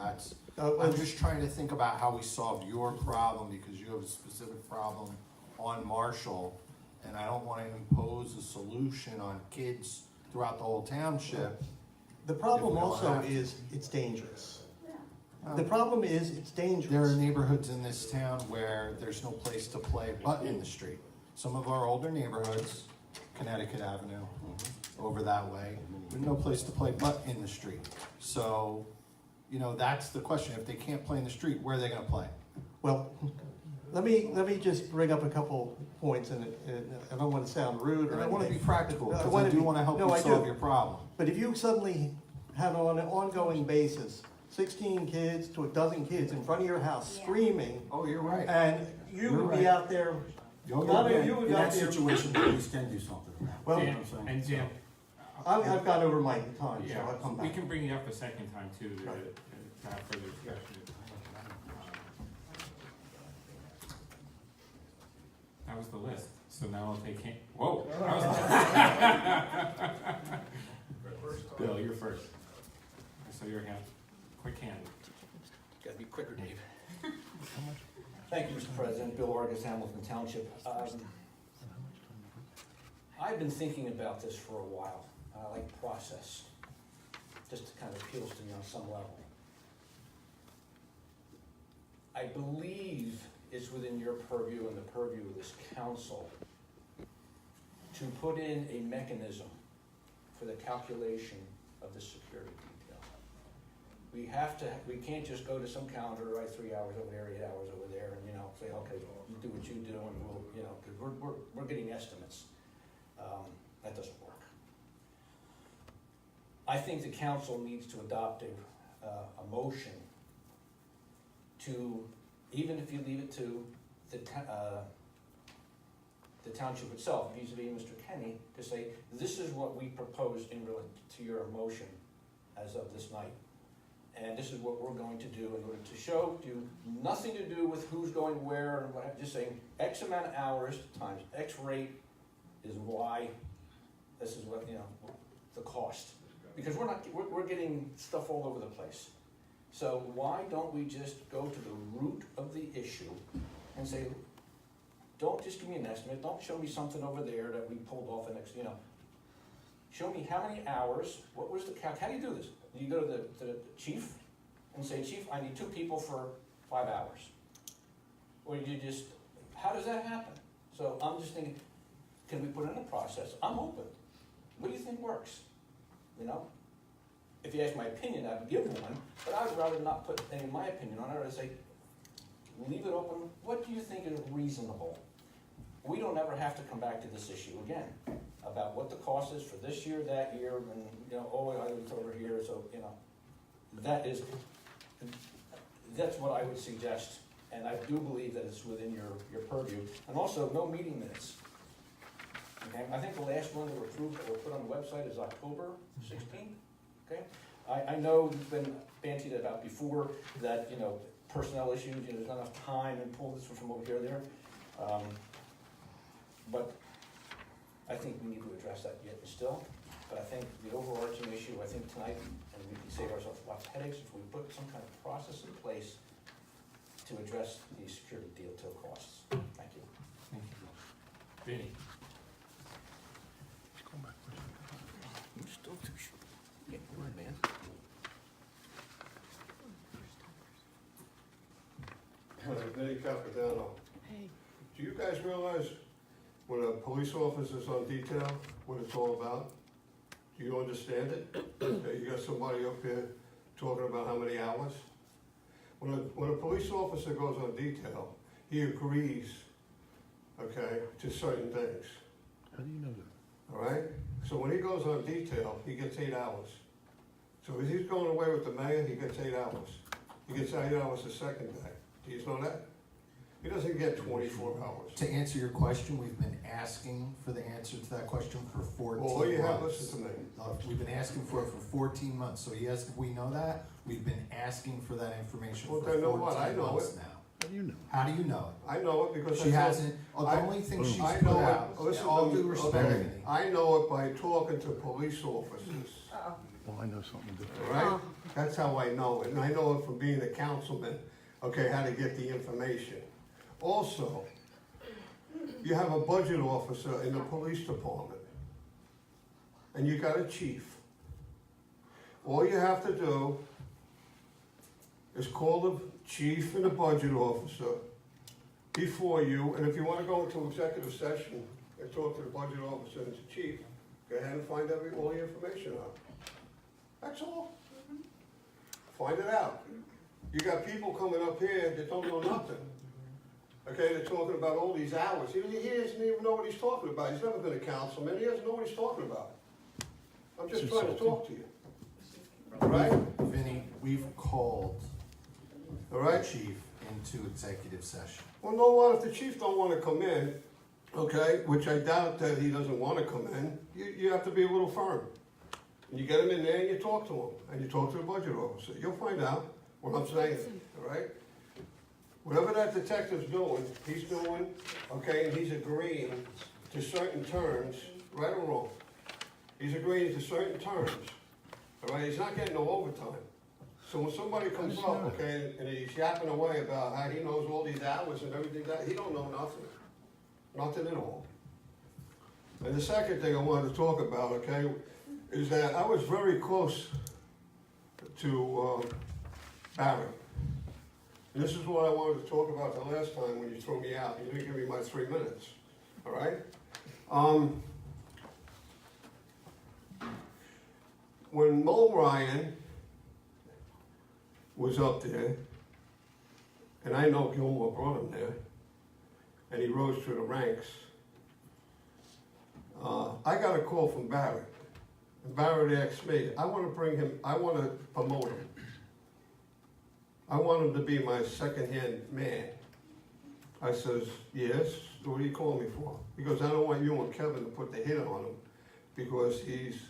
I'm just trying to think about how we solve your problem because you have a specific problem on Marshall, and I don't want to impose a solution on kids throughout the whole township. The problem If we don't also have to. is it's dangerous. The problem is it's dangerous. There are neighborhoods in this town where there's no place to play but in the street. Some of our older neighborhoods, Connecticut Avenue, over that way, there's no place to play but in the street. So, that's the question. If they can't play in the street, where are they gonna play? Well, let me just bring up a couple points, and I don't want to sound rude or And I wanna be anything. practical, I because wanna I do be- wanna help no, you I do. solve your problem. But if you suddenly have on an ongoing basis 16 kids to a dozen kids in front of your house screaming, Oh, you're right. and you You're would right. be out there, none of you would In be out that there. situation, the police can do something. Well, Jim, and Jim, I've gone over my time, so yeah, I'll come we back. can bring you up a second time too, to have further discussion. That was the list, so now I'll take, whoa. Bill, you're first. So your hand, quick hand. Gotta be quicker, Dave. Thank you, Mr. President. Bill Argus, Hamilton Township. I've been thinking about this for a while. I like process. Just kind of appeals to me on some level. I believe it's within your purview and the purview of this council to put in a mechanism for the calculation of the security detail. We can't just go to some calendar, write 3 hours over there, 8 hours over there, and, say, okay, you do what you do, and we'll, because we're getting estimates. That doesn't work. I think the council needs to adopt a motion to, even if you leave it to the township itself, vis-a-vis Mr. Kenny, to say, this is what we propose in relation to your motion as of this night. And this is what we're going to do in order to show you nothing to do with who's going where and what, just saying X amount of hours times X rate is why, this is what, the cost. Because we're getting stuff all over the place. So why don't we just go to the root of the issue and say, don't just give me an estimate, don't show me something over there that we pulled off an show me how many hours, what was the calc, how do you do this? You go to the chief and say, Chief, I need 2 people for 5 hours. Or you just, how does that happen? So I'm just thinking, can we put in a process? I'm open. What do you think works? If you ask my opinion, I'd give one, but I would rather not put any of my opinion on it. I'd say, leave it open. What do you think is reasonable? We don't ever have to come back to this issue again about what the cost is for this year, that year, and I was over here, so that's what I would suggest, and I do believe that it's within your purview. And also, no meeting minutes. Okay, I think the last one that were approved that were put on the website is October 16th. Okay, I know it's been bantied about before that personnel issues, there's not enough time and pull this from over here or there. But I think we need to address that yet still. But I think the overarching issue, I think tonight, and we can save ourselves a lot of headaches if we put some kind of process in place to address the security detail costs. Thank you. Thank you. Vinnie? You're still too short. Get your man. Vinnie Capodanno. Hey. Do you guys realize when a police officer's on detail, what it's all about? Do you understand it? Okay, you got somebody up here talking about how many hours? When a police officer goes on detail, he agrees, okay, to certain things. How do you know that? All right? So when he goes on detail, he gets 8 hours. So if he's going away with the mayor, he gets 8 hours. He gets 8 hours the second day. Do you know that? He doesn't get 24 hours. To answer your question, we've been asking for the answer to that question for 14 months. Well, all you have, listen to me. We've been asking for it for 14 months, so yes, we know that. We've been asking for that information for 14 months now. How do you know? How do you know it? I know it because She hasn't, the only thing she's put out, all due respect. I know it by talking to police officers. Well, I know something different. All right? That's how I know it, and I know it from being a councilman, okay, how to get the information. Also, you have a budget officer in the police department, and you got a chief. All you have to do is call the chief and the budget officer before you, and if you want to go into executive session and talk to the budget officer and the chief, go ahead and find all the information out. That's all. Find it out. You got people coming up here that don't know nothing. Okay, they're talking about all these hours. He doesn't even know what he's talking about. He's never been a councilman. He doesn't know what he's talking about. I'm just trying to talk to you. All right? Vinnie, we've called All right? the chief into executive session. Well, know what? If the chief don't want to come in, okay, which I doubt that he doesn't want to come in, you have to be a little firm. And you get him in there and you talk to him. And you talk to the budget officer. You'll find out what I'm saying, all right? Whatever that detective's doing, he's doing, okay, and he's agreeing to certain terms, right or wrong. He's agreeing to certain terms, all right? He's not getting no overtime. So when somebody comes up, okay, and he's yapping away about how he knows all these hours and everything, that he don't know nothing. Nothing at all. And the second thing I wanted to talk about, okay, is that I was very close to Barrett. And this is what I wanted to talk about the last time when you threw me out. You didn't give me my 3 minutes, all right? When Mo Ryan was up there, and I know Gilmore brought him there, and he rose through the ranks, I got a call from Barrett. And Barrett asked me, I want to promote him. I want him to be my second-hand man. I says, yes, what do you call me for? He goes, I don't want you and Kevin to put the hit on him because he's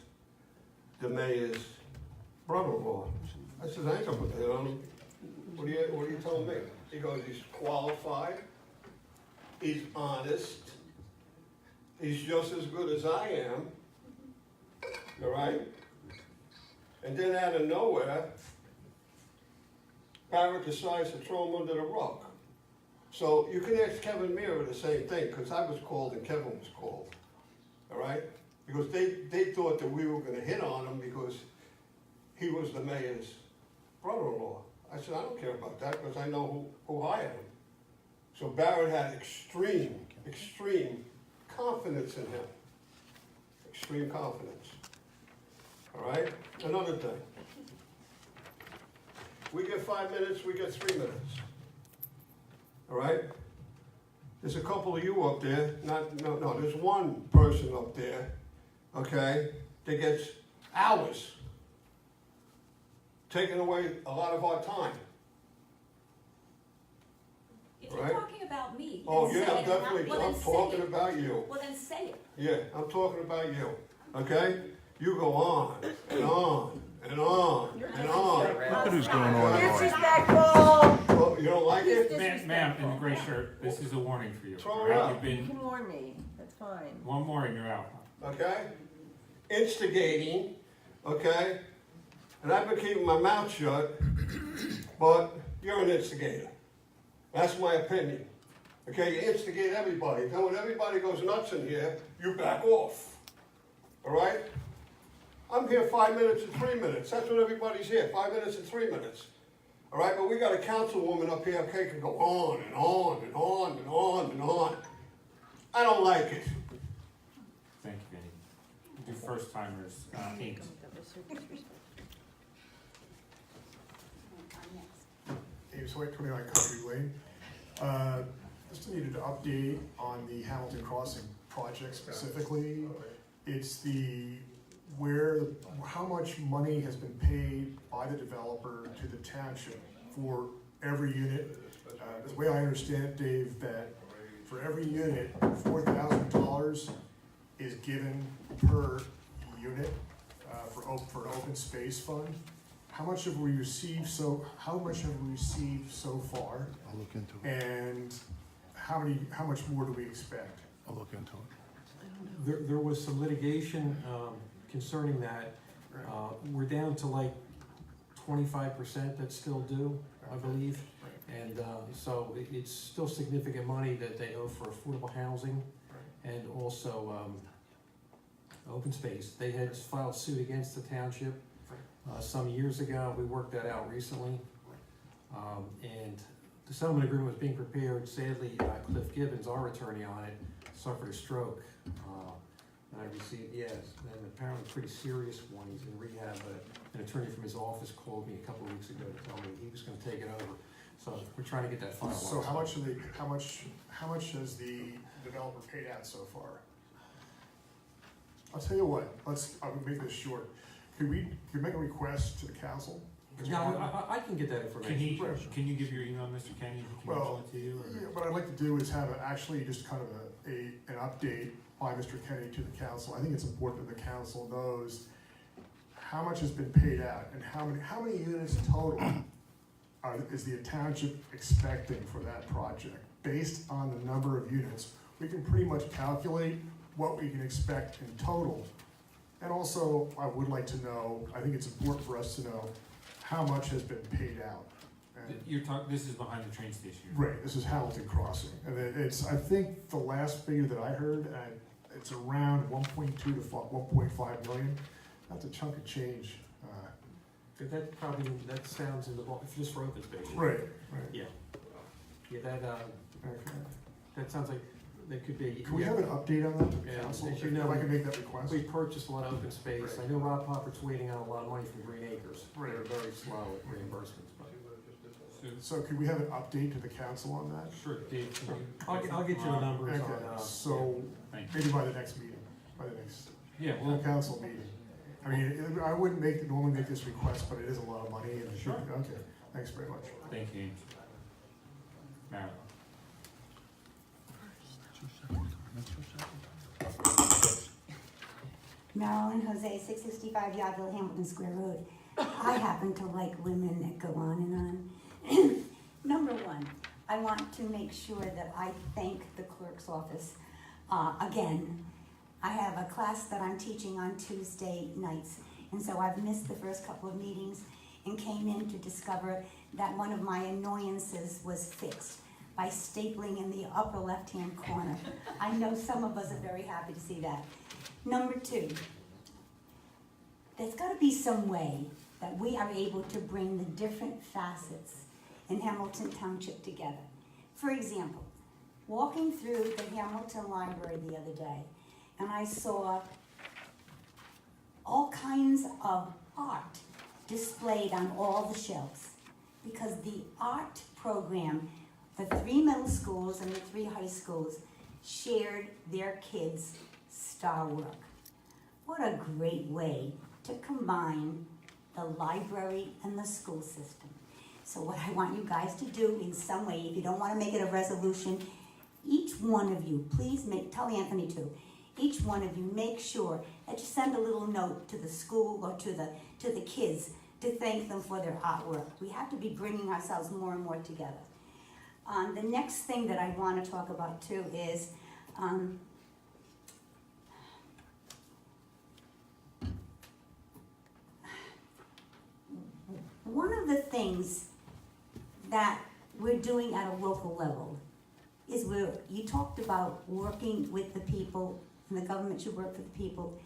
the mayor's brother-in-law. I said, I ain't gonna put the hit on him. What are you telling me? He goes, he's qualified, he's honest, he's just as good as I am, all right? And then out of nowhere, Barrett decides to throw him under the rug. So you can ask Kevin Meara the same thing, because I was called and Kevin was called, all right? Because they thought that we were gonna hit on him because he was the mayor's brother-in-law. I said, I don't care about that, because I know who hired him. So Barrett had extreme confidence in him. Extreme confidence, all right? Another thing. We get 5 minutes, we get 3 minutes. All right? There's a couple of you up there, no, there's one person up there, okay, that gets hours, taking away a lot of our time. If you're Right? talking about me, Oh, then yeah, say I'm it. definitely, Well, then I'm say talking it. about you. Well, then say it. Yeah, I'm talking about you, okay? You go on and on and on and on. Look at who's going on and on. Disrespectful. Oh, you don't like it? Ma'am, in the gray shirt, this is a warning for you. Throw all her right? out. You've been, You can warn me, that's fine. one more and you're out. Okay? Instigating, okay? And I've been keeping my mouth shut, but you're an instigator. That's my opinion. Okay, you instigate everybody. Then when everybody goes nuts in here, you back off. All right? I'm here 5 minutes and 3 minutes. That's what everybody's here, 5 minutes and 3 minutes. All right, but we got a councilwoman up here, okay, can go on and on and on and on and on. I don't like it. Thank you, Vinny. Do first timers, Inc. Ames White, 29 Country Lane. Just needed an update on the Hamilton Crossing project specifically. It's how much money has been paid by the developer to the township for every unit. The way I understand it, Dave, that for every unit, $4,000 is given per unit for an open space fund. How much have we received so far? I'll look into it. And how much more do we expect? I'll look into it. There was some litigation concerning that. We're down to like 25% that's still due, I believe. And so it's still significant money that they owe for affordable housing and also open space. They had filed suit against the township some years ago. We worked that out recently. And the settlement agreement was being prepared. Sadly, Cliff Gibbons, our attorney on it, suffered a stroke. And I received, yes, and apparently a pretty serious one. He's in rehab, but an attorney from his office called me a couple of weeks ago to tell me he was gonna take it over. So we're trying to get that finalized. So how much has the developer paid out so far? I'll tell you what, I would make this short. Could we make a request to the council? Yeah, I can get that information. Can you give your email, Mr. Kenny? Can he Well, email it to you? Or? yeah, what I'd like to do is have actually just kind of an update by Mr. Kenny to the council. I think it's important that the council knows how much has been paid out and how many units total is the township expecting for that project. Based on the number of units, we can pretty much calculate what we can expect in total. And also, I would like to know, I think it's important for us to know how much has been paid out. And This is behind the train station. right, this is Hamilton Crossing. And I think the last figure that I heard, it's around 1.2 to 1.5 million. That's a chunk of change. That sounds in the ball, just for open space. Right. Yeah. Yeah, Okay. that sounds like, that could be. Can we have an update on that, Yeah, council, as if you know, I can make that request? We purchased a lot of open space. I know Rob Popper's waiting on a lot of money from Green Acres. Right. They're very slow at reimbursements, but. So could we have an update to the council on that? Sure, Dave, can you? I'll get you the numbers Okay, on, so Thank you. maybe by the next meeting, Yeah, well, council meeting. I mean, I wouldn't normally make this request, but it is a lot of money and it should, okay, thanks very much. Thank you. Marilyn? Marilyn Jose, 665 Yardville, Hamilton Square Road. I happen to like women that go on and on. Number one, I want to make sure that I thank the clerk's office. Again, I have a class that I'm teaching on Tuesday nights, and so I've missed the first couple of meetings and came in to discover that one of my annoyances was fixed by stapling in the upper left-hand corner. I know some of us are very happy to see that. Number two, there's got to be some way that we are able to bring the different facets in Hamilton Township together. For example, walking through the Hamilton Library the other day, and I saw all kinds of art displayed on all the shelves, because the art program, the 3 middle schools and the 3 high schools shared their kids' star work. What a great way to combine the library and the school system. So what I want you guys to do in some way, if you don't want to make it a resolution, each one of you, please tell Anthony too, each one of you make sure that you send a little note to the school or to the kids to thank them for their artwork. We have to be bringing ourselves more and more together. The next thing that I want to talk about too is one of the things that we're doing at a local level is you talked about working with the people, and the government should work for the people.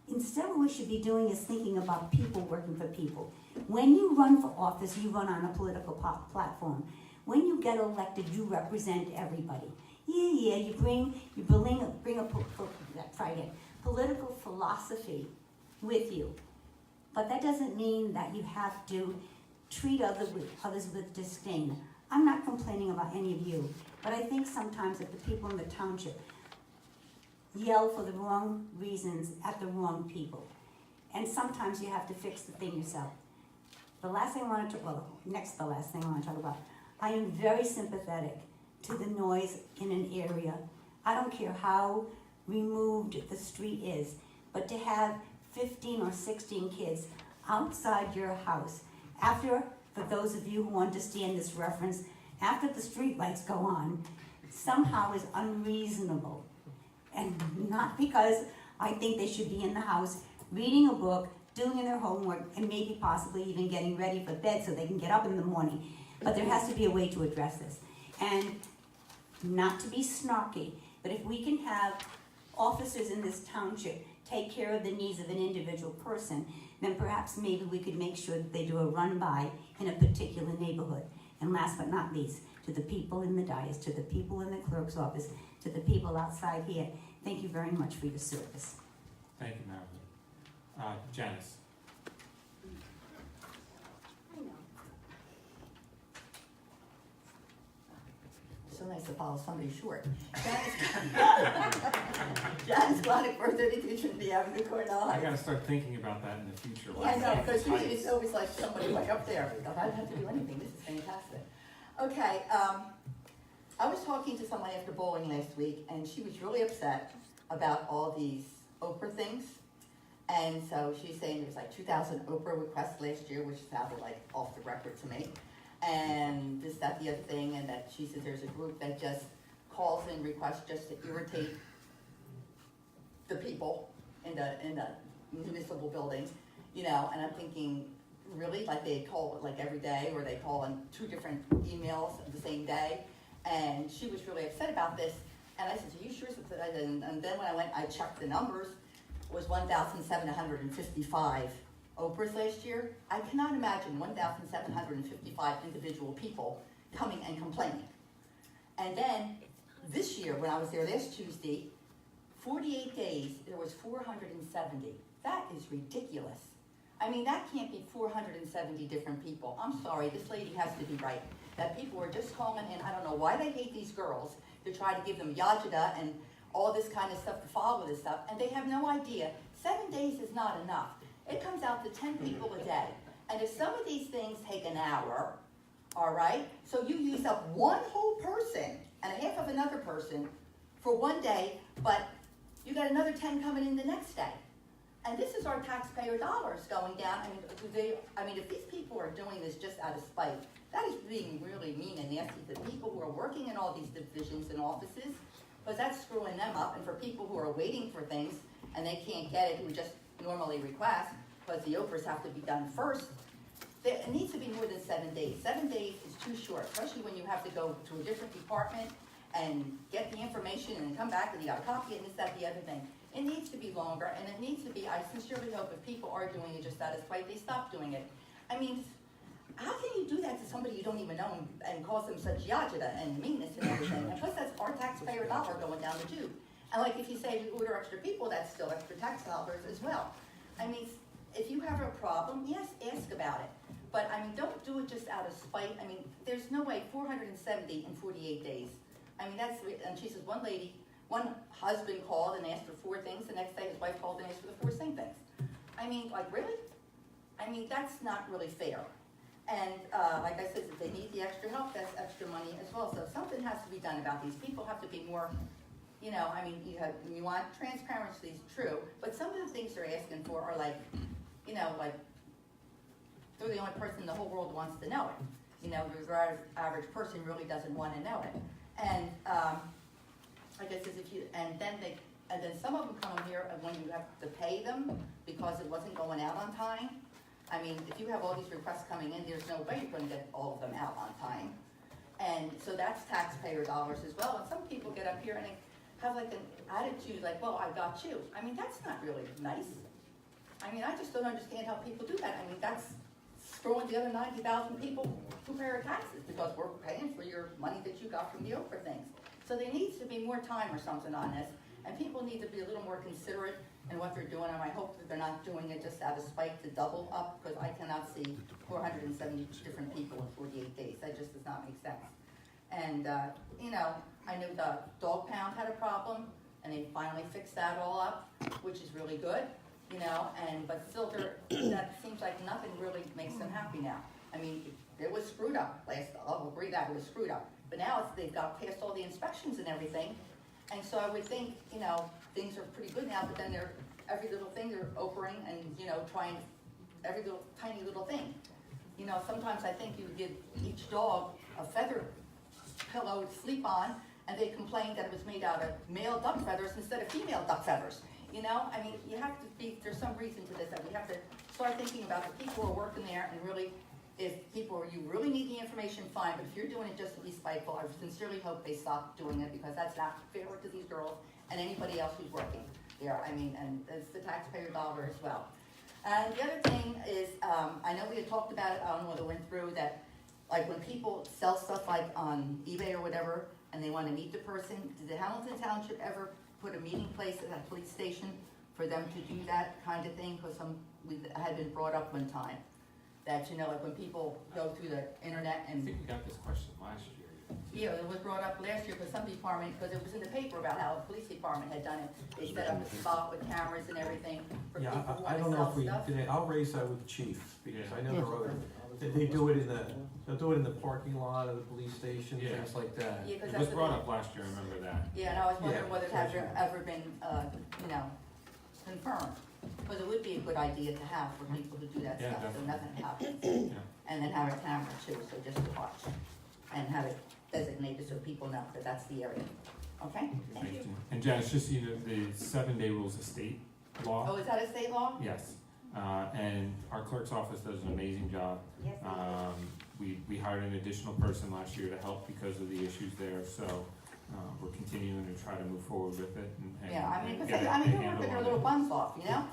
Instead, what we should be doing is thinking about people working for people. When you run for office, you run on a political platform. When you get elected, you represent everybody. Yeah, you bring a political philosophy with you. But that doesn't mean that you have to treat others with disdain. I'm not complaining about any of you, but I think sometimes that the people in the township yell for the wrong reasons at the wrong people. And sometimes you have to fix the thing yourself. The last thing I want to talk about, I am very sympathetic to the noise in an area. I don't care how removed the street is, but to have 15 or 16 kids outside your house, for those of you who understand this reference, after the street lights go on, somehow is unreasonable. And not because I think they should be in the house reading a book, doing their homework, and maybe possibly even getting ready for bed so they can get up in the morning. But there has to be a way to address this. And not to be snarky, but if we can have officers in this township take care of the needs of an individual person, then perhaps maybe we could make sure that they do a run-by in a particular neighborhood. And last but not least, to the people in the dais, to the people in the clerk's office, to the people outside here, thank you very much for your service. Thank you, Marilyn. Janice? So nice to follow somebody short. Janice Glonick, 432 Trinity Avenue, Cornell I Heights. gotta start thinking about that in the future. Yeah, I know, because usually it's always like somebody like up there. I don't have to do anything. This is fantastic. Okay, I was talking to someone after bowling last week, and she was really upset about all these Oprah things. And so she's saying there was like 2,000 Oprah requests last year, which sounded like off the record to me. And this, that, the other thing, and that she says there's a group that just calls in requests just to irritate the people in the municipal buildings, you know. And I'm thinking, really, like they call like every day, or they call on 2 different emails the same day. And she was really upset about this. And I said, "Are you sure?" And then when I checked the numbers, it was 1,755 Oprahs last year. I cannot imagine 1,755 individual people coming and complaining. And then this year, when I was there last Tuesday, 48 days, there was 470. That is ridiculous. I mean, that can't be 470 different people. I'm sorry, this lady has to be right. That people are just calling in. I don't know why they hate these girls. They try to give them yajada and all this kind of stuff to follow this stuff, and they have no idea. 7 days is not enough. it comes out to 10 people a day. And if some of these things take an hour, all right, so you use up one whole person and a half of another person for one day, but you got another 10 coming in the next day. And this is our taxpayer dollars going down. I mean, if these people are doing this just out of spite, that is being really mean and nasty to people who are working in all these divisions and offices, because that's screwing them up. And for people who are waiting for things and they can't get it, who just normally request, because the Oprahs have to be done first, it needs to be more than 7 days. 7 days is too short, especially when you have to go to a different department and get the information and then come back and you gotta copy it and this, that, the other thing. It needs to be longer, and it needs to be, I sincerely hope if people are doing it just out of spite, they stop doing it. I mean, how can you do that to somebody you don't even know and cause them such yajada and meanness and everything? And plus, that's our taxpayer dollar going down the tube. And like if you say we order extra people, that's still extra tax dollars as well. I mean, if you have a problem, yes, ask about it. But I mean, don't do it just out of spite. I mean, there's no way 470 in 48 days. I mean, and she says one husband called and asked for 4 things. The next day his wife called and asked for the 4 same things. I mean, like really? I mean, that's not really fair. And like I said, if they need the extra help, that's extra money as well. So something has to be done about these. People have to be more, you know, I mean, you want transparency is true, but some of the things they're asking for are like, you know, like they're the only person in the whole world who wants to know it. You know, the average person really doesn't want to know it. And like I said, and then some of them come here and when you have to pay them because it wasn't going out on time. I mean, if you have all these requests coming in, there's no way you're going to get all of them out on time. And so that's taxpayer dollars as well. And some people get up here and they have like an attitude like, well, I got you. I mean, that's not really nice. I mean, I just don't understand how people do that. I mean, that's screwing the other 90,000 people who pay our taxes because we're paying for your money that you got from the Oprah things. So there needs to be more time or something on this. And people need to be a little more considerate in what they're doing, and I hope that they're not doing it just out of spite to double up, because I cannot see 470 different people in 48 days. That just does not make sense. And, you know, I knew the dog pound had a problem, and they finally fixed that all up, which is really good, you know, but still, that seems like nothing really makes them happy now. I mean, it was screwed up I'll agree that it was screwed up, but now they've got past all the inspections and everything, and so I would think, you know, things are pretty good now, but then every little thing they're Oprahing and, you know, trying every little tiny little thing. You know, sometimes I think you give each dog a feather pillow to sleep on, and they complained that it was made out of male duck feathers instead of female duck feathers. You know, I mean, you have to there's some reason to this, that we have to start thinking about the people who are working there, and really, if you really need the information, fine, but if you're doing it just to be spiteful, I sincerely hope they stop doing it, because that's not fair to these girls and anybody else who's working there. I mean, and it's the taxpayer dollar as well. And the other thing is, I know we had talked about it, I don't know whether it went through, that like when people sell stuff like on eBay or whatever, and they want to meet the person, did the Hamilton Township ever put a meeting place at a police station for them to do that kind of thing? Because had been brought up one time, that, you know, like when people go through the internet and... I think we got this question last year. Yeah, it was brought up last year for some department, because it was in the paper about how the police department had done it. They set up a spot with cameras and everything for people who I want to don't know sell if we stuff. did it. I'll raise that with the chief, because I know they do it they'll do it in the parking lot of the police station, things like that. Yeah, 'cause It that's was the brought thing. up last year, I remember that. Yeah, and I was wondering whether it had Yeah. ever been, you know, confirmed. Because it would be a good idea to have for people who do that Yeah, stuff, so definitely. nothing happens. Yeah. And then have a camera too, so just to watch. And have it designated so people know that that's the area. Okay? Thank you. And Janice, just so you know, the 7-day rules of state law. Oh, is that a state law? Yes, and our clerk's office does an amazing job. Yes, they do. We hired an additional person last year to help because of the issues there, so, we're continuing to try to move forward with it and Yeah, I mean, and because get a they're handle working their on little it. buns off, you know?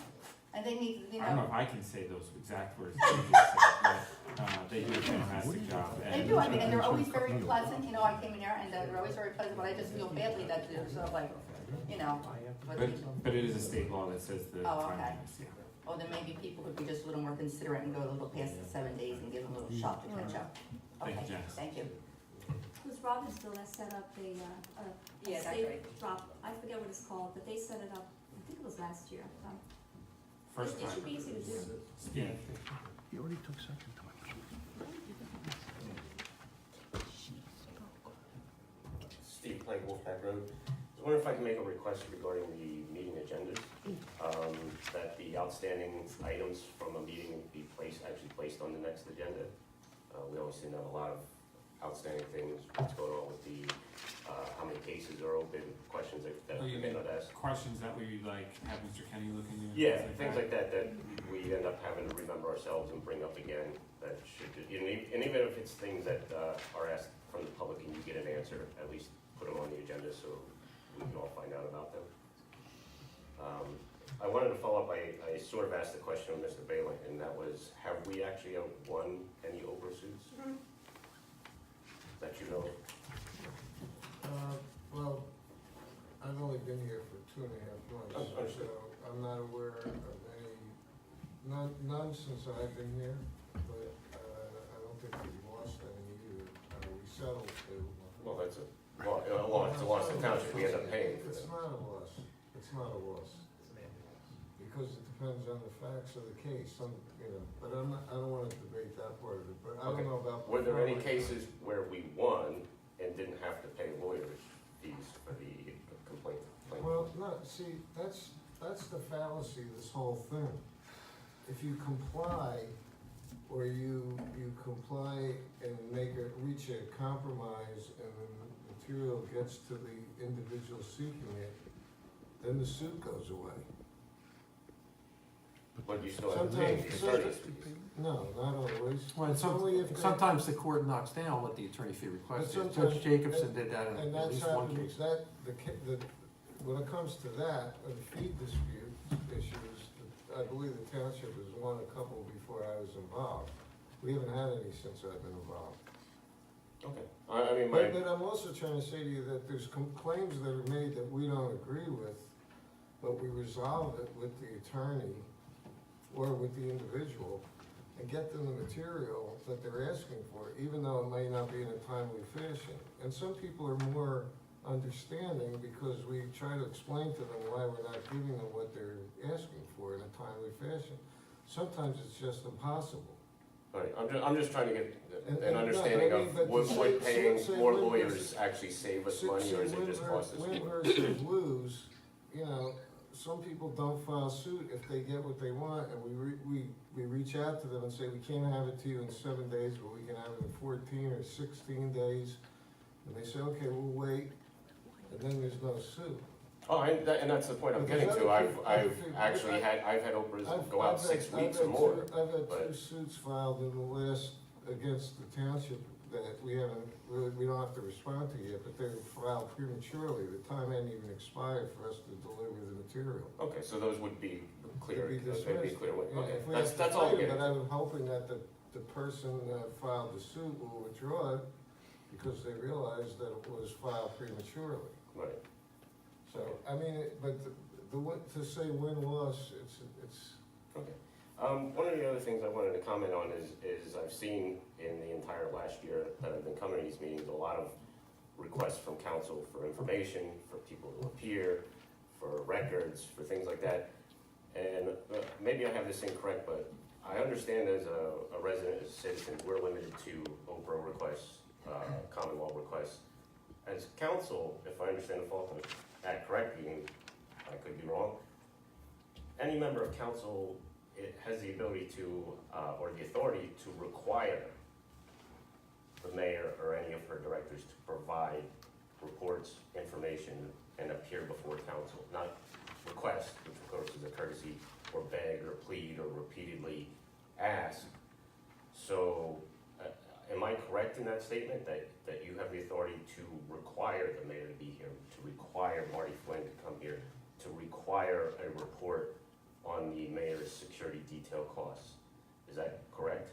And they need, you I don't know know. if I can say those exact words that you just said, but, they do a fantastic job. They do, I mean, and they're always very pleasant, you know, I came in there and they're always very pleasant, but I just feel badly that they're sort of like, you know. But it is a state law that says the Oh, okay. timeliness, yeah. Well, then maybe people could be just a little more considerate and go a little past the 7 days and give them a little shot to catch up. Thank you, Okay, Janice. thank you. It was Robbinsville that set up a Yeah, that's safe right. drop, I forget what it's called, but they set it up, I think it was last year. First It should be easy to do. Steve. You already took second time. Steve Plank, Wolfpack Road. I wonder if I can make a request regarding the meeting agendas, that the outstanding items from a meeting be actually placed on the next agenda. We always seem to have a lot of outstanding things, what's going on with the, how many cases are open, questions that Oh, we you may mean not ask. questions that we like have Mr. Kenny look into? Yeah, things like that we end up having to remember ourselves and bring up again, that should, and even if it's things that are asked from the public and you get an answer, at least put them on the agenda so we can all find out about them. I wanted to follow up, I sort of asked the question of Mr. Bailey, and that was, have we actually won any Oprah suits? That you know of? Well, I've only been here for 2.5 months, so I'm not aware of any, none since I've been here, but I don't think we've lost any either. We settled too. Well, that's it's a loss of township, we end up paying for It's them. not a loss, it's not a loss. Because it depends on the facts of the case, but I don't wanna debate that part of it, but I Okay. don't know about. Were there any cases where we won and didn't have to pay lawyers' fees for the complaint? Well, no, see, that's the fallacy of this whole thing. If you comply, or you comply and reach a compromise and the material gets to the individual seeking it, then the suit goes away. But you still have to pay the attorney's fees. No, not always. Well, It's only if they- sometimes the court knocks down what the attorney fee request is. sometimes- Judge Jacobson did that in And at that's least one happened, case. when it comes to that, the fee dispute issues, I believe the township has won a couple before I was involved. We haven't had any since I've been involved. Okay, I mean, But I'm also trying to say to you that there's claims that are made that we don't agree with, but we resolve it with the attorney or with the individual and get them the material that they're asking for, even though it may not be in a timely fashion. And some people are more understanding because we try to explain to them why we're not giving them what they're asking for in a timely fashion. Sometimes it's just impossible. Right, I'm just trying to get And- an understanding but of would say paying more win lawyers versus- actually save us money, or is it just cost us? Win versus lose, some people don't file suit if they get what they want, and we reach out to them and say, we can't have it to you in 7 days, but we can have it in 14 or 16 days. And they say, okay, we'll wait, and then there's no suit. Oh, and that's the point I'm getting to, I've had Oprahs go out 6 weeks or more. I've had but- 2 suits filed in the last, against the township that we don't have to respond to yet, but they were filed prematurely. The time hadn't even expired for us to deliver the material. Okay, so those would be clear, Could be they'd be dismissed. clear, Yeah, okay, if we have to that's all I'm fight it, getting But to. I'm hoping that the person that filed the suit will withdraw it because they realized that it was filed prematurely. Right. So, I mean, to say win-loss, it's. Okay. One of the other things I wanted to comment on is I've seen in the entire last year that I've been coming to these meetings, a lot of requests from council for information, for people to appear, for records, for things like that. And maybe I have this incorrect, but I understand as a resident, as a citizen, we're limited to Oprah requests, common law requests. As council, if I understand the fault of that correctly, and I could be wrong, any member of council has the ability to, or the authority to require the mayor or any of her directors to provide reports, information, and appear before council, not request, which of course is a courtesy, or beg, or plead, or repeatedly ask. So, am I correct in that statement, that you have the authority to require the mayor to be here, to require Marty Flynn to come here, to require a report on the mayor's security detail costs? Is that correct?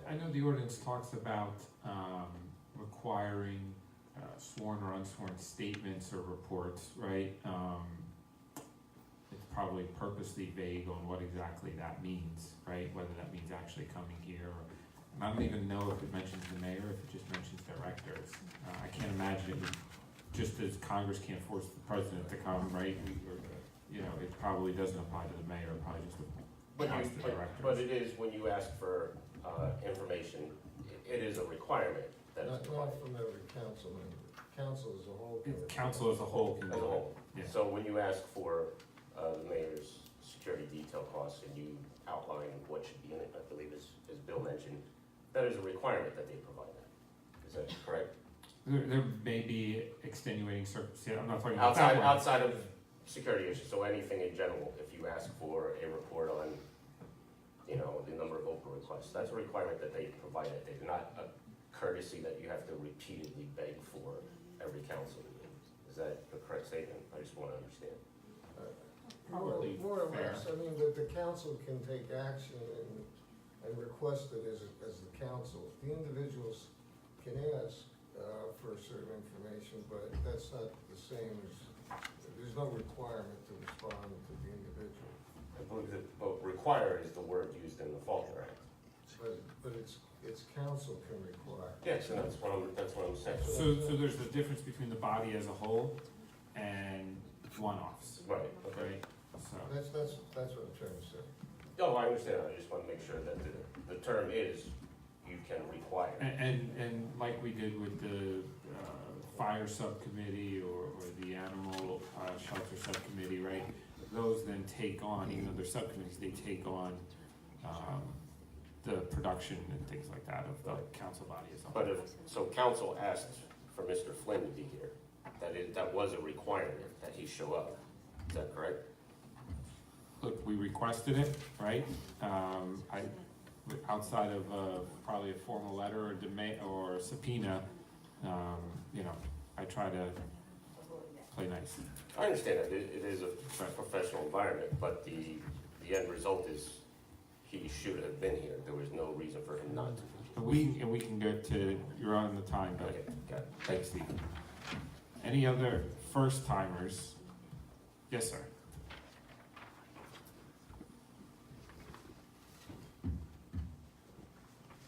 I know the ordinance talks about requiring sworn or unsworn statements or reports, right? It's probably purposely vague on what exactly that means, right? Whether that means actually coming here, and I don't even know if it mentions the mayor, if it just mentions directors. I can't imagine it would, just as Congress can't force the president to come, right? you know, it probably doesn't apply to the mayor, it probably just But applies you, to but directors. it is, when you ask for, information, it is a requirement that it's Not provided. from every council member. Council as a whole. can Council as a whole can As a do it. whole. Yeah. So when you ask for, the mayor's security detail costs and you outline what should be in it, I believe as Bill mentioned, that is a requirement that they provide that. Is that correct? There may be extenuating circumstances, I'm not talking about that one. Outside of security issues, so anything in general, if you ask for a report on, you know, the number of Oprah requests, that's a requirement that they provide it. They do not a courtesy that you have to repeatedly beg for every council meeting. Is that a correct statement? I just wanna understand. Probably More or fair. less, I mean, the council can take action and request it as the council. The individuals can ask, for certain information, but that's not the same as, there's no requirement to respond to the individual. I believe that, require is the word used in the Faulkner Act. But it's council can require. Yes, and that's what I'm saying. So there's the difference between the body as a whole and one-offs, Right, okay. right? So, That's what I'm trying to say. No, I understand. I just wanna make sure that the term is, you can require. and like we did with the, fire subcommittee or the animal, shelter subcommittee, right? Those then take on, even though they're subcommittees, they take on, the production and things like that of the council body as a whole. But so council asked for Mr. Flynn to be here, that was a requirement that he show up. Is that correct? Look, we requested it, right? Outside of, probably a formal letter or or subpoena, you know, I try to play nice. I understand that. It is a professional environment, but the end result is he should have been here. There was no reason for him not to. But we can get to, you're on the time, but Okay, got it. thanks, Steve. Any other first timers? Yes, sir.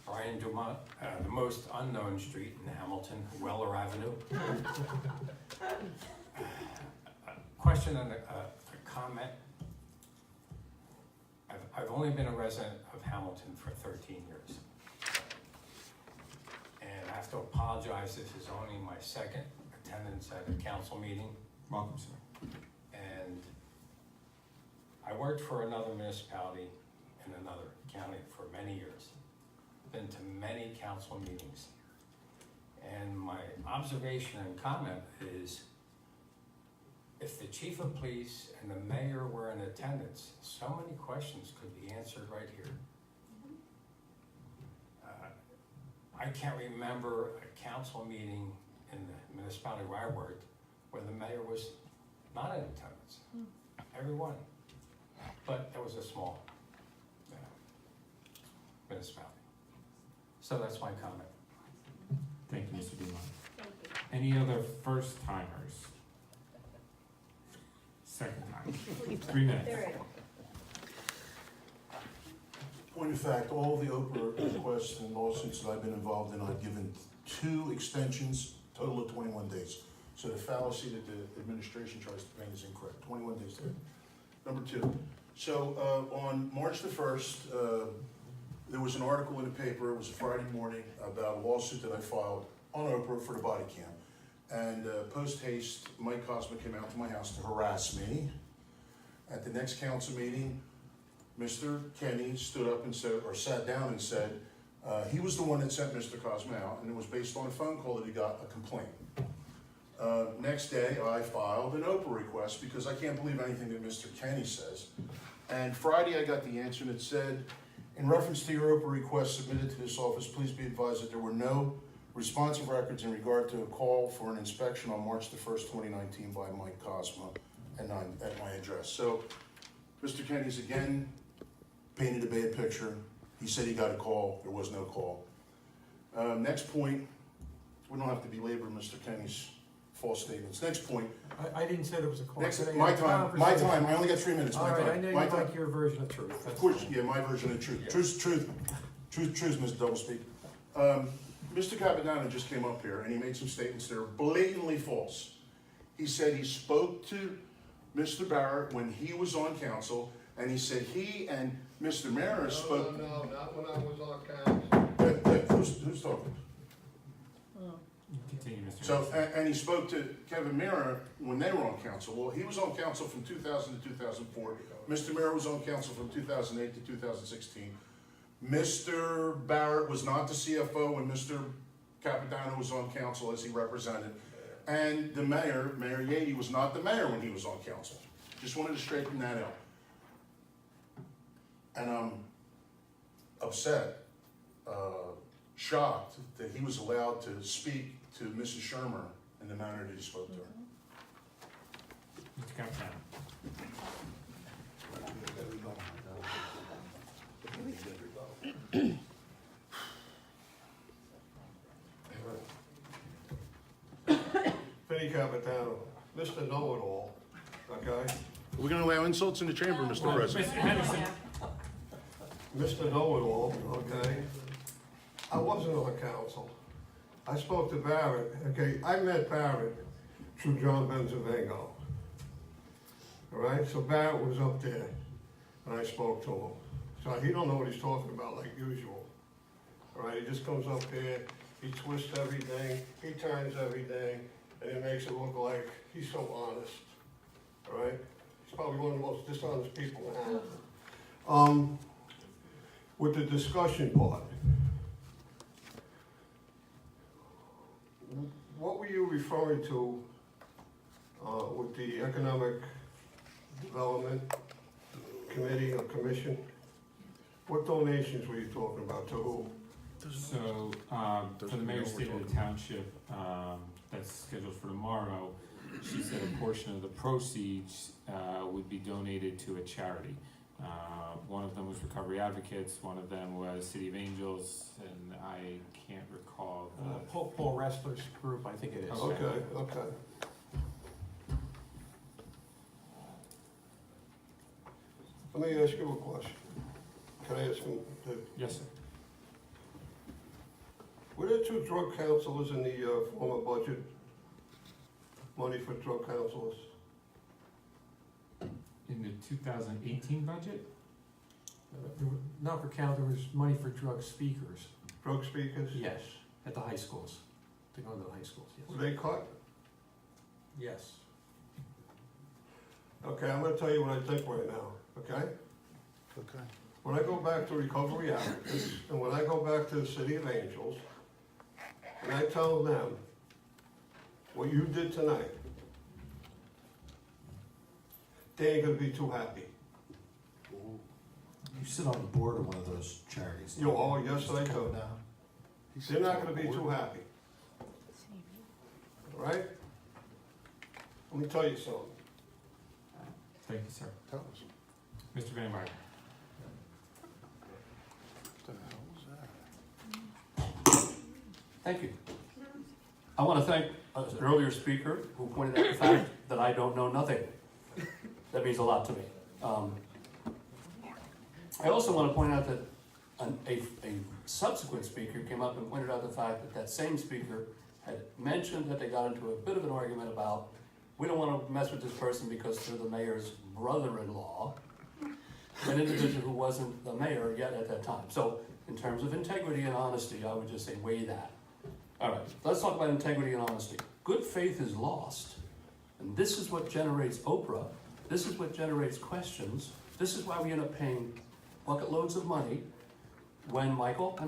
Brian Dumont, the most unknown street in Hamilton, Weller Avenue. A question and a comment. I've only been a resident of Hamilton for 13 years. And I have to apologize, this is only my second attendance at a council meeting. Welcome, sir. And I worked for another municipality in another county for many years. Been to many council meetings. And my observation and comment is, if the chief of police and the mayor were in attendance, so many questions could be answered right here. I can't remember a council meeting in the municipality where I worked where the mayor was not in attendance. Every one. But that was a small municipality. So that's my comment. Thank you, Mr. Dumont. Any other first timers? Second time. 3 minutes. Point of fact, all the Oprah requests and lawsuits that I've been involved in, I've given 2 extensions, total of 21 days. So the fallacy that the administration tries to paint is incorrect. 21 days there. Number 2. So on March the 1st, there was an article in the paper, it was a Friday morning, about a lawsuit that I filed on Oprah for the body cam. And post haste, Mike Cosma came out to my house to harass me. At the next council meeting, Mr. Kenny stood up and said, or sat down and said, he was the one that sent Mr. Cosma out, and it was based on a phone call that he got a complaint. Next day, I filed an Oprah request because I can't believe anything that Mr. Kenny says. And Friday, I got the answer that said, in reference to your Oprah request submitted to this office, please be advised that there were no responsive records in regard to a call for an inspection on March the 1st, 2019 by Mike Cosma and at my address. So Mr. Kenny's again painted a bad picture. He said he got a call, there was no call. Next point, we don't have to belabor Mr. Kenny's false statements. Next point. I didn't say there was a call. Next, Today, my a time, I only got 3 minutes, All my right, time. I know you my time. like your version of truth. Of course, yeah, my version of truth. Yeah. Truth, Mr. Doublespeak. Mr. Capadonna just came up here and he made some statements that are blatantly false. He said he spoke to Mr. Barrett when he was on council, and he said he and Mr. Mara spoke. No, not when I was on council. Who's talking? Continue, Mr. So, Anderson. and he spoke to Kevin Mara when they were on council. Well, he was on council from 2000 to 2004. Mr. Mara was on council from 2008 to 2016. Mr. Barrett was not the CFO when Mr. Capodanno was on council as he represented. And the mayor, Mayor Yady, was not the mayor when he was on council. Just wanted to straighten that out. And I'm upset, shocked that he was allowed to speak to Mrs. Shermer in the manner that he spoke to her. Mr. Capodanno. Vinnie Capitano, Mr. Know-it-all, okay? We're gonna allow insults in the chamber, Mr. President. Mr. Henderson. Mr. Know-it-all, okay? I wasn't on council. I spoke to Barrett, okay? I met Barrett through John Benzavengo. All right, so Barrett was up there, and I spoke to him. So he don't know what he's talking about like usual. All right, he just comes up here, he twists everything, he turns everything, and it makes it look like he's so honest. All right? He's probably one of the most dishonest people in Hamilton. With the discussion part, what were you referring to with the Economic Development Committee or Commission? What donations were you talking about, to who? So, for the mayor's state of the township, that's scheduled for tomorrow, she said a portion of the proceeds would be donated to a charity. One of them was Recovery Advocates, one of them was City of Angels, and I can't recall the... Paul Ressler's group, I think it is. Okay. Let me ask you a question. Can I ask him? Yes, sir. Were there two drug counselors in the former budget? Money for drug counselors? In the 2018 budget? Not for count, there was money for drug speakers. Drug speakers? Yes, at the high schools, to go to the high schools, yes. Were they cut? Yes. Okay, I'm gonna tell you what I think right now, okay? Okay. When I go back to Recovery Advocates, and when I go back to the City of Angels, and I tell them what you did tonight, they ain't gonna be too happy. You sit on the board of one of those charities. Oh, yes, I do. They're not gonna be too happy. All right? Let me tell you something. Thank you, sir. Tell us. Mr. Van Meyer. What the hell was that? Thank you. I want to thank an earlier speaker who pointed out the fact that I don't know nothing. That means a lot to me. I also want to point out that a subsequent speaker came up and pointed out the fact that that same speaker had mentioned that they got into a bit of an argument about, we don't want to mess with this person because they're the mayor's brother-in-law, an individual who wasn't the mayor yet at that time. So in terms of integrity and honesty, I would just say weigh that. All right, let's talk about integrity and honesty. Good faith is lost, and this is what generates Oprah. This is what generates questions. This is why we end up paying bucket loads of money when Michael,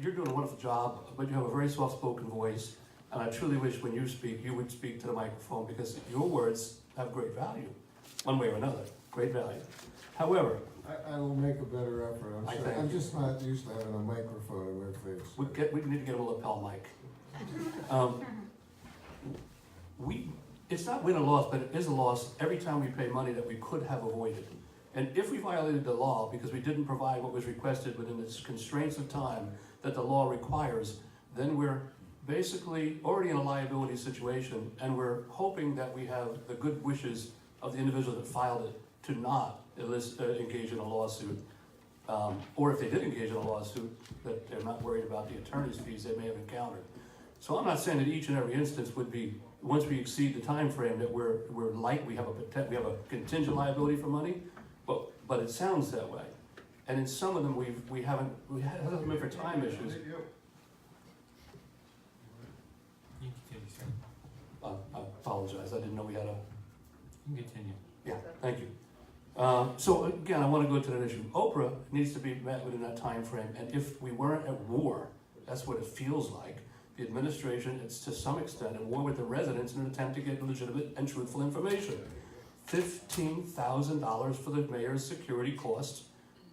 you're doing a wonderful job, but you have a very soft-spoken voice, and I truly wish when you speak, you would speak to the microphone because your words have great value, one way or another, great value. However, I will make a better effort. I thank I'm you. just not used to having a microphone in my face. we need to get a lapel mic. It's not win or loss, but it is a loss every time we pay money that we could have avoided. And if we violated the law because we didn't provide what was requested within the constraints of time that the law requires, then we're basically already in a liability situation, and we're hoping that we have the good wishes of the individual that filed it to not engage in a lawsuit. Or if they did engage in a lawsuit, that they're not worried about the attorney's fees they may have encountered. So I'm not saying that each and every instance would be once we exceed the time frame that we're light, we have a contingent liability for money, but it sounds that way. And in some of them, we haven't been for time issues. You can continue, sir. I apologize, I didn't know we had a. You can continue. Yeah, thank you. So again, I want to go to that issue. Oprah needs to be met within that time frame, and if we weren't at war, that's what it feels like. The administration is to some extent at war with the residents in an attempt to get legitimate and truthful information. $15,000 for the mayor's security costs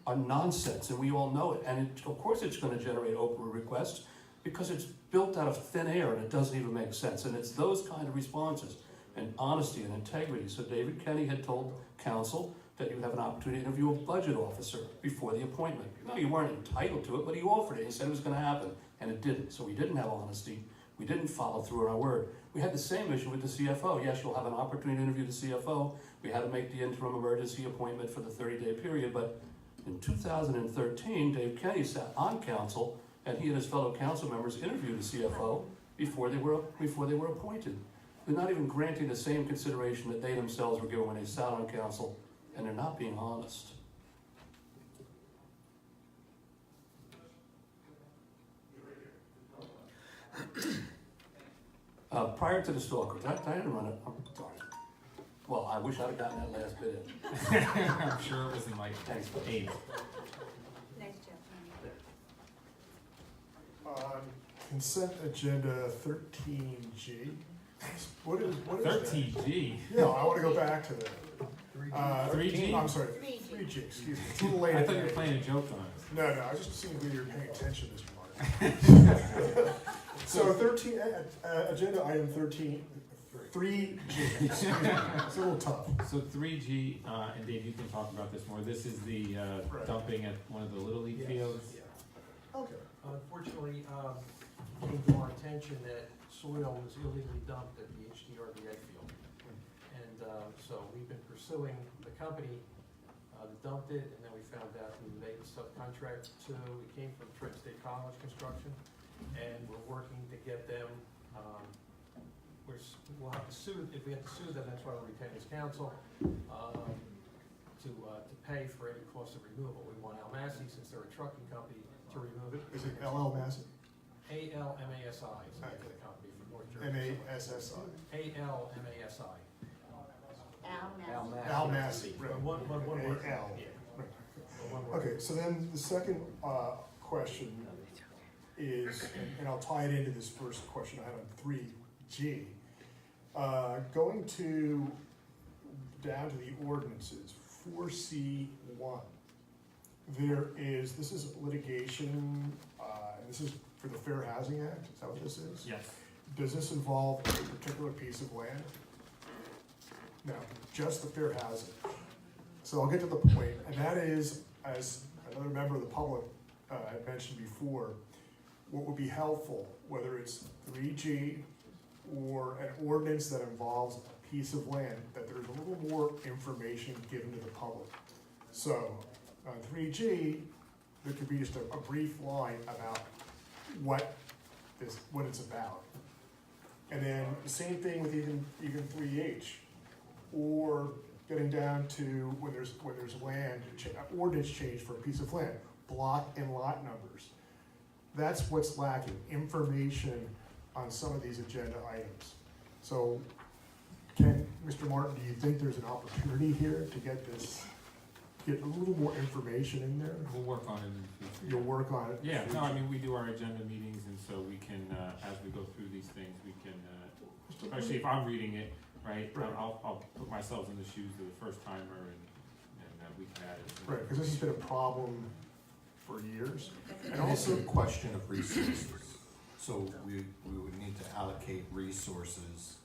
are nonsense, and we all know it. And of course it's going to generate Oprah requests because it's built out of thin air and it doesn't even make sense. And it's those kind of responses and honesty and integrity. So David Kenny had told council that you have an opportunity to interview a budget officer before the appointment. No, you weren't entitled to it, but he offered it. He said it was going to happen, and it didn't. So we didn't have honesty. We didn't follow through on our word. We had the same issue with the CFO. Yes, you'll have an opportunity to interview the CFO. We had to make the interim emergency appointment for the 30-day period, but in 2013, Dave Kenny sat on council, and he and his fellow council members interviewed the CFO before they were appointed. They're not even granting the same consideration that they themselves were given when they sat on council, and they're not being honest. Prior to the stalker, I didn't run it. I'm sorry. Well, I wish I'd have gotten that last bit in. I'm sure it was in like Thanks. 8. Consent agenda 13G. What is that? 13G? Yeah, I want to go back to that. 3G? I'm sorry, 3G, excuse me. It's a little late. I thought you were playing a joke on us. No, I just seemed to be you're paying attention this morning. So 13, agenda item 13, 3G. Excuse me. It's a little tough. So 3G, and Dave, you can talk about this more. This is the dumping at one of the Little League fields. Okay. Unfortunately, it came to our attention that soil was illegally dumped at the HDRBA field. And so we've been pursuing the company that dumped it, and then we found out who they subcontract to. We came from Trent State College Construction, and we're working to get them, we'll have to sue, if we have to sue them, that's why we're retaining as counsel, to pay for any cost of removal. We want Al Massey, since they're a trucking company, to remove it. Is it LL Massey? ALMASI is the name of the company from North Jersey. MASSI. ALMASI. Al Massey. Right. One word. A-L. Yeah. Right. One word. Okay, so then the second question is, and I'll tie it into this first question I had on 3G. Going to down to the ordinances, 4C1. This is litigation, and this is for the Fair Housing Act, is that what this is? Yes. Does this involve a particular piece of land? No, just the fair housing. So I'll get to the point, and that is, as another member of the public had mentioned before, what would be helpful, whether it's 3G or an ordinance that involves a piece of land, that there's a little more information given to the public. So on 3G, there could be just a brief line about what it's about. And then the same thing with even 3H, or getting down to when there's land, ordinance change for a piece of land, block and lot numbers. That's what's lacking, information on some of these agenda items. So, Mr. Martin, do you think there's an opportunity here to get a little more information in there? We'll work on it in the future. You'll work on it? Yeah, no, I mean, we do our agenda meetings, and so we can, as we go through these things, we can, especially if I'm reading it, right, I'll put myself in the shoes of the first timer, and we can add it. Right, because this has been a problem for years. And also a question of resources. So we would need to allocate resources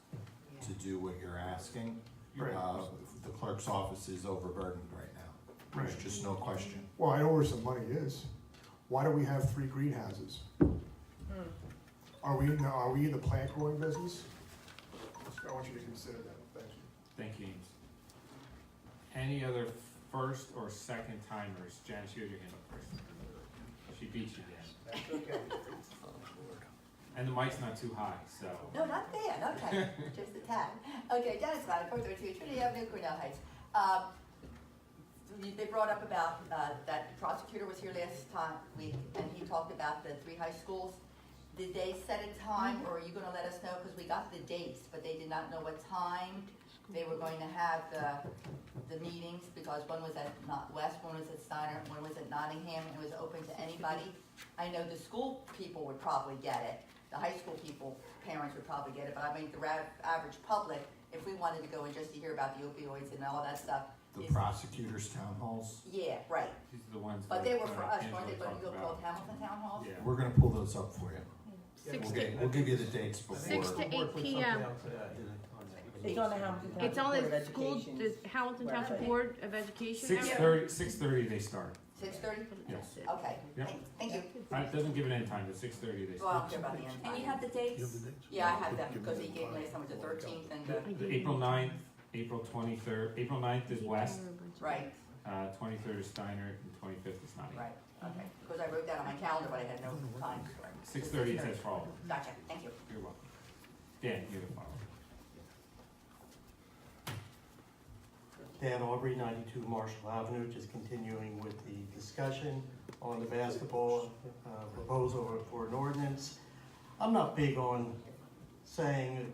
to do what you're asking. Right. The clerk's office is overburdened right now. There's just no question. Well, I know where some money is. Why do we have 3 greenhouses? Are we in the plant growing business? I want you to consider that. Thank you. Thank you, Ames. Any other first or second timers? Janice, you had your hand up first. She beat you again. That's okay. And the mic's not too high, so. No, not bad, okay, just a tad. Okay, Dennis Scott, 432 Trinity Avenue, Cornell Heights. They brought up about that the prosecutor was here last week, and he talked about the 3 high schools. Did they set a time, or are you gonna let us know? Because we got the dates, but they did not know what time they were going to have the meetings, because one was at West, one was at Steiner, one was at Nottingham, and it was open to anybody. I know the school people would probably get it, the high school people, parents would probably get it, but I mean, the average public, if we wanted to go in just to hear about the opioids and all that stuff. The prosecutors' town halls? Yeah, right. These are the ones. But they were for us, Angela weren't they, but talked you go about. called Hamilton Town Halls? Yeah. We're gonna pull those up for you. We'll give you the dates before. 6 to 8 p.m. It's on the Hamilton It's on the school, the Hamilton Township Board of Education. 6:30 they start. 6:30? Yes. Okay, Yep. thank you. It doesn't give an end time, but 6:30 they Well, I don't start. care about the end time. And you have the dates? Yeah, I have them, because he gave me last time, it was the 13th and The April 9th, April 23rd, April 9th is West, right, 23rd is Steiner, and 25th is Nottingham. right, okay. Because I wrote that on my calendar, but I had no time. 6:30 it says for all. Gotcha, thank you. You're welcome. Dan, you're the follow. Dan Aubrey, 92 Marshall Avenue, just continuing with the discussion on the basketball proposal for an ordinance. I'm not big on saying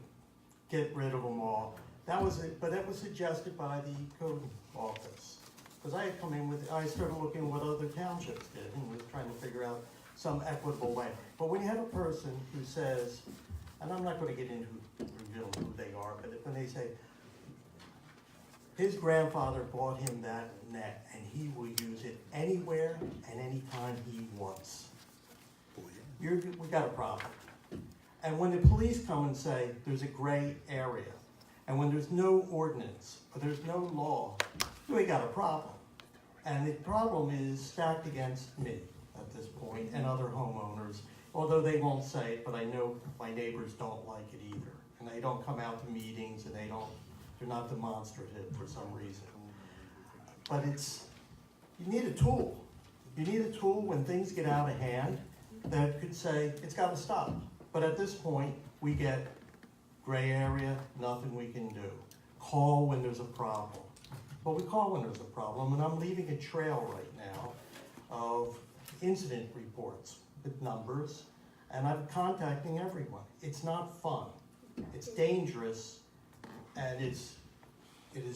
get rid of them all. That was it, but that was suggested by the code office. Because I had come in with, I started looking what other townships did and was trying to figure out some equitable way. But when you have a person who says, and I'm not going to get into revealing who they are, but when they say, his grandfather bought him that net and he will use it anywhere and anytime he wants. We got a problem. And when the police come and say there's a gray area, and when there's no ordinance, or there's no law, we got a problem. And the problem is stacked against me at this point and other homeowners, although they won't say it, but I know my neighbors don't like it either. And they don't come out to meetings and they're not demonstrative for some reason. But you need a tool. You need a tool when things get out of hand that could say, it's gotta stop. But at this point, we get gray area, nothing we can do. Call when there's a problem. But we call when there's a problem, and I'm leaving a trail right now of incident reports with numbers, and I'm contacting everyone. It's not fun. It's dangerous, and it's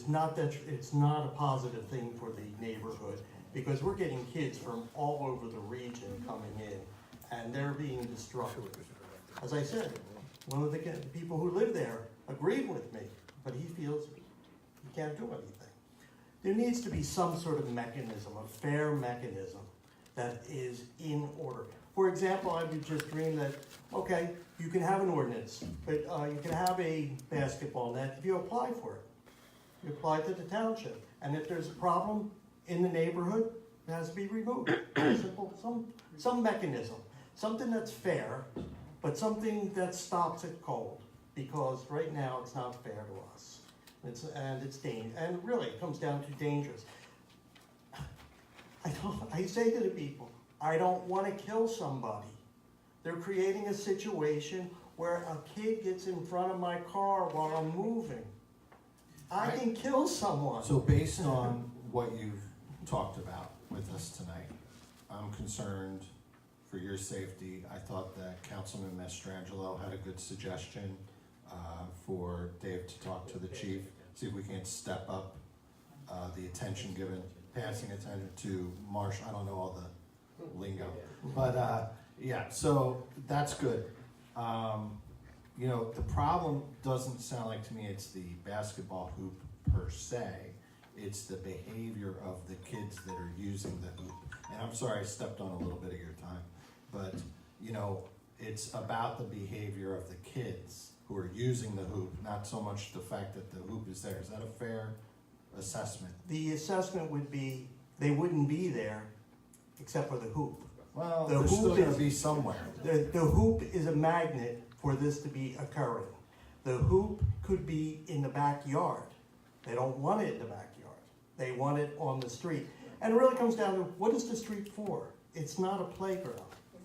not a positive thing for the neighborhood, because we're getting kids from all over the region coming in, and they're being destructive. As I said, one of the people who live there agreed with me, but he feels he can't do anything. There needs to be some sort of mechanism, a fair mechanism that is in order. For example, I would just dream that, okay, you can have an ordinance, but you can have a basketball net if you apply for it. You apply to the township, and if there's a problem in the neighborhood, it has to be removed. Simple, some mechanism, something that's fair, but something that stops it cold, because right now it's not fair to us. It's dangerous, and really it comes down to dangerous. I say to the people, I don't want to kill somebody. They're creating a situation where a kid gets in front of my car while I'm moving. I can kill someone. So based on what you've talked about with us tonight, I'm concerned for your safety. I thought that Councilman Mastrangelo had a good suggestion for Dave to talk to the chief, see if we can step up the attention given, passing attention to Marsh. I don't know all the lingo, but yeah, so that's good. You know, the problem doesn't sound like to me it's the basketball hoop per se, it's the behavior of the kids that are using the hoop. And I'm sorry I stepped on a little bit of your time, but you know, it's about the behavior of the kids who are using the hoop, not so much the fact that the hoop is there. Is that a fair assessment? The assessment would be, they wouldn't be there except for the hoop. Well, The they're still hoop gonna is- be somewhere. The hoop is a magnet for this to be occurring. The hoop could be in the backyard. They don't want it in the backyard. They want it on the street. And it really comes down to, what is the street for? It's not a playground.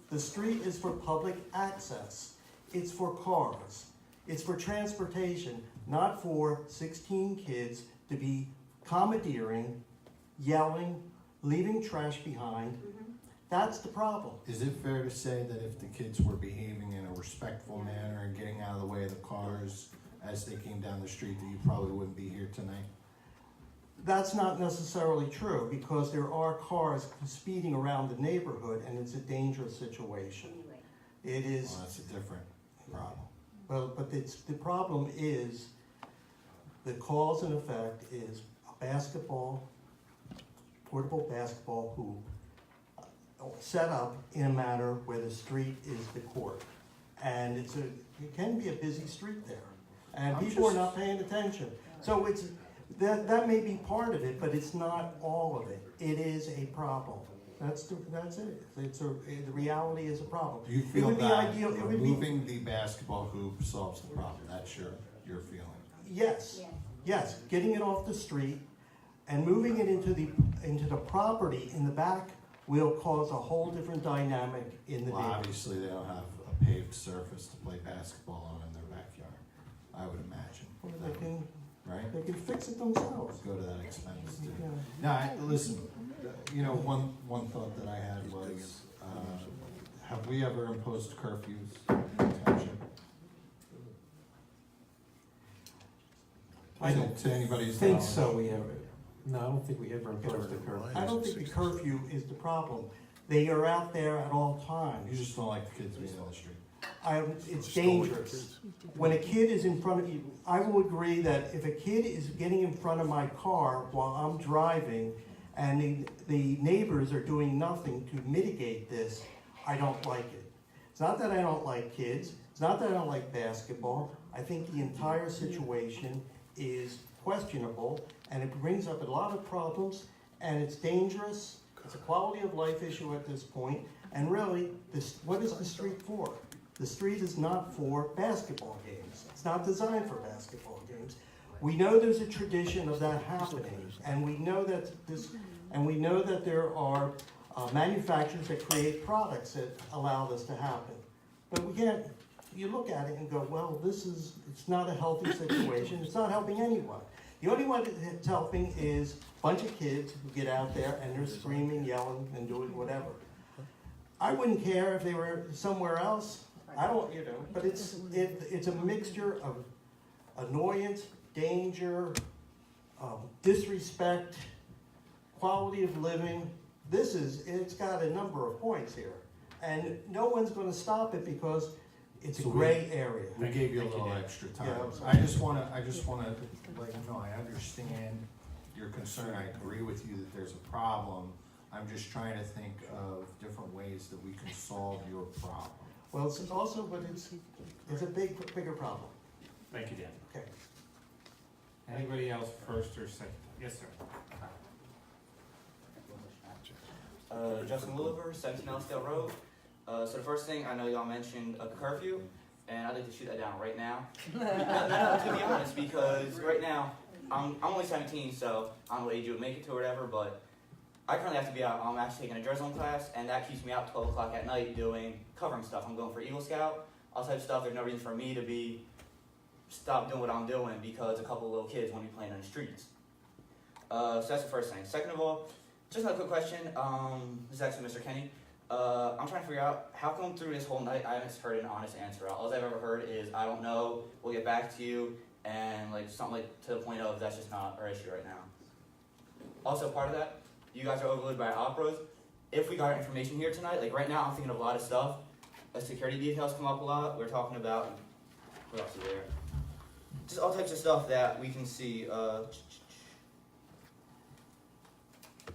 The street is for public access. it's for cars. It's for transportation, not for 16 kids to be commandeering, yelling, leaving trash behind. That's the problem. Is it fair to say that if the kids were behaving in a respectful manner and getting out of the way of the cars as they came down the street, that you probably wouldn't be here tonight? That's not necessarily true, because there are cars speeding around the neighborhood, and it's a dangerous situation. It is. Well, that's a different problem. Well, but the problem is, the cause and effect is a basketball, portable basketball hoop set up in a manner where the street is the court. And it can be a busy street there. And people are not paying attention. So that may be part of it, but it's not all of it. It is a problem. That's it. The reality is a problem. Do you feel it would that be ideal, removing the basketball hoop solves the problem? That's your feeling? Yes. Yes. Getting it off the street and moving it into the property in the back will cause a whole different dynamic in the neighborhood. Obviously, they don't have a paved surface to play basketball on in their backyard, I would imagine. Or they can, right? They can fix it themselves. Go to that expense too. Yeah. Now, listen, one thought that I had was, have we ever imposed curfews in the township? I don't To anybody's think knowledge? so. No, I don't think we ever imposed a curfew. I don't think the curfew is the problem. They are out there at all times. You just don't like the kids being on the street. It's dangerous. When a kid is in front of you, I will agree that if a kid is getting in front of my car while I'm driving and the neighbors are doing nothing to mitigate this, I don't like it. It's not that I don't like kids. It's not that I don't like basketball. I think the entire situation is questionable, and it brings up a lot of problems, and it's dangerous. It's a quality of life issue at this point, and really, what is the street for? The street is not for basketball games. It's not designed for basketball games. We know there's a tradition of that happening, and we know that there are manufacturers that create products that allow this to happen. But we can't. You look at it and go, well, it's not a healthy situation. It's not helping anyone. The only one that's helping is a bunch of kids who get out there and they're screaming, yelling, and doing whatever. I wouldn't care if they were somewhere else. I don't, but it's a mixture of annoyance, danger, disrespect, quality of living. It's got a number of points here. And no one's going to stop it because it's a gray area. We gave you a little extra time. Yeah, I just wanna let you know, I understand your concern. I agree with you that there's a problem. I'm just trying to think of different ways that we can solve your problem. Well, it's also, but it's a bigger problem. Thank you, Dan. Okay. Anybody else, first or second? Yes, sir. Justin Williver, 17 Ellisdale Road. So the first thing, I know y'all mentioned a curfew, and I'd like to shoot that down right now. No, to be honest, because right now, I'm only 17, so I don't know what age you would make it to or whatever, but I currently have to be out. I'm actually taking a drizzling class, and that keeps me out 12 o'clock at night covering stuff. I'm going for Eagle Scout, all types of stuff. There's no reason for me to stop doing what I'm doing because a couple of little kids want to be playing in the streets. So that's the first thing. Second of all, just another quick question. This is actually Mr. Kenny. I'm trying to figure out how come through this whole night I haven't heard an honest answer. All I've ever heard is I don't know, we'll get back to you, and something to the point of that's just not our issue right now. Also, part of that, you guys are overloaded by operas. If we got information here tonight, right now I'm thinking of a lot of stuff. Security details come up a lot. We're talking about, what else is there? Just all types of stuff that we can see.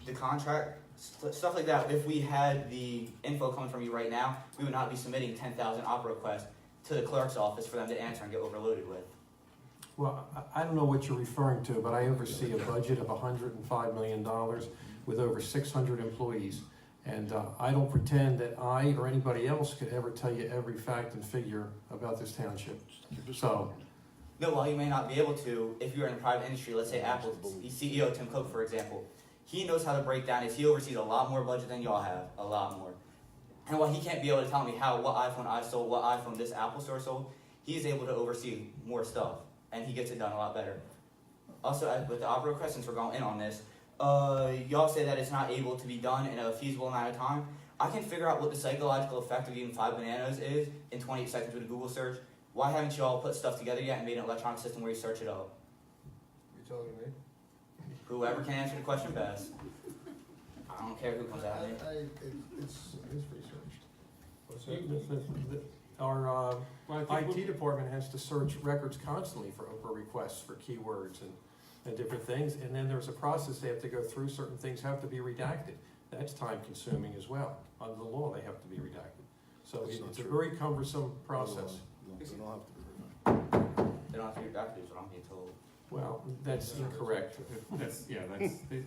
The contract, stuff like that. If we had the info coming from you right now, we would not be submitting 10,000 opera requests to the clerk's office for them to answer and get overloaded with. Well, I don't know what you're referring to, but I oversee a budget of $105 million with over 600 employees. And I don't pretend that I or anybody else could ever tell you every fact and figure about this township. So. No, while you may not be able to, if you're in the private industry, let's say Apple's CEO Tim Cook, for example, he knows how to break down. He oversees a lot more budget than y'all have, a lot more. And while he can't be able to tell me what iPhone I sold, what iPhone this Apple store sold, he's able to oversee more stuff, and he gets it done a lot better. Also, with the opera request, since we're going in on this, y'all say that it's not able to be done in a feasible amount of time. I can figure out what the psychological effect of eating 5 bananas is in 28 seconds with a Google search. Why haven't y'all put stuff together yet and made an electronic system where you search it up? You telling me? Whoever can answer the question best. I don't care who comes at me. It's researched. What's that? Our Well, I think IT department has to search records constantly for Oprah requests for keywords and different things, and then there's a process they have to go through. Certain things have to be redacted. That's time consuming as well. Under the law, they have to be redacted. So it's a very cumbersome process. They don't have to be redacted. They don't have to be redacted, is what I'm being told. Well, that's incorrect.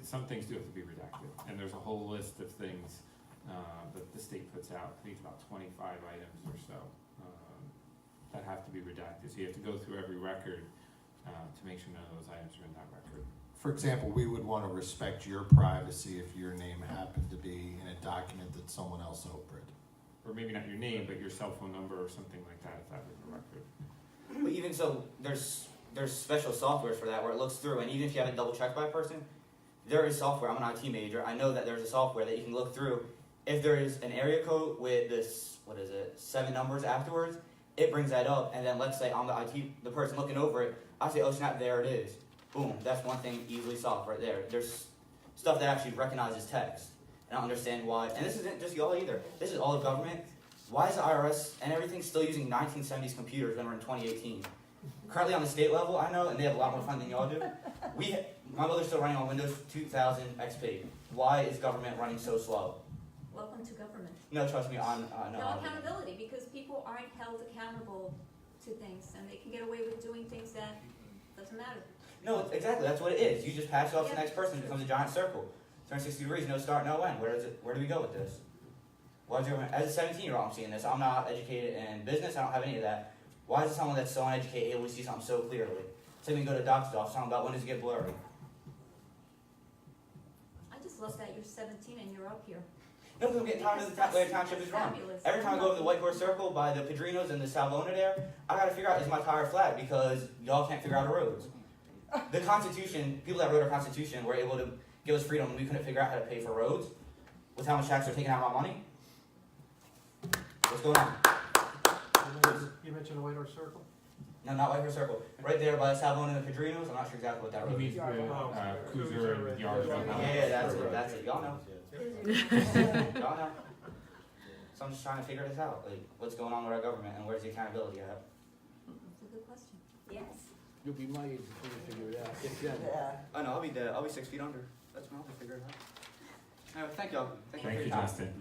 Some things do have to be redacted, and there's a whole list of things that the state puts out. I think it's about 25 items or so that have to be redacted. So you have to go through every record to make sure none of those items are in that record. For example, we would want to respect your privacy if your name happened to be in a document that someone else opened. Or maybe not your name, but your cell phone number or something like that, if that was a record. But even so, there's special software for that where it looks through, and even if you haven't double checked by a person, there is software. I'm an IT major. I know that there's a software that you can look through. If there is an area code with this, 7 numbers afterwards, it brings that up, and then let's say I'm the person looking over it, I say, oh snap, there it is. Boom, that's one thing easily solved right there. There's stuff that actually recognizes text. And I don't understand why, and this isn't just y'all either, this is all of government. Why is the IRS and everything still using 1970s computers when we're in 2018? Currently on the state level, I know, and they have a lot more fun than y'all do. My mother's still running on Windows 2000 XP. Why is government running so slow? Welcome to government. No, trust me, No accountability, because people aren't held accountable to things, and they can get away with doing things that doesn't matter. No, exactly, that's what it is. You just pass it off to the next person, it becomes a giant circle. Turn 60 degrees, no start, no end. Where do we go with this? Why is government, as a 17-year-old, I'm seeing this. I'm not educated in business, I don't have any of that. Why is someone that's so uneducated able to see something so clearly? It's like when you go to a doctor's office, talking about when does it get blurry. I just love that you're 17 and you're up here. No, because I'm getting tired of the way the township is run. Fabulous. Every time I go over the White Horse Circle by the Padrinos and the Salvona there, I gotta figure out, is my tire flat? Because y'all can't figure out the roads. The Constitution, people that wrote our Constitution were able to give us freedom and we couldn't figure out how to pay for roads with how much tax they're taking out of my money. What's going on? You mentioned the White Horse Circle? No, not White Horse Circle. Right there by the Salvona and the Padrinos, I'm not sure exactly what that road is. Cruiser and Yardville. Yeah, that's it. Y'all know. Y'all know. So I'm just trying to figure this out. Like, what's going on with our government and where's the accountability at? That's a good question. Yes. You'll be my age before you figure it out. Get done. Oh no, I'll be dead. I'll be 6 feet under. That's when I'll be figuring it out. Anyway, thank y'all. Thank you for Thank your you, time. Justin.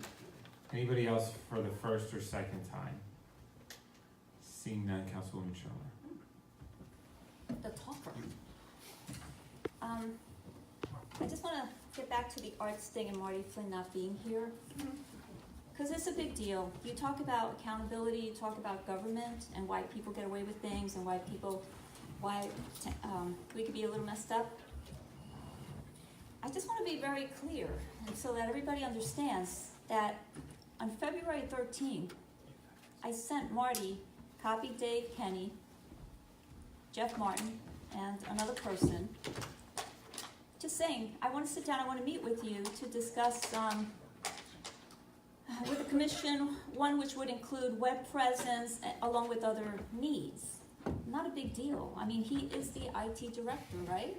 Anybody else for the first or second time? Seeing none, Councilwoman Schumer. The talker. I just want to get back to the arts thing and Marty Flynn not being here. Because it's a big deal. You talk about accountability, you talk about government and why people get away with things and why we could be a little messed up. I just want to be very clear and so that everybody understands that on February 13th, I sent Marty, copied Dave Kenny, Jeff Martin, and another person, just saying, I want to sit down, I want to meet with you to discuss with the commission, one which would include web presence along with other needs. Not a big deal. I mean, he is the IT director, right?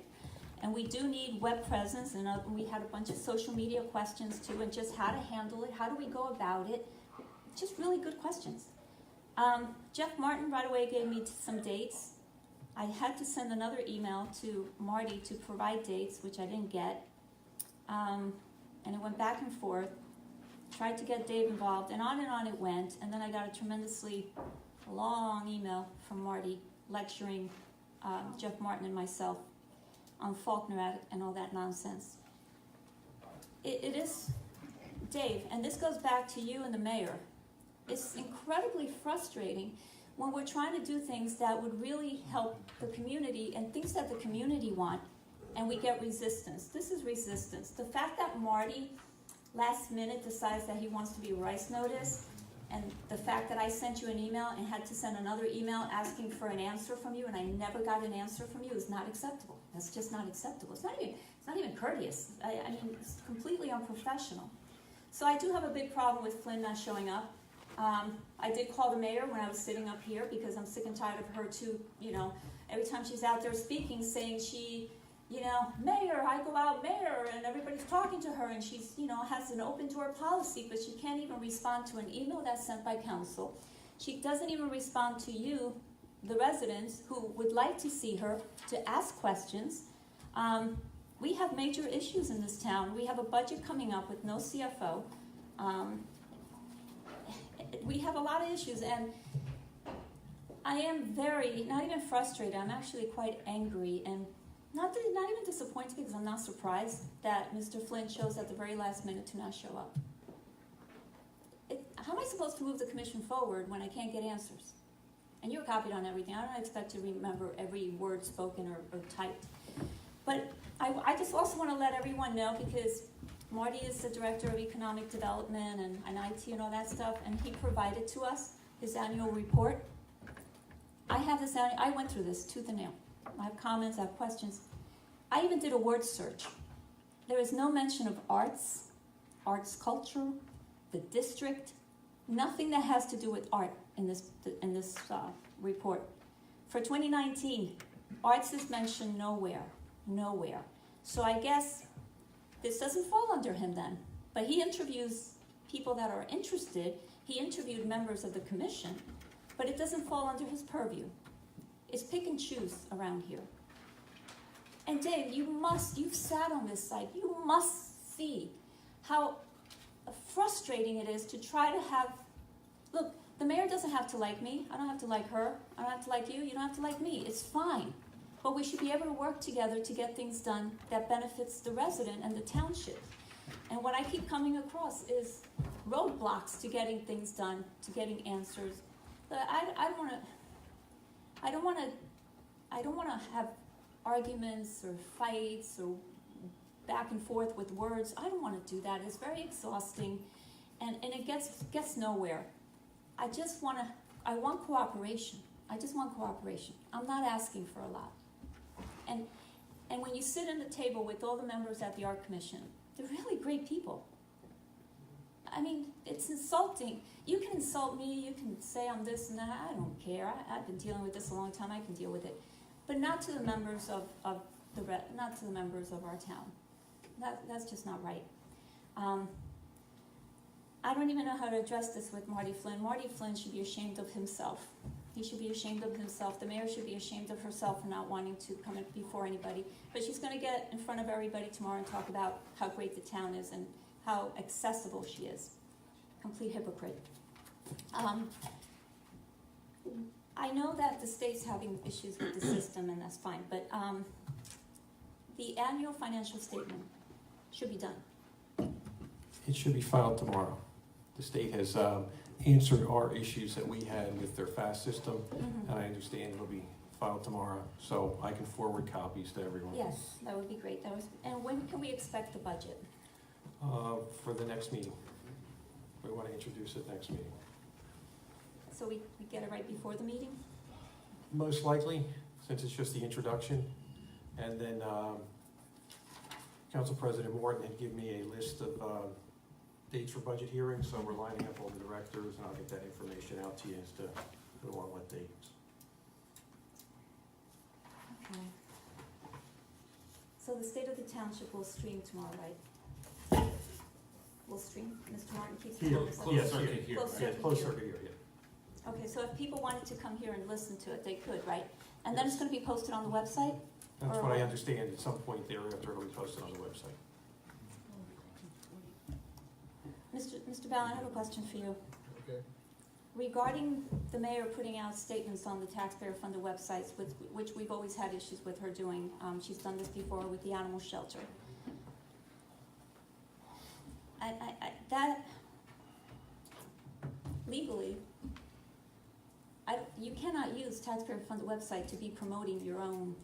And we do need web presence, and we had a bunch of social media questions too, and just how to handle it, how do we go about it? Just really good questions. Jeff Martin right away gave me some dates. I had to send another email to Marty to provide dates, which I didn't get. And it went back and forth. Tried to get Dave involved, and on it went. And then I got a tremendously long email from Marty lecturing Jeff Martin and myself on Faulkner and all that nonsense. It is, Dave, and this goes back to you and the mayor. It's incredibly frustrating when we're trying to do things that would really help the community and things that the community want, and we get resistance. This is resistance. The fact that Marty last minute decides that he wants to be rice notice, and the fact that I sent you an email and had to send another email asking for an answer from you, and I never got an answer from you, is not acceptable. That's just not acceptable. It's not even courteous. I mean, it's completely unprofessional. So I do have a big problem with Flynn not showing up. I did call the mayor when I was sitting up here because I'm sick and tired of her too, every time she's out there speaking, saying she, mayor, I go out, mayor, and everybody's talking to her, and she's, has an open door policy, but she can't even respond to an email that's sent by council. She doesn't even respond to you, the residents, who would like to see her, to ask questions. We have major issues in this town. We have a budget coming up with no CFO. We have a lot of issues, and I am not even frustrated, I'm actually quite angry, and not even disappointed, because I'm not surprised that Mr. Flynn chose at the very last minute to not show up. How am I supposed to move the commission forward when I can't get answers? And you're copied on everything. I don't expect to remember every word spoken or typed. But I just also want to let everyone know, because Marty is the Director of Economic Development and IT and all that stuff, and he provided to us his annual report. I went through this tooth and nail. I have comments, I have questions. I even did a word search. There is no mention of arts culture, the district, nothing that has to do with art in this report. For 2019, arts is mentioned nowhere. So I guess this doesn't fall under him then. But he interviews people that are interested. He interviewed members of the commission, but it doesn't fall under his purview. It's pick and choose around here. And Dave, you've sat on this side. You must see how frustrating it is to try to look, the mayor doesn't have to like me. I don't have to like her. I don't have to like you. You don't have to like me. It's fine. But we should be able to work together to get things done that benefits the resident and the township. And what I keep coming across is roadblocks to getting things done, to getting answers. I don't want to have arguments or fights or back and forth with words. I don't want to do that. It's very exhausting, and it gets nowhere. I want cooperation. I just want cooperation. I'm not asking for a lot. And when you sit at the table with all the members at the Art Commission, they're really great people. I mean, it's insulting. You can insult me, you can say I'm this and that, I don't care. I've been dealing with this a long time, I can deal with it. But not to the members not to the members of our town. That's just not right. I don't even know how to address this with Marty Flynn. Marty Flynn should be ashamed of himself. He should be ashamed of himself. The mayor should be ashamed of herself for not wanting to come in before anybody. But she's going to get in front of everybody tomorrow and talk about how great the town is and how accessible she is. Complete hypocrite. I know that the state's having issues with the system, and that's fine, but the annual financial statement should be done. It should be filed tomorrow. The state has answered our issues that we had with their FAST system, and I understand it'll be filed tomorrow, so I can forward copies to everyone. Yes, that would be great. And when can we expect the budget? For the next meeting. We want to introduce it next meeting. So we get it right before the meeting? Most likely, since it's just the introduction. And then Council President Morton had given me a list of dates for budget hearings, so we're lining up all the directors, and I'll get that information out to you as to who on what dates. Okay. So the State of the Township will stream tomorrow, right? Will stream? Mr. Martin keeps Here, closed circuit here. Closed circuit here, yeah. Okay, so if people wanted to come here and listen to it, they could, right? And then it's going to be posted on the website? That's what I understand. At some point thereafter, it'll be posted on the website. Mr. Ballin, I have a question for you. Okay. Regarding the mayor putting out statements on the taxpayer-funded websites, which we've always had issues with her doing. She's done this before with the animal shelter. That legally, you cannot use taxpayer-funded website to be promoting your own,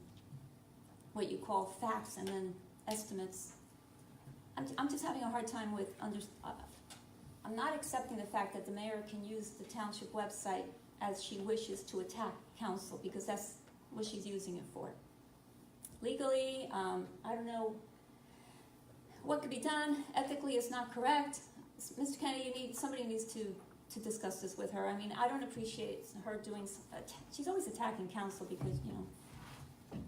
what you call facts and then estimates. I'm just having a hard time with I'm not accepting the fact that the mayor can use the township website as she wishes to attack council, because that's what she's using it for. Legally, I don't know what could be done. Ethically, it's not correct. Mr. Kennedy, somebody needs to discuss this with her. I mean, I don't appreciate her doing, she's always attacking council because, you know,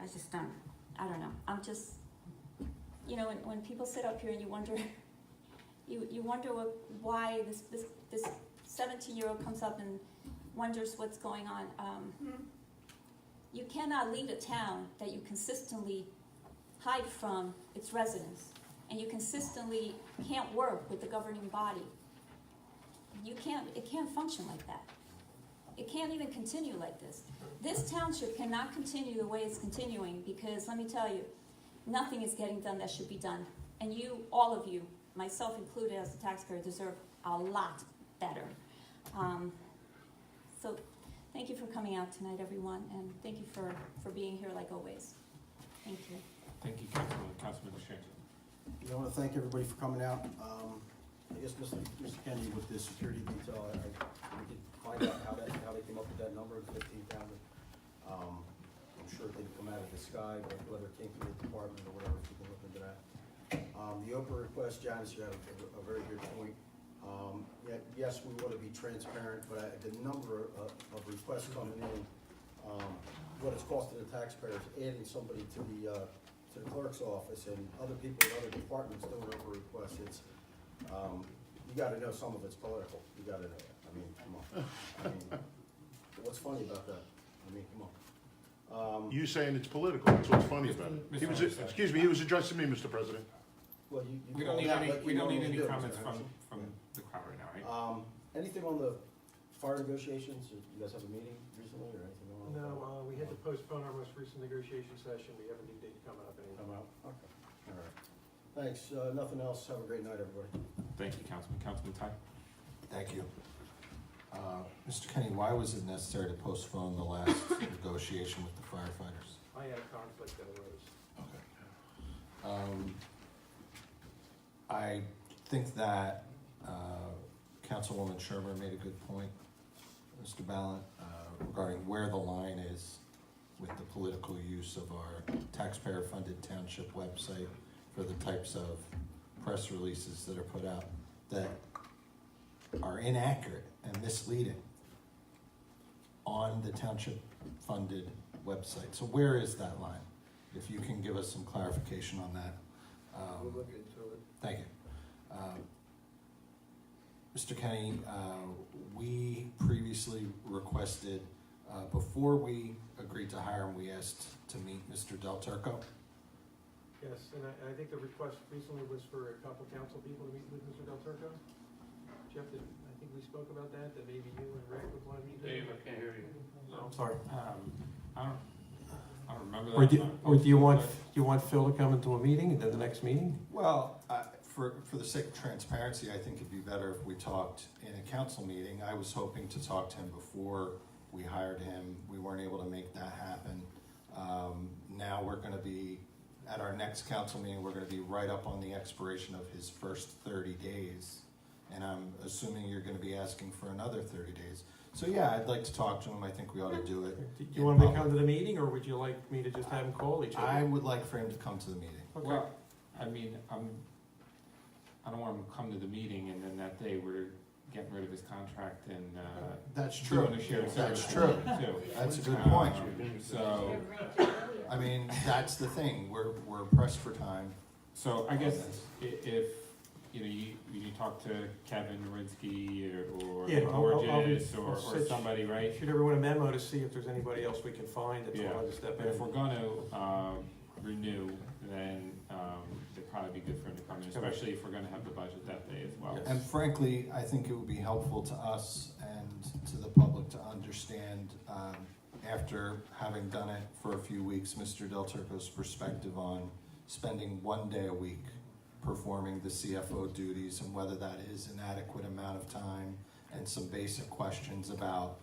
I just don't, I don't know. I'm just, you know, when people sit up here and you wonder, you wonder why this 17-year-old comes up and wonders what's going on. You cannot lead a town that you consistently hide from its residents, and you consistently can't work with the governing body. It can't function like that. It can't even continue like this. This township cannot continue the way it's continuing, because let me tell you, nothing is getting done that should be done. And you, all of you, myself included as a taxpayer, deserve a lot better. So thank you for coming out tonight, everyone, and thank you for being here like always. Thank you. Thank you, Councilman DeShanto. I want to thank everybody for coming out. I guess Mr. Kennedy, with this security detail, we could find out how they came up with that number of 15,000. I'm sure it didn't come out of the sky, but whether it came from the department or whatever, we can look into that. The Oprah request, Janice, you had a very good point. Yes, we want to be transparent, but the number of requests coming in, what it's costing the taxpayers, adding somebody to the clerk's office and other people in other departments doing over requests, you gotta know some of it's political. You gotta know that. I mean, come on. I mean, what's funny about that? I mean, come on. You saying it's political, that's what's funny about it. He was, excuse me, he was addressing me, Mr. President. Well, We don't need any comments from the crowd right now, right? Anything on the fire negotiations? You guys have a meeting recently or anything going on? No, we had to postpone our most recent negotiation session. We have a new date coming up. Come out? Okay. All right. Thanks. Nothing else. Have a great night, everybody. Thank you, Councilman. Councilman Ty? Thank you. Mr. Kenny, why was it necessary to postpone the last negotiation with the firefighters? I had a conflict that arose. Okay. I think that Councilwoman Shermer made a good point, Mr. Ballant, regarding where the line is with the political use of our taxpayer-funded township website for the types of press releases that are put out that are inaccurate and misleading on the township-funded website. So where is that line? If you can give us some clarification on that. We'll look into it. Thank you. Mr. Kenny, we previously requested, before we agreed to hire him, we asked to meet Mr. Del Turco. Yes, and I think the request recently was for a couple council people to meet with Mr. Del Turco. Jeff, I think we spoke about that maybe you and Rick would want to meet. Dave, I can't hear you. No, I'm sorry. I don't remember that. Or do you want Phil to come into a meeting and then the next meeting? Well, for the sake of transparency, I think it'd be better if we talked in a council meeting. I was hoping to talk to him before we hired him. We weren't able to make that happen. Now we're going to be, at our next council meeting, we're going to be right up on the expiration of his first 30 days. And I'm assuming you're going to be asking for another 30 days. So yeah, I'd like to talk to him. I think we ought to do it. Do you want him to come to the meeting, or would you like me to just have him call each other? I would like for him to come to the meeting. Okay. Well, I mean, I don't want him to come to the meeting and then that day we're getting rid of his contract and That's true. doing a shared service. That's true. Too. That's a good point. So, I mean, that's the thing. We're pressed for time. so I guess if you talk to Kevin Norinsky or Yeah, Borges I'll or somebody, right? Shoot everyone a memo to see if there's anybody else we can find that's Yeah. willing to step But in. if we're going to renew, then it'd probably be good for him to come in, especially if we're going to have the budget that day as well. And frankly, I think it would be helpful to us and to the public to understand, after having done it for a few weeks, Mr. Del Turco's perspective on spending one day a week performing the CFO duties and whether that is an adequate amount of time, and some basic questions about,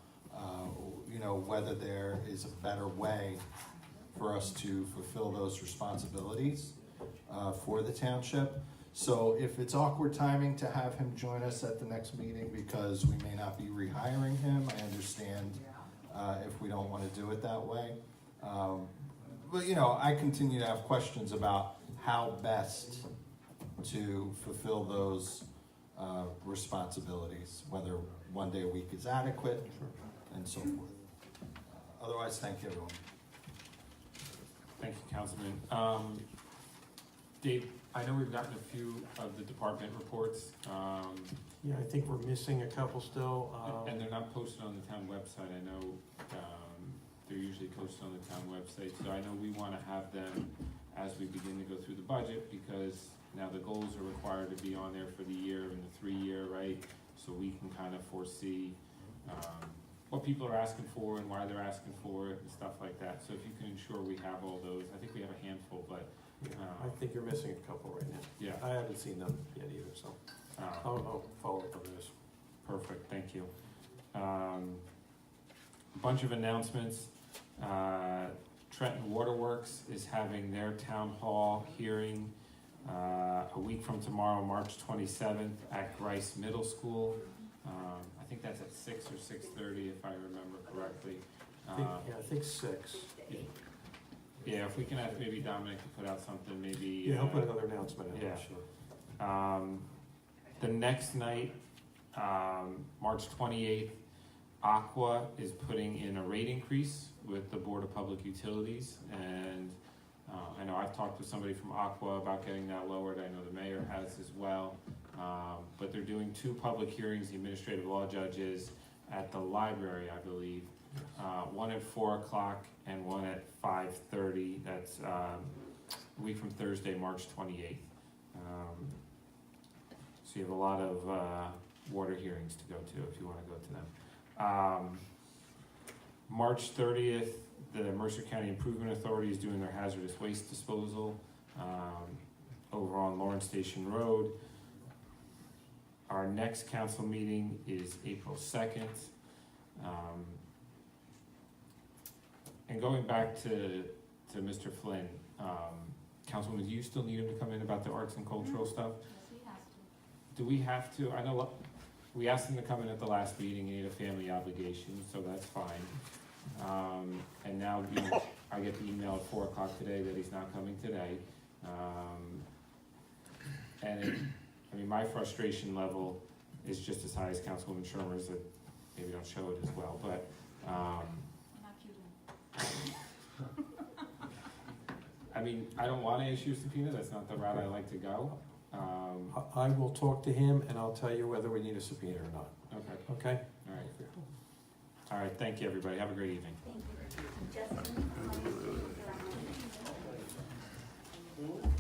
whether there is a better way for us to fulfill those responsibilities. for the township. So if it's awkward timing to have him join us at the next meeting because we may not be rehiring him, I understand if we don't want to do it that way. But you know, I continue to have questions about how best to fulfill those responsibilities, whether 1 day a week is adequate, and so forth. Otherwise, thank you, everyone. Thank you, Councilman. Dave, I know we've gotten a few of the department reports, Yeah, I think we're missing a couple still. and they're not posted on the town website. I know they're usually posted on the town website, so I know we want to have them as we begin to go through the budget, because now the goals are required to be on there for the year and the 3-year, right? So we can kind of foresee what people are asking for and why they're asking for it and stuff like that. So if you can ensure we have all those, I think we have a handful, but I think you're missing a couple right now. yeah. I haven't seen them yet either, so I'll follow up on this. Perfect, thank you. A bunch of announcements. Trenton Waterworks is having their town hall hearing a week from tomorrow, March 27th, at Grice Middle School. I think that's at 6 or 6:30, if I remember correctly. I think 6. Yeah, if we can ask maybe Dominic to put out something, maybe. Yeah, I'll put another announcement out, Yeah. sure. The next night, March 28th, Aqua is putting in a rate increase with the Board of Public Utilities, and I know I've talked with somebody from Aqua about getting that lowered. I know the mayor has as well. But they're doing 2 public hearings, the administrative law judges at the library, I believe. One at 4 o'clock and one at 5:30. That's a week from Thursday, March 28th. So you have a lot of water hearings to go to if you want to go to them. March 30th, the Mercer County Improvement Authority is doing their hazardous waste disposal over on Lawrence Station Road. Our next council meeting is April 2nd. And going back to Mr. Flynn, Councilwoman, do you still need him to come in about the arts and cultural stuff? Do we have to? I know we asked him to come in at the last meeting. He had a family obligation, so that's fine. And now I get the email at 4 o'clock today that he's not coming today. I mean, my frustration level is just as high as Councilwoman Shermer's, that maybe don't show it as well, but, I mean, I don't want to issue a subpoena, that's not the route I like to go. I will talk to him and I'll tell you whether we need a subpoena or not. Okay. Okay? All right. All right, thank you, everybody, have a great evening. Thank you. Justin?